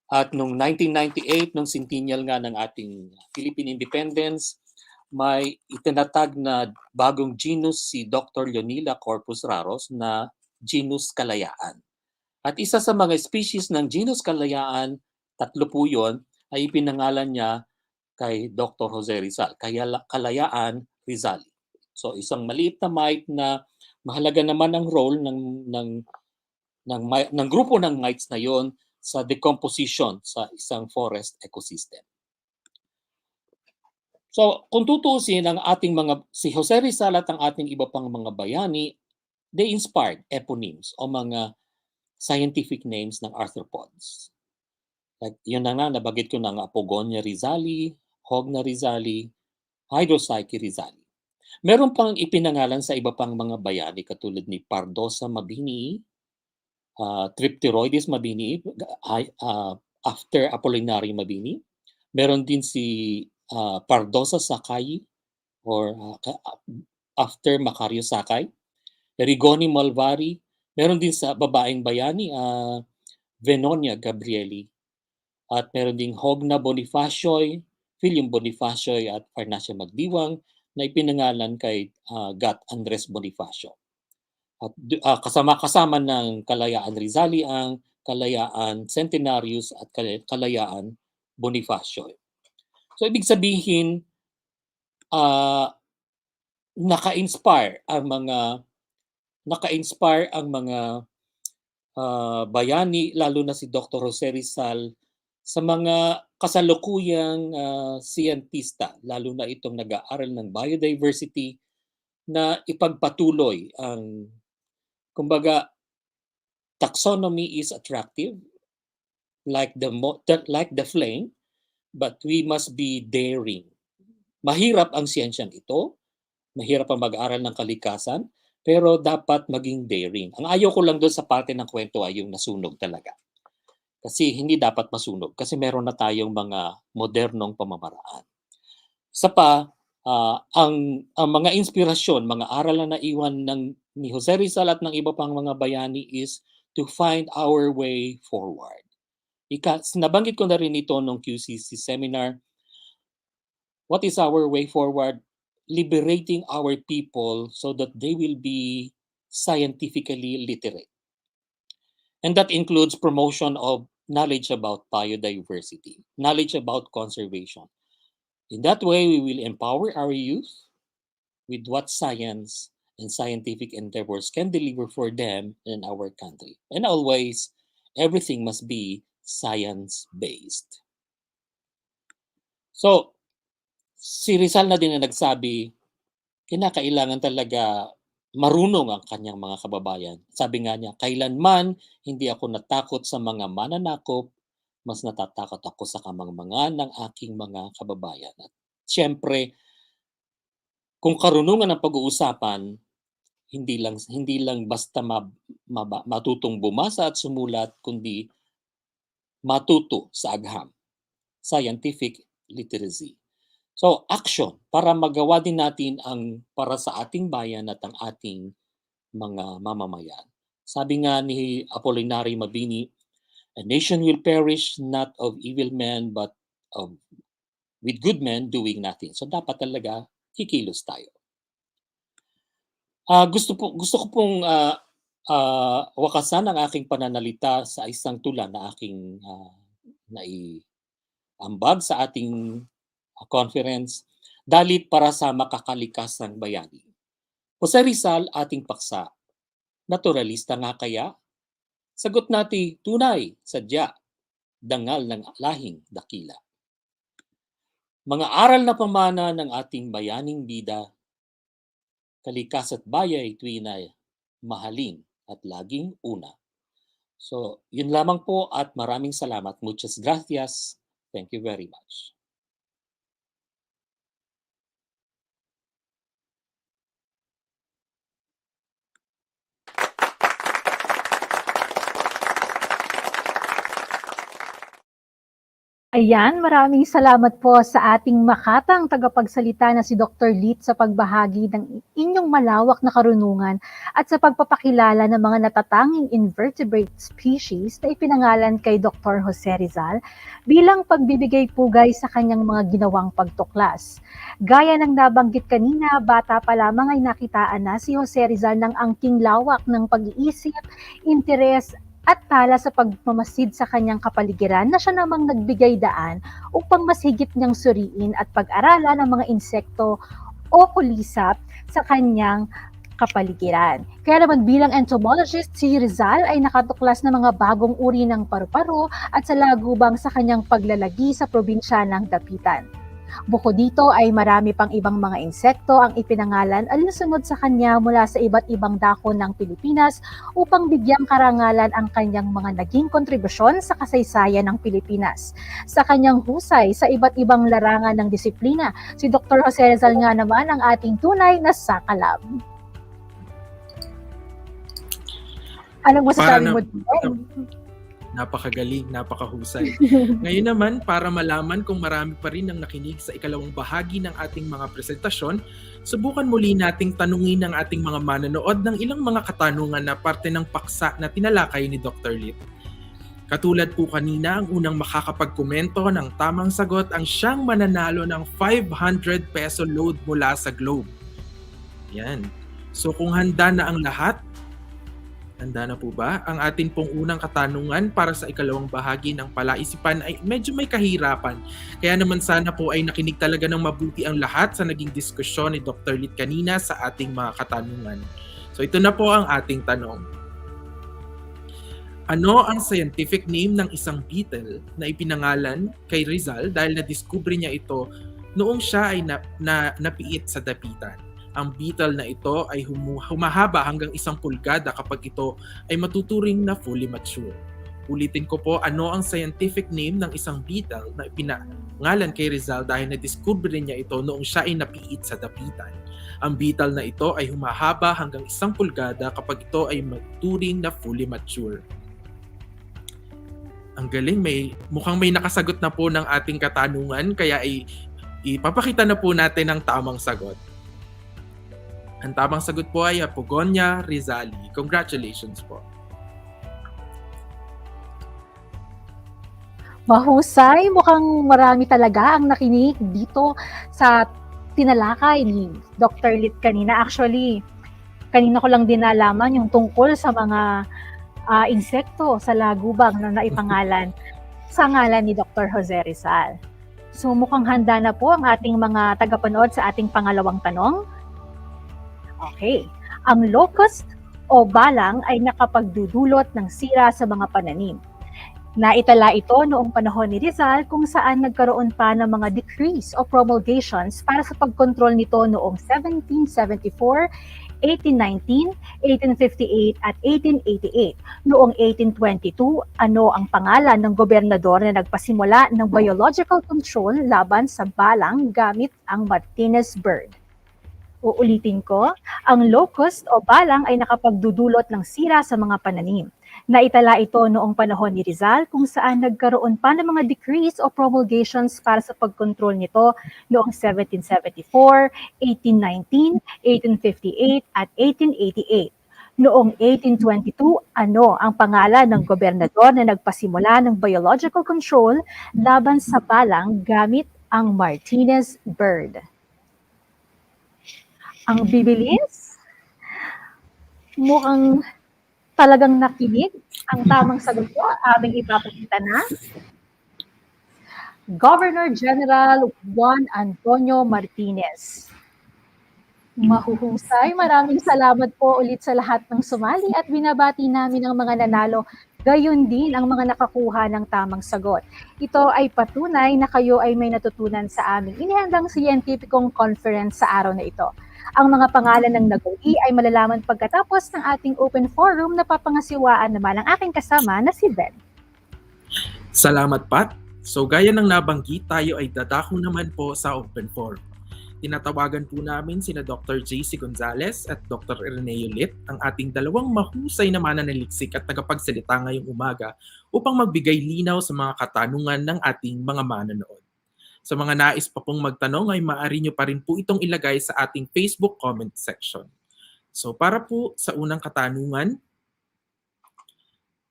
At noong 1998, nung centennial nga ng ating Philippine Independence, may itinatag na bagong genus si Dr. Leonila Corpus Raros na genus Kalayaan. At isa sa mga species ng genus Kalayaan, tatlo po yun, ay ipinangalan niya kay Dr. Jose Rizal, Kalayaan rizali. So isang maliit na mite na mahalaga naman ang role ng grupo ng mites na yon sa decomposition sa isang forest ecosystem. So, kung tutuusin ang ating si Jose Rizal at ang ating iba pang mga bayani, they inspired eponyms o mga scientific names ng arthropods. Like, yun na nga, nabagit ko na nga, Apogonia rizali, Hogna rizali, Hydropsyche rizali. Meron pang ipinangalan sa iba pang mga bayani katulad ni Pardosa mabini, Tripteroides mabini, after Apollinary mabini. Meron din si Pardosa sakai or after Macario Sakay, Rigoni malvari, Meron din sa babaeng bayani, Venonia Gabrieli. At meron ding Hogna Bonifacioy, William Bonifacioy at Farnacia Magdiwang na ipinangalan kay Gat Andres Bonifacio. At kasama-kasama ng Kalayaan Rizali ang Kalayaan Centenarius at Kalayaan Bonifacio. So ibig sabihin, naka-inspire ang mga bayani, lalo na si Dr. Jose Rizal, sa mga kasalukuyang siyentista, lalo na itong nag-aaral ng biodiversity, na ipagpatuloy ang, kumbaga, taxonomy is attractive, like the flame, but we must be daring. Mahirap ang siyensyang ito, mahirap ang mag-aaral ng kalikasan, pero dapat maging daring. Ang ayaw ko lang doon sa parte ng kwento ay yung nasunog talaga. Kasi hindi dapat masunog, kasi meron na tayong mga modernong pamamaraan. Isa pa, ang mga inspirasyon, mga aral na naiwan ni Jose Rizal at ng iba pang mga bayani is to find our way forward. Nabanggit ko na rin ito nung QCC seminar. What is our way forward? Liberating our people so that they will be scientifically literate. And that includes promotion of knowledge about biodiversity, knowledge about conservation. In that way, we will empower our youth with what science and scientific endeavors can deliver for them in our country. And always, everything must be science-based. So, si Rizal na din na nagsabi, kinakailangan talaga marunong ang kanyang mga kababayan. Sabi nga niya, kailanman hindi ako natakot sa mga mananakop, mas natatakot ako sa kamangmangan ng aking mga kababayan. At siyempre, kung karunungan ang pag-uusapan, hindi lang basta matutong bumasa at sumulat, kundi matuto sa agham, scientific literacy. So, action para magawa din natin ang para sa ating bayan at ang ating mga mamamayan. Sabi nga ni Apolinary Mabini, a nation will perish not of evil men but with good men doing nothing. So, dapat talaga kikilos tayo. Gusto ko pong wakasan ang aking pananalita sa isang tula na aking naiambag sa ating conference, Dalit para sa Makakalikasang Bayani. Jose Rizal, ating paksa. Naturalista nga kaya? Sagot natin, tunay, sadya, dangal ng lahing dakila. Mga aral na pamana ng ating bayaning bida, kalikas at bayay tuwinay, mahalin at laging una. So, yun lamang po at maraming salamat. Muchas gracias. Thank you very much. Ayan, maraming salamat po sa ating makatang tagapagsalita na si Dr. Lit sa pagbahagi ng inyong malawak na karunungan at sa pagpapakilala ng mga natatanging invertebrate species na ipinangalan kay Dr. Jose Rizal bilang pagbibigay pugay sa kanyang mga ginawang pagtuklas. Gaya ng nabanggit kanina, bata pa lamang ay nakitaan na si Jose Rizal ng angking lawak ng pag-iisip, interes, at tala sa pagmamasid sa kanyang kapaligiran na siya namang nagbigay daan upang mas higit niyang suriin at pag-aralan ang mga insekto o kulisap sa kanyang kapaligiran. Kaya naman bilang entomologist, si Rizal ay nakatuklas ng mga bagong uri ng paru-paro at sa lagubang sa kanyang paglalagi sa probinsya ng Dapitan. Bukod dito ay marami pang ibang mga insekto ang ipinangalan alinsunod sa kanya mula sa iba't ibang dako ng Pilipinas upang bigyang karangalan ang kanyang mga naging kontribusyon sa kasaysayan ng Pilipinas. Sa kanyang husay sa iba't ibang larangan ng disiplina, si Dr. Jose Rizal nga naman ang ating tunay na sakalab. Anong masasabi mo dito? Napakagaling, napakahusay. Ngayon naman, para malaman kung marami pa rin ang nakinig sa ikalawang bahagi ng ating mga presentasyon, subukan muli nating tanungin ang ating mga manonood ng ilang mga katanungan na parte ng paksa na tinalakay ni Dr. Lit. Katulad po kanina, ang unang makakapagkomento ng tamang sagot ang siyang mananalo ng 500 peso load mula sa Globe. Yan. So kung handa na ang lahat, handa na po ba? Ang atin pong unang katanungan para sa ikalawang bahagi ng palaisipan ay medyo may kahirapan. Kaya naman sana po ay nakinig talaga ng mabuti ang lahat sa naging diskusyon ni Dr. Lit kanina sa ating mga katanungan. So ito na po ang ating tanong. Ano ang scientific name ng isang beetle na ipinangalan kay Rizal dahil na-discover niya ito noong siya ay napiit sa dapitan? Ang beetle na ito ay humahaba hanggang 1 pulgada kapag ito ay matuturing na fully mature. Ulitin ko po, ano ang scientific name ng isang beetle na ipinangalan kay Rizal dahil na-discover niya ito noong siya ay napiit sa dapitan? Ang beetle na ito ay humahaba hanggang 1 pulgada kapag ito ay maturing na fully mature. Ang galing, mukhang may nakasagot na po ng ating katanungan, kaya ipapakita na po natin ang tamang sagot. Ang tamang sagot po ay Pogonia rizali. Congratulations po. Mahusay, mukhang marami talaga ang nakinig dito sa tinalakay ni Dr. Lit kanina. Actually, kanina ko lang din nalaman yung tungkol sa mga insekto sa lagubang na naipangalan sa ngalan ni Dr. Jose Rizal. So mukhang handa na po ang ating mga tagapanood sa ating pangalawang tanong. Okay. Ang locust o balang ay nakapagdudulot ng sira sa mga pananim. Naitala ito noong panahon ni Rizal kung saan nagkaroon pa ng mga decrees o promulgations para sa pagkontrol nito noong 1774, 1819, 1858 at 1888. Noong 1822, ano ang pangalan ng gobernador na nagpasimula ng biological control laban sa balang gamit ang Martinez bird? Uulitin ko, ang locust o balang ay nakapagdudulot ng sira sa mga pananim. Naitala ito noong panahon ni Rizal kung saan nagkaroon pa ng mga decrees o promulgations para sa pagkontrol nito noong 1774, 1819, 1858 at 1888. Noong 1822, ano ang pangalan ng gobernador na nagpasimula ng biological control laban sa balang gamit ang Martinez bird? Ang bibilis, mukhang talagang nakinig. Ang tamang sagot po, aming ipapakita na. Governor General Juan Antonio Martinez. Mahuhusay. Maraming salamat po ulit sa lahat ng sumali at binabati namin ang mga nanalo. Gayon din ang mga nakakuha ng tamang sagot. Ito ay patunay na kayo ay may natutunan sa aming inihandang siyentipikong conference sa araw na ito. Ang mga pangalan ng nag-uwi ay malalaman pagkatapos ng ating open forum na papangasiwaan naman ang aking kasama na si Ben. Salamat, Pat. So gaya ng nabanggit, tayo ay dadako naman po sa open forum. Tinatawagan po namin sina Dr. J.C. Gonzalez at Dr. Erneo Lit, ang ating dalawang mahusay na mananaliksik at tagapagsalita ngayong umaga upang magbigay linaw sa mga katanungan ng ating mga manonood. Sa mga nais pa pong magtanong ay maaari nyo pa rin po itong ilagay sa ating Facebook comment section. So para po sa unang katanungan,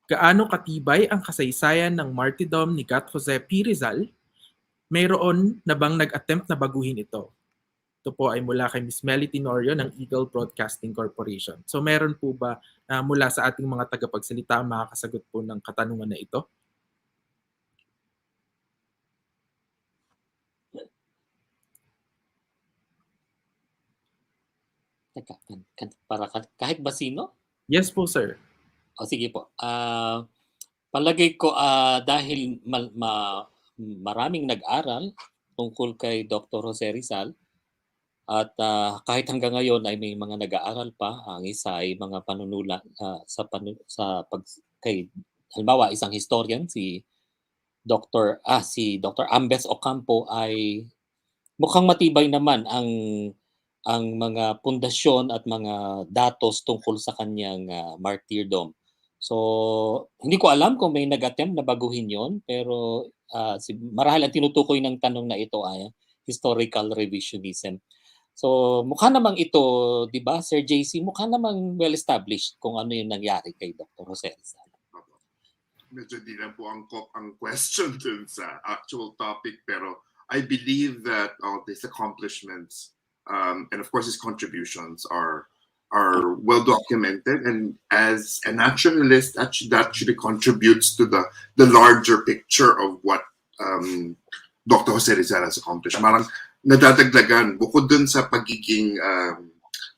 gaano katibay ang kasaysayan ng martyrdom ni Gat Jose P. Rizal? Mayroon na bang nag-attempt na baguhin ito? Ito po ay mula kay Ms. Melly Tenorio ng Eagle Broadcasting Corporation. So meron po ba mula sa ating mga tagapagsalita makakasagot po ng katanungan na ito? Para kahit ba sino? Yes po, sir. O sige po. Palagay ko dahil maraming nag-aral tungkol kay Dr. Jose Rizal at kahit hanggang ngayon ay may mga nag-aaral pa, ang isa ay mga panunula kay halimbawa isang historian si Dr. Ambes Ocampo ay mukhang matibay naman ang mga pundasyon at mga datos tungkol sa kanyang martyrdom. So, hindi ko alam kung may nag-attempt na baguhin yon, pero marahil ang tinutukoy ng tanong na ito ay historical revisionism. So, mukha namang ito, di ba, Sir JC, mukha namang well-established kung ano yung nangyari kay Dr. Jose Rizal. Medyo di lang po ang question dun sa actual topic, pero I believe that all these accomplishments and of course his contributions are well documented, and as a naturalist that actually contributes to the larger picture of what Dr. Jose Rizal has accomplished. Marang nadadagdagan bukod dun sa pagiging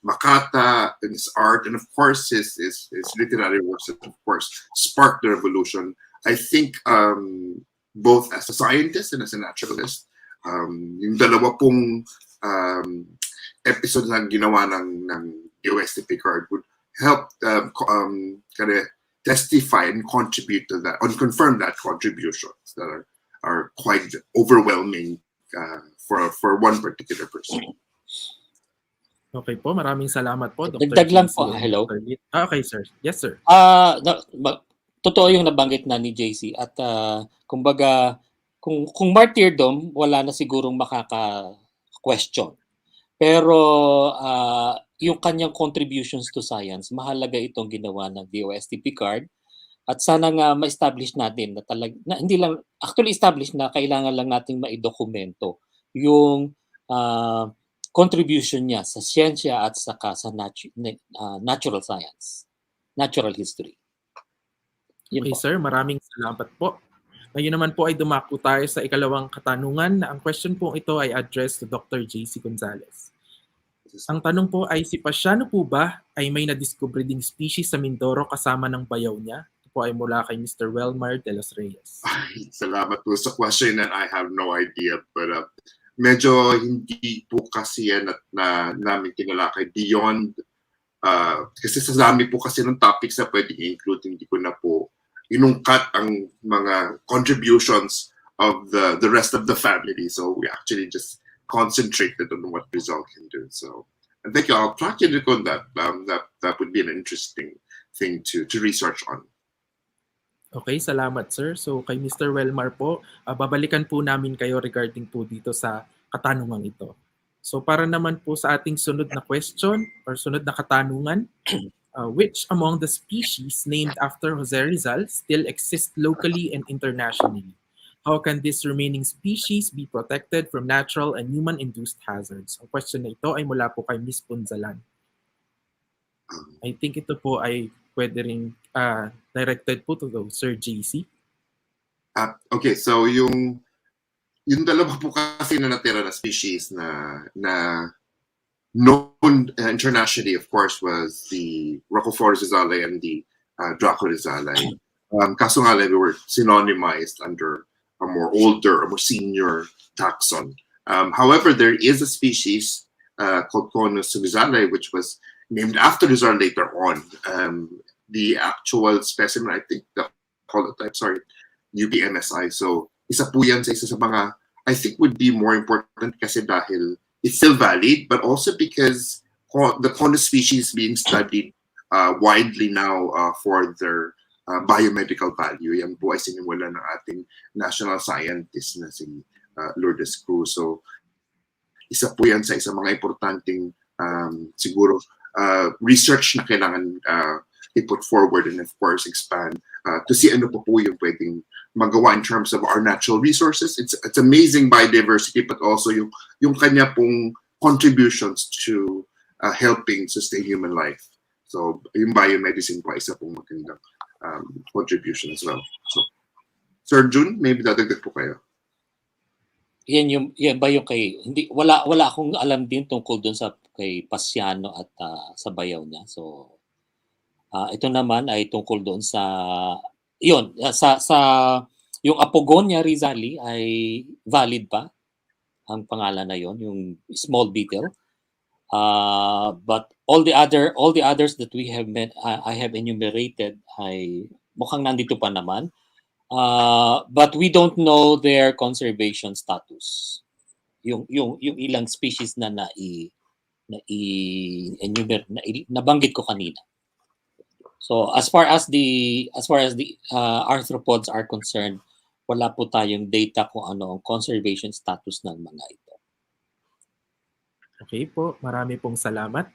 makata and his art, and of course his literary works that of course sparked the revolution. I think both as a scientist and as a naturalist, yung dalawa pong episode na ginawa ng UST Picard would help kind of testify and contribute to that, and confirm that contributions that are quite overwhelming for one particular person. Okay po, maraming salamat po, Dr. Dagdag lang JC po, and hello. Dr. Lit. Okay, sir. Yes, sir. Totoo yung nabanggit na ni JC, at kumbaga kung martyrdom, wala na sigurong makaka-question. Pero yung kanyang contributions to science, mahalaga itong ginawa ng DOST Picard, at sana nga ma-establish natin na hindi lang actually establish na kailangan lang nating maidokumento yung contribution niya sa siyensya at saka sa natural science, natural history. Yun Okay, po. sir. Maraming salamat po. Ngayon naman po ay dumako tayo sa ikalawang katanungan na ang question po ito ay addressed to Dr. JC Gonzalez. Ang tanong po ay, si Pasyano po ba ay may nadiscover ding species sa Mindoro kasama ng bayaw niya? Ito po ay mula kay Mr. Welmar de los Reyes. Ay, salamat po sa question, and I have no idea, but medyo hindi po kasi yan na namin tinalakay beyond kasi sa dami po kasi ng topics na pwede i-include, hindi ko na po inungkat ang mga contributions of the rest of the family, so we actually just concentrated on what Rizal can do. So, and thank you. I'll try to look on that. That would be an interesting thing to research on. Okay, salamat sir. So kay Mr. Welmar po, babalikan po namin kayo regarding po dito sa katanungang ito. So para naman po sa ating sunod na question or sunod na katanungan, which among the species named after Jose Rizal still exist locally and internationally? How can this remaining species be protected from natural and human-induced hazards? Ang question na ito ay mula po kay Ms. Punzalan. I think ito po ay pwede ring directed po to Sir JC. Okay, so yung dalawa po kasi na natira na species na known internationally, of course, was the Roquefort rizali and the Draco rizali. Kaso nga lang, we were synonymized under a more older, a more senior taxon. However, there is a species called Conus rizali, which was named after Rizal later on. The actual specimen, I think the holotype, UPMSI. So, isa po yan sa isa sa mga, I think would be more important kasi dahil it's still valid, but also because the Conus species being studied widely now for their biomedical value. Yan po ay sinimula ng ating national scientist na si Lourdes Cruz. So, isa po yan sa isang mga importanteng siguro research na kailangan i-put forward and of course expand to see ano po yung pwedeng magawa in terms of our natural resources. It's amazing biodiversity, but also yung kanya pong contributions to helping sustain human life. So, yung biomedicine po isa pong magandang contribution as well. So, Sir Jun, maybe dadagdag po kayo. Yan ba yung kay wala akong alam din tungkol doon sa kay Pasyano at sa bayaw niya. So ito naman ay tungkol doon sa sa yung Apogonia rizali ay valid pa ang pangalan na yon, yung small beetle. But all the others that we have I have enumerated ay mukhang nandito pa naman. But we don't know their conservation status. Yung ilang species na nabanggit ko kanina. So as far as the arthropods are concerned, wala po tayong data kung ano ang conservation status ng mga ito. Okay po, marami pong salamat.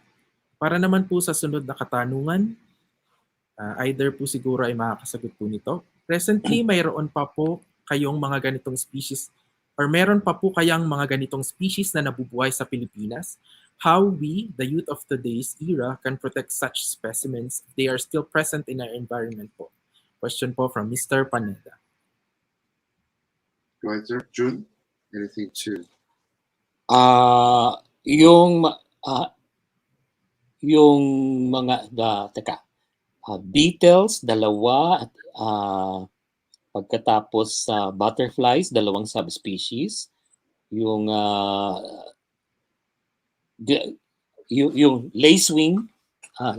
Para naman po sa sunod na katanungan, either po siguro ay makakasagot po nito. Presently, mayroon pa po kayong mga ganitong species or meron pa po kayang mga ganitong species na nabubuhay sa Pilipinas? How we, the youth of today's era, can protect such specimens if they are still present in our environment po? Question po from Mr. Paneda. Go ahead, sir. June, anything to... Yung mga beetles, dalawa, at pagkatapos butterflies, dalawang subspecies. Yung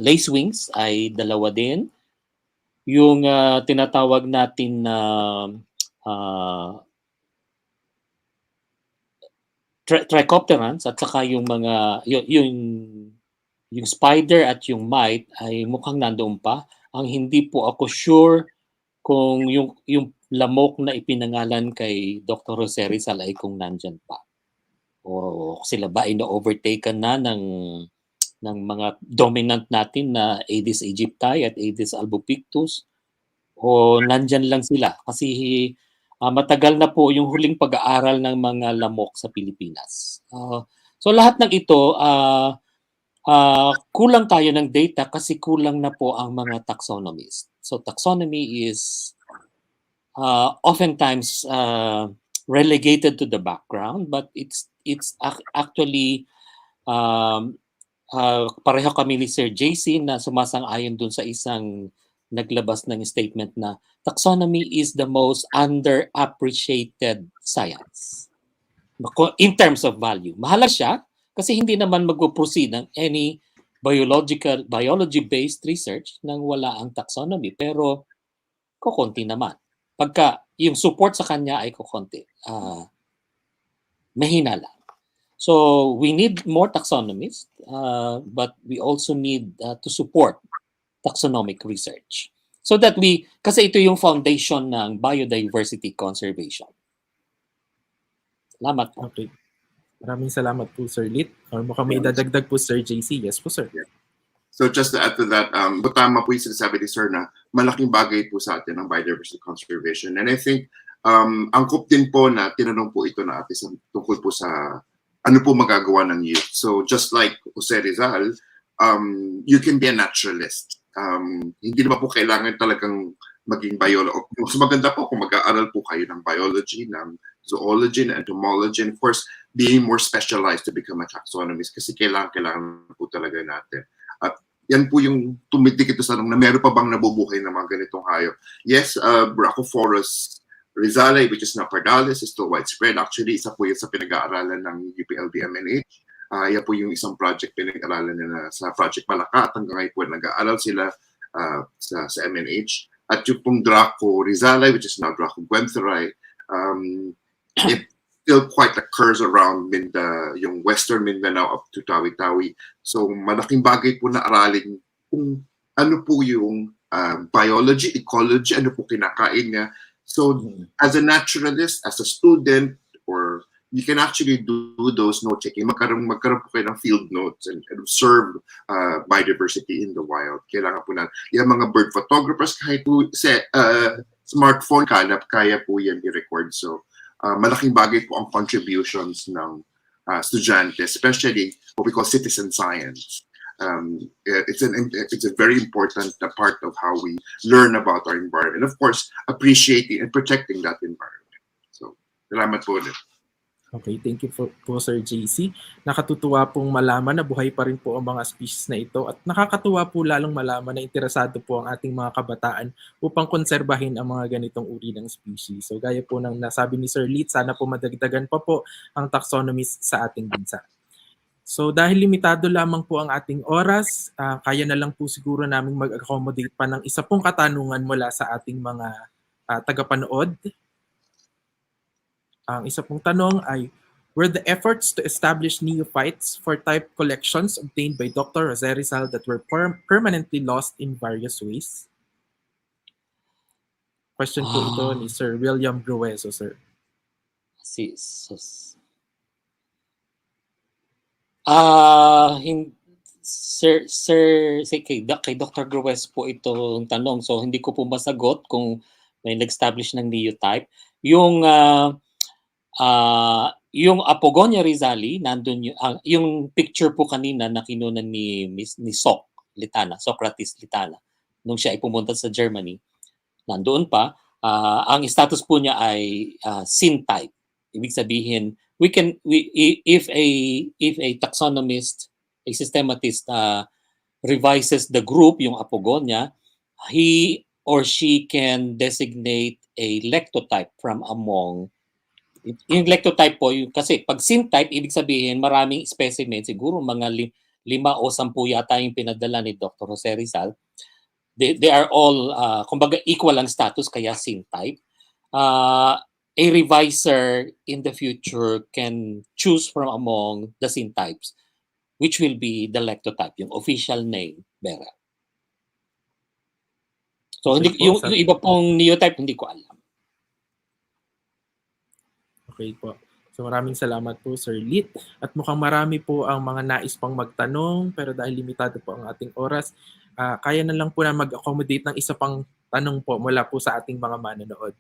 lacewings ay dalawa din. Yung tinatawag natin na trichopterans at saka yung mga yung spider at yung mite ay mukhang nandoon pa. Ang hindi po ako sure kung yung lamok na ipinangalan kay Dr. Jose Rizal ay kung nandyan pa. O sila ba ay na-overtaken na ng mga dominant natin na Aedes aegypti at Aedes albopictus, o nandyan lang sila kasi matagal na po yung huling pag-aaral ng mga lamok sa Pilipinas. So lahat ng ito, kulang tayo ng data kasi kulang na po ang mga taxonomists. So taxonomy is oftentimes relegated to the background, but it's actually pareho kami ni Sir JC na sumasang-ayon dun sa isang naglabas ng statement na taxonomy is the most underappreciated science in terms of value. Mahalaga siya kasi hindi naman mag-proceed ng any biology-based research nang wala ang taxonomy, pero kukunti naman. Pagka yung support sa kanya ay kukunti, mahina lang. So we need more taxonomists, but we also need to support taxonomic research. So that kasi ito yung foundation ng biodiversity conservation. Salamat po. Okay. Maraming salamat po, Sir Lit. Or mukhang may dadagdag po, Sir JC. Yes po, sir. So just to add to that, tama po yung sinasabi ni Sir na malaking bagay po sa atin ang biodiversity conservation. And I think angkop din po na tinanong po ito na atin tungkol po sa ano po magagawa ng youth. So just like Jose Rizal, you can be a naturalist. Hindi naman po kailangan talagang maging biologist. Mas maganda po kung mag-aaral po kayo ng biology, ng zoology, ng entomology, and of course, being more specialized to become a taxonomist kasi kailangan po talaga natin. At yan po yung tumitik ito sa tanong na meron pa bang nabubuhay ng mga ganitong hayop. Yes, Brachyphorus Rizale, which is now Pardalis, is still widespread. Actually, isa po yun sa pinag-aaralan ng UPLB-MNH. Yan po yung isang project pinag-aaralan nila sa Project Malaka at hanggang ngayon po nag-aaral sila sa MNH. At yung pong Draco Rizale, which is now Draco Guentheri, it still quite occurs around yung Western Mindanao up to Tawi-Tawi. So malaking bagay po na aralin kung ano po yung biology, ecology, ano po kinakain niya. So as a naturalist, as a student, or you can actually do those note taking. Magkaroon po kayo ng field notes and observe biodiversity in the wild. Kailangan po na yung mga bird photographers kahit po smartphone kaya po yan i-record. So malaking bagay po ang contributions ng estudyante, especially what we call citizen science. It's a very important part of how we learn about our environment. Of course, appreciating and protecting that environment. So, salamat po ulit. Okay, thank you po, Sir JC. Nakatutuwa pong malaman na buhay pa rin po ang mga species na ito at nakakatuwa po lalong malaman na interesado po ang ating mga kabataan upang konserbahin ang mga ganitong uri ng species. So gaya po ng nasabi ni Sir Lit, sana po madagdagan pa po ang taxonomist sa ating bansa. So dahil limitado lamang po ang ating oras, kaya na lang po siguro namin mag-accommodate pa ng isa pong katanungan mula sa ating mga tagapanood. Ang isa pong tanong ay, were the efforts to establish neophytes for type collections obtained by Dr. Jose Rizal that were permanently lost in various ways? Question po ito ni Sir William Grueso, sir. Si sus. Kay Dr. Grues po itong tanong. So hindi ko po masagot kung may nag-establish ng neotype. Yung Apogonia rizali, nandun yung picture po kanina na kinunan ni Socrates Litana, nung siya ay pumunta sa Germany. Nandoon pa, ang status po niya ay syntype. Ibig sabihin, if a taxonomist, a systematist revises the group, yung Apogonia, he or she can designate a lectotype from among. Yung lectotype po, kasi pag syntype, ibig sabihin maraming specimen, siguro mga 5 o 10 yata yung pinadala ni Dr. Jose Rizal. They are all, kumbaga equal ang status, kaya syntype. A reviser in the future can choose from among the syntypes, which will be the lectotype, yung official name bearer. So hindi, yung iba pong neotype hindi ko alam. Okay po. So maraming salamat po, Sir Lit. At mukhang marami po ang mga nais pang magtanong, pero dahil limitado po ang ating oras, kaya na lang po na mag-accommodate ng isa pang tanong po mula po sa ating mga manonood.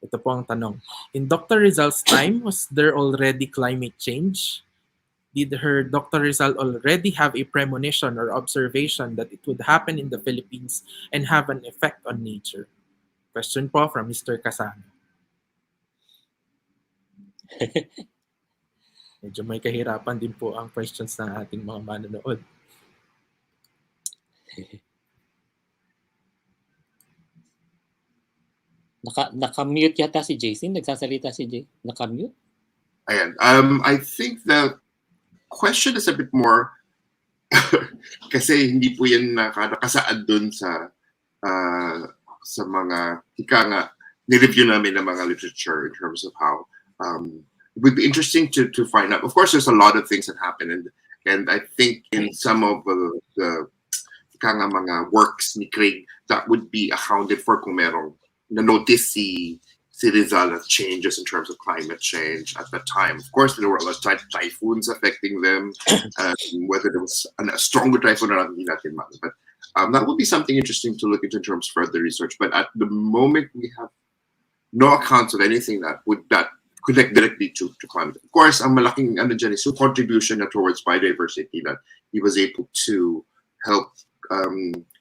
Ito po ang tanong. In Dr. Rizal's time, was there already climate change? Did Dr. Rizal already have a premonition or observation that it would happen in the Philippines and have an effect on nature? Question po from Mr. Kasano. Medyo may kahirapan din po ang questions ng ating mga manonood. Naka-mute yata si Jason. Nagsasalita si Jay. Naka-mute? Ayan. I think the question is a bit more kasi hindi po yan nakasaad dun sa mga ni-review namin ng mga literature in terms of how it would be interesting to find out. Of course, there's a lot of things that happen, and I think in some of the mga works ni Craig that would be accounted for kung merong na-notice si Rizal as changes in terms of climate change at that time. Of course, there were a lot of typhoons affecting them, whether there was a stronger typhoon or not, hindi natin malam. But that would be something interesting to look into in terms of further research. But at the moment, we have no accounts of anything that connect directly to climate. Of course, ang malaking dyan is yung contribution towards biodiversity that he was able to help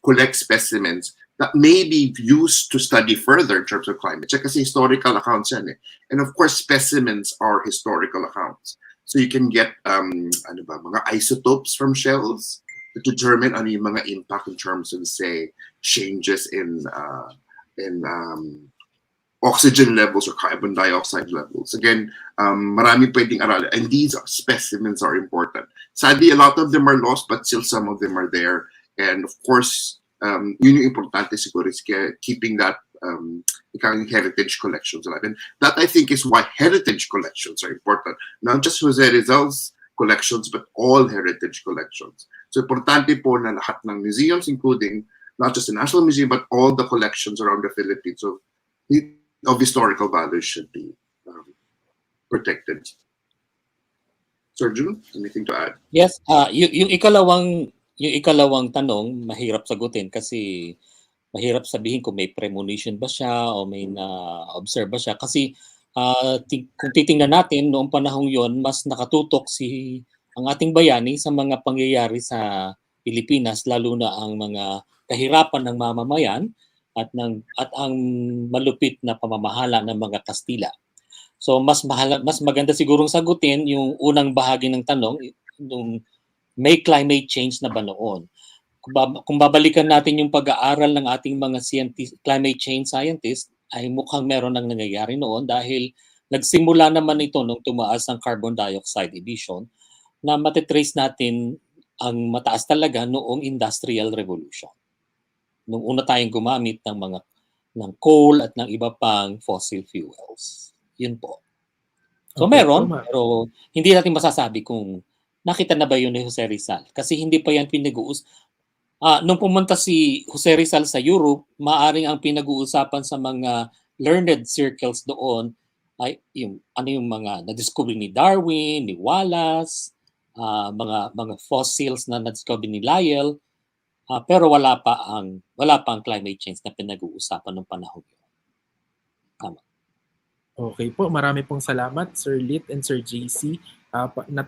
collect specimens that may be used to study further in terms of climate change. Kasi historical accounts yan eh. And of course, specimens are historical accounts. So you can get mga isotopes from shells to determine ano yung mga impact in terms of, say, changes in oxygen levels or carbon dioxide levels. Again, marami pwedeng aralin. And these specimens are important. Sadly, a lot of them are lost, but still some of them are there. And of course, yun yung importante siguro is keeping that heritage collections alive. And that, I think, is why heritage collections are important. Not just Jose Rizal's collections, but all heritage collections. So importante po na lahat ng museums, including not just the National Museum, but all the collections around the Philippines of historical values should be protected. Sir June, anything to add? Yes, yung ikalawang tanong, mahirap sagutin kasi mahirap sabihin kung may premonition ba siya o may na-observe ba siya. Kasi kung titingnan natin, noong panahong yon mas nakatutok ang ating bayani sa mga pangyayari sa Pilipinas, lalo na ang mga kahirapan ng mamamayan at ang malupit na pamamahala ng mga Kastila. So mas maganda sigurong sagutin yung unang bahagi ng tanong, yung may climate change na ba noon? Kung babalikan natin yung pag-aaral ng ating mga climate change scientists, ay mukhang meron nang nangyayari noon dahil nagsimula naman ito nung tumaas ang carbon dioxide emission na matitrace natin ang mataas talaga noong Industrial Revolution. Nung una tayong gumamit ng coal at ng iba pang fossil fuels. Yun po. So Okay meron, po, pero hindi natin masasabi kung nakita na ba yun ni Jose Rizal. Kasi hindi pa yan nung pumunta si Jose Rizal sa Europe, maaring ang pinag-uusapan sa mga learned circles doon ay yung mga na-discover ni Darwin, ni Wallace, mga fossils na na-discover ni Lyell, pero wala pa ang climate change na pinag-uusapan ng panahon yun. Tama. Okay po, marami pong salamat Sir Lit and Sir JC.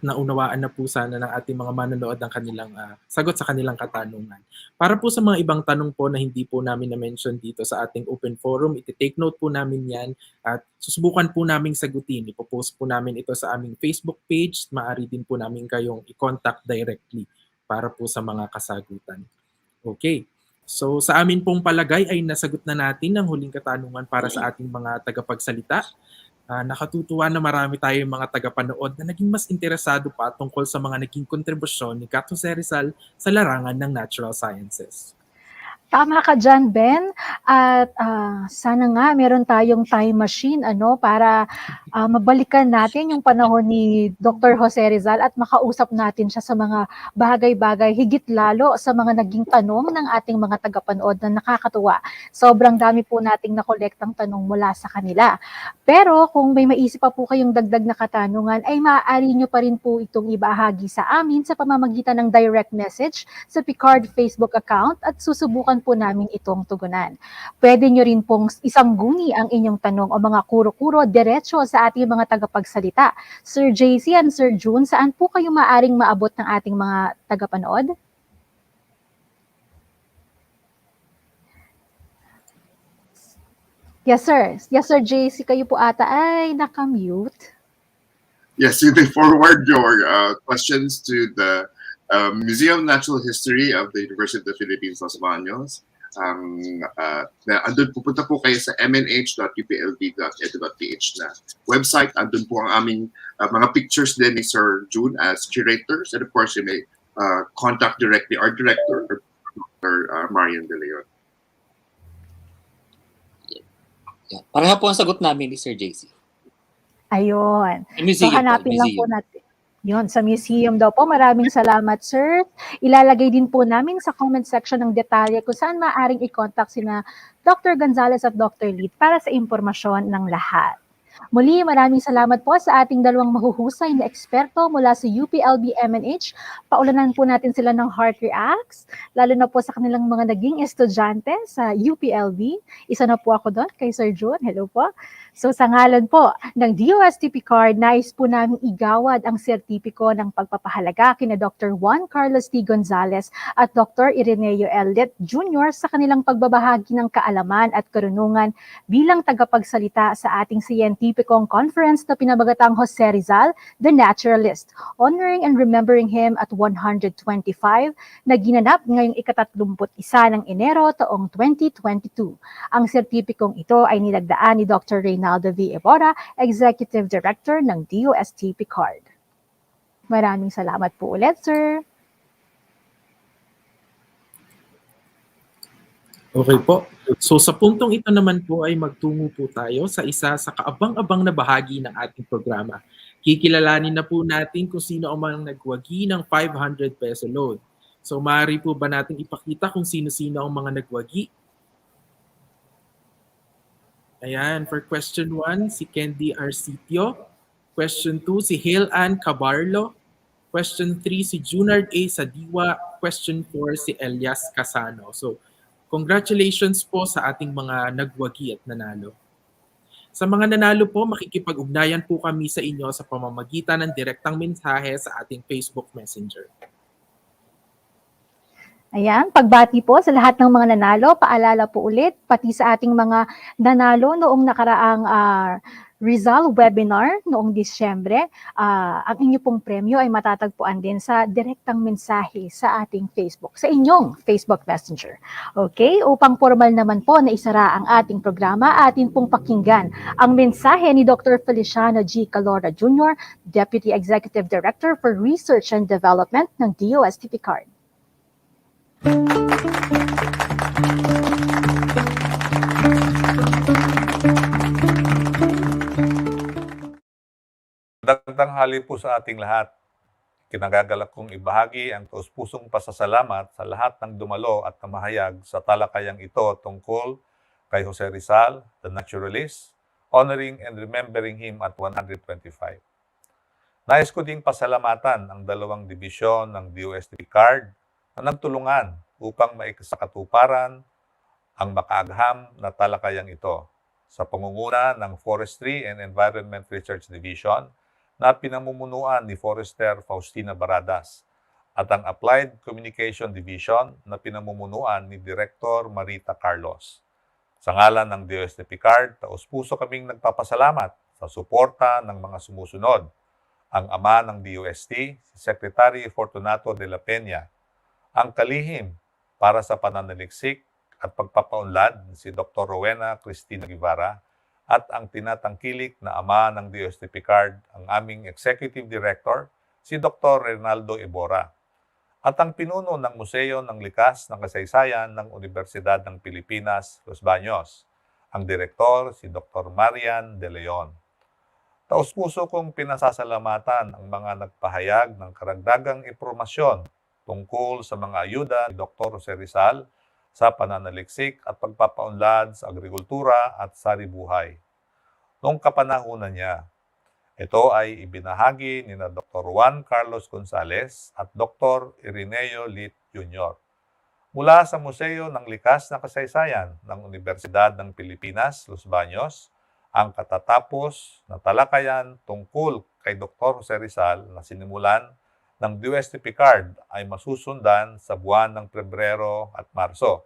Naunawaan na po sana ng ating mga manonood ang kanilang sagot sa kanilang katanungan. Para po sa mga ibang tanong po na hindi po namin na-mention dito sa ating open forum, iti-take note po namin yan at susubukan po naming sagutin. Ipopost po namin ito sa aming Facebook page. Maaari din po namin kayong i-contact directly para po sa mga kasagutan. Okay. So sa amin pong palagay ay nasagot na natin ang huling katanungan para sa ating mga tagapagsalita. Nakatutuwa na marami tayong mga tagapanood na naging mas interesado pa tungkol sa mga naging kontribusyon ni Gat Jose Rizal sa larangan ng natural sciences. Tama ka dyan, Ben. At sana nga meron tayong time machine para mabalikan natin yung panahon ni Dr. Jose Rizal at makausap natin siya sa mga bagay-bagay, higit lalo sa mga naging tanong ng ating mga tagapanood na nakakatuwa. Sobrang dami po nating nakolektang tanong mula sa kanila. Pero kung may maisip pa po kayong dagdag na katanungan, ay maaari nyo pa rin po itong ibahagi sa amin sa pamamagitan ng direct message sa Picard Facebook account at susubukan po namin itong tugunan. Pwede nyo rin pong isangguni ang inyong tanong o mga kuro-kuro diretso sa ating mga tagapagsalita. Sir JC and Sir June, saan po kayo maaring maabot ng ating mga tagapanood? Yes, sir. Yes, Sir JC, kayo po ata ay nakamute. Yes, you may forward your questions to the Museum of Natural History of the University of the Philippines Los Baños. Andun pupunta po kayo sa mnh.uplb.edu.ph na website. Andun po ang aming mga pictures din ni Sir June as curators. And of course, you may contact directly our director, Dr. Marian De Leon. Yeah. Pareha po ang sagot namin ni Sir JC. Ayun. Museum, so hanapin lang po museum. natin. Yun, sa museum daw po. Maraming salamat, sir. Ilalagay din po namin sa comment section ng detalye kung saan maaaring i-contact sina Dr. Gonzales at Dr. Lit para sa impormasyon ng lahat. Muli, maraming salamat po sa ating dalawang mahuhusay na eksperto mula sa UPLB-MNH. Paulanan po natin sila ng heart reacts, lalo na po sa kanilang mga naging estudyante sa UPLB. Isa na po ako doon kay Sir June. Hello po. So sa ngalan po ng DOST Picard, nais po namin igawad ang sertipiko ng pagpapahalaga kina Dr. Juan Carlos T. Gonzales at Dr. Ireneo L. Lit Jr. sa kanilang pagbabahagi ng kaalaman at karunungan bilang tagapagsalita sa ating scientificong conference na pinamagatang Jose Rizal, the Naturalist, honoring and remembering him at 125 na ginanap ngayong ika-31 ng Enero taong 2022. Ang sertipikong ito ay nilagdaan ni Dr. Reynaldo V. Ebora, Executive Director ng DOST Picard. Maraming salamat po ulit, sir. Okay po. So sa puntong ito naman po ay magtungo po tayo sa isa sa kaabang-abang na bahagi ng ating programa. Kikilalanin na po natin kung sino ang mga nagwagi ng 500 peso load. So maaari po ba natin ipakita kung sino-sino ang mga nagwagi? Ayan, for question 1, si Candy Arcitio. Question 2, si Hale Ann Cabarlo. Question 3, si Junard A. Sadiwa. Question 4, si Elias Casano. So, congratulations po sa ating mga nagwagi at nanalo. Sa mga nanalo po, makikipag-ugnayan po kami sa inyo sa pamamagitan ng direktang mensahe sa ating Facebook Messenger. Ayan, pagbati po sa lahat ng mga nanalo, paalala po ulit, pati sa ating mga nanalo noong nakaraang Rizal webinar noong Disyembre, ang inyo pong premyo ay matatagpuan din sa direktang mensahe sa ating Facebook, sa inyong Facebook Messenger. Okay, upang formal naman po na isara ang ating programa, atin pong pakinggan ang mensahe ni Dr. Feliciano G. Calora Jr., Deputy Executive Director for Research and Development ng DOST Picard. Magandang tanghali po sa ating lahat. Kinagagalak kong ibahagi ang taus-pusong pasasalamat sa lahat ng dumalo at namahayag sa talakayang ito tungkol kay Jose Rizal, the Naturalist, honoring and remembering him at 125. Nais ko ding pasalamatan ang dalawang dibisyon ng DOST card na nagtulungan upang maikasakatuparan ang makaagham na talakayang ito sa pangunguna ng Forestry and Environment Research Division na pinamumunuan ni Forester Faustina Baradas at ang Applied Communication Division na pinamumunuan ni Director Marita Carlos. Sa ngalan ng DOST Picard, taus-puso kaming nagpapasalamat sa suporta ng mga sumusunod. Ang ama ng DOST, si Secretary Fortunato de la Peña, ang kalihim para sa pananaliksik at pagpapaunlad si Dr. Rowena Cristina Guevara, at ang tinatangkilik na ama ng DOST Picard, ang aming Executive Director, si Dr. Reynaldo Iborra, at ang pinuno ng Museo ng Likas ng Kasaysayan ng Universidad ng Philippines Los Baños, ang direktor si Dr. Marian De Leon. Taus-puso kong pinasasalamatan ang mga nagpahayag ng karagdagang impormasyon tungkol sa mga ayuda ni Dr. Jose Rizal sa pananaliksik at pagpapaunlad sa agrikultura at saribuhay. Noong kapanahunan niya, ito ay ibinahagi ni Dr. Juan Carlos Gonzalez at Dr. Irineo Lit Jr. mula sa Museo ng Likas na Kasaysayan ng Universidad ng Pilipinas Los Baños, ang katatapos na talakayan tungkol kay Dr. Jose Rizal na sinimulan ng DOST Picard ay masusundan sa buwan ng Pebrero at Marso.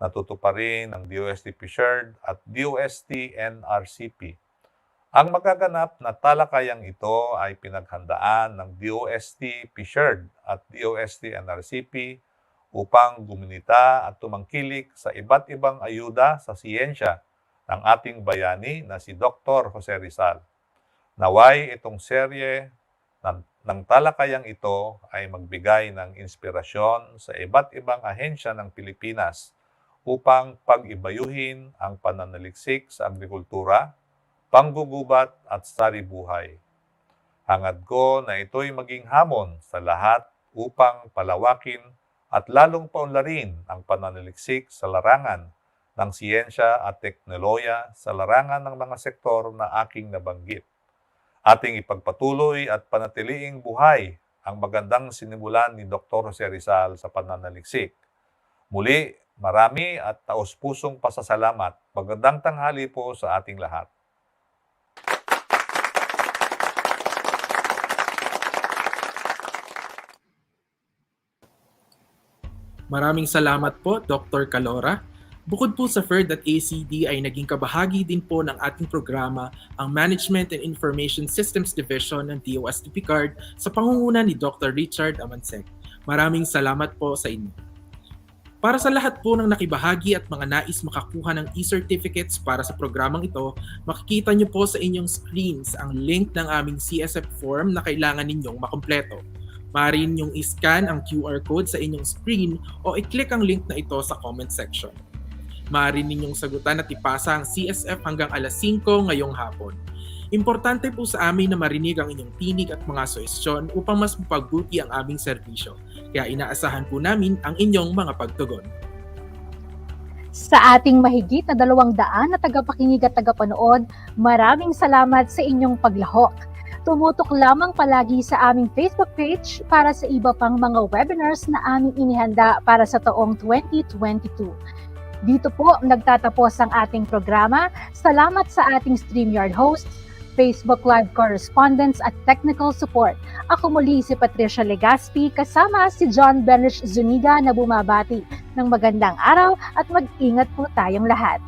Natutuparin ng DOST Picard at DOST NRCP. Ang magaganap na talakayang ito ay pinaghandaan ng DOST Picard at DOST NRCP upang guminita at tumangkilik sa iba't ibang ayuda sa siyensya ng ating bayani na si Dr. Jose Rizal. Naway itong serye ng talakayang ito ay magbigay ng inspirasyon sa iba't ibang ahensya ng Pilipinas upang pag-ibayuhin ang pananaliksik sa agrikultura, panggugubat at saribuhay. Hangad ko na ito'y maging hamon sa lahat upang palawakin at lalong paunlarin ang pananaliksik sa larangan ng siyensya at teknolohiya sa larangan ng mga sektor na aking nabanggit. Ating ipagpatuloy at panatiliing buhay ang magandang sinimulan ni Dr. Jose Rizal sa pananaliksik. Muli, marami at taus-pusong pasasalamat. Magandang tanghali po sa ating lahat. Maraming salamat po, Dr. Calora. Bukod po sa FERD.ACD ay naging kabahagi din po ng ating programa ang Management and Information Systems Division ng DOST Picard sa pangunguna ni Dr. Richard Amansek. Maraming salamat po sa inyo. Para sa lahat po ng nakibahagi at mga nais makakuha ng e-certificates para sa programang ito, makikita niyo po sa inyong screens ang link ng aming CSF form na kailangan ninyong makumpleto. Maaari ninyong i-scan ang QR code sa inyong screen o i-click ang link na ito sa comment section. Maaari ninyong sagutan at ipasa ang CSF hanggang alas 5 ngayong hapon. Importante po sa amin na marinig ang inyong tinig at mga suhestyon upang mas mapagbuti ang aming serbisyo. Kaya inaasahan po namin ang inyong mga pagtugon. Sa ating mahigit na 200 na tagapakinig at tagapanood, maraming salamat sa inyong paglahok. Tumutok lamang palagi sa aming Facebook page para sa iba pang mga webinars na aming inihanda para sa taong 2022. Dito po nagtatapos ang ating programa. Salamat sa ating StreamYard hosts, Facebook Live correspondents at technical support. Ako muli si Patricia Legaspi kasama si John Benrich Zuniga na bumabati ng magandang araw at mag-ingat po tayong lahat.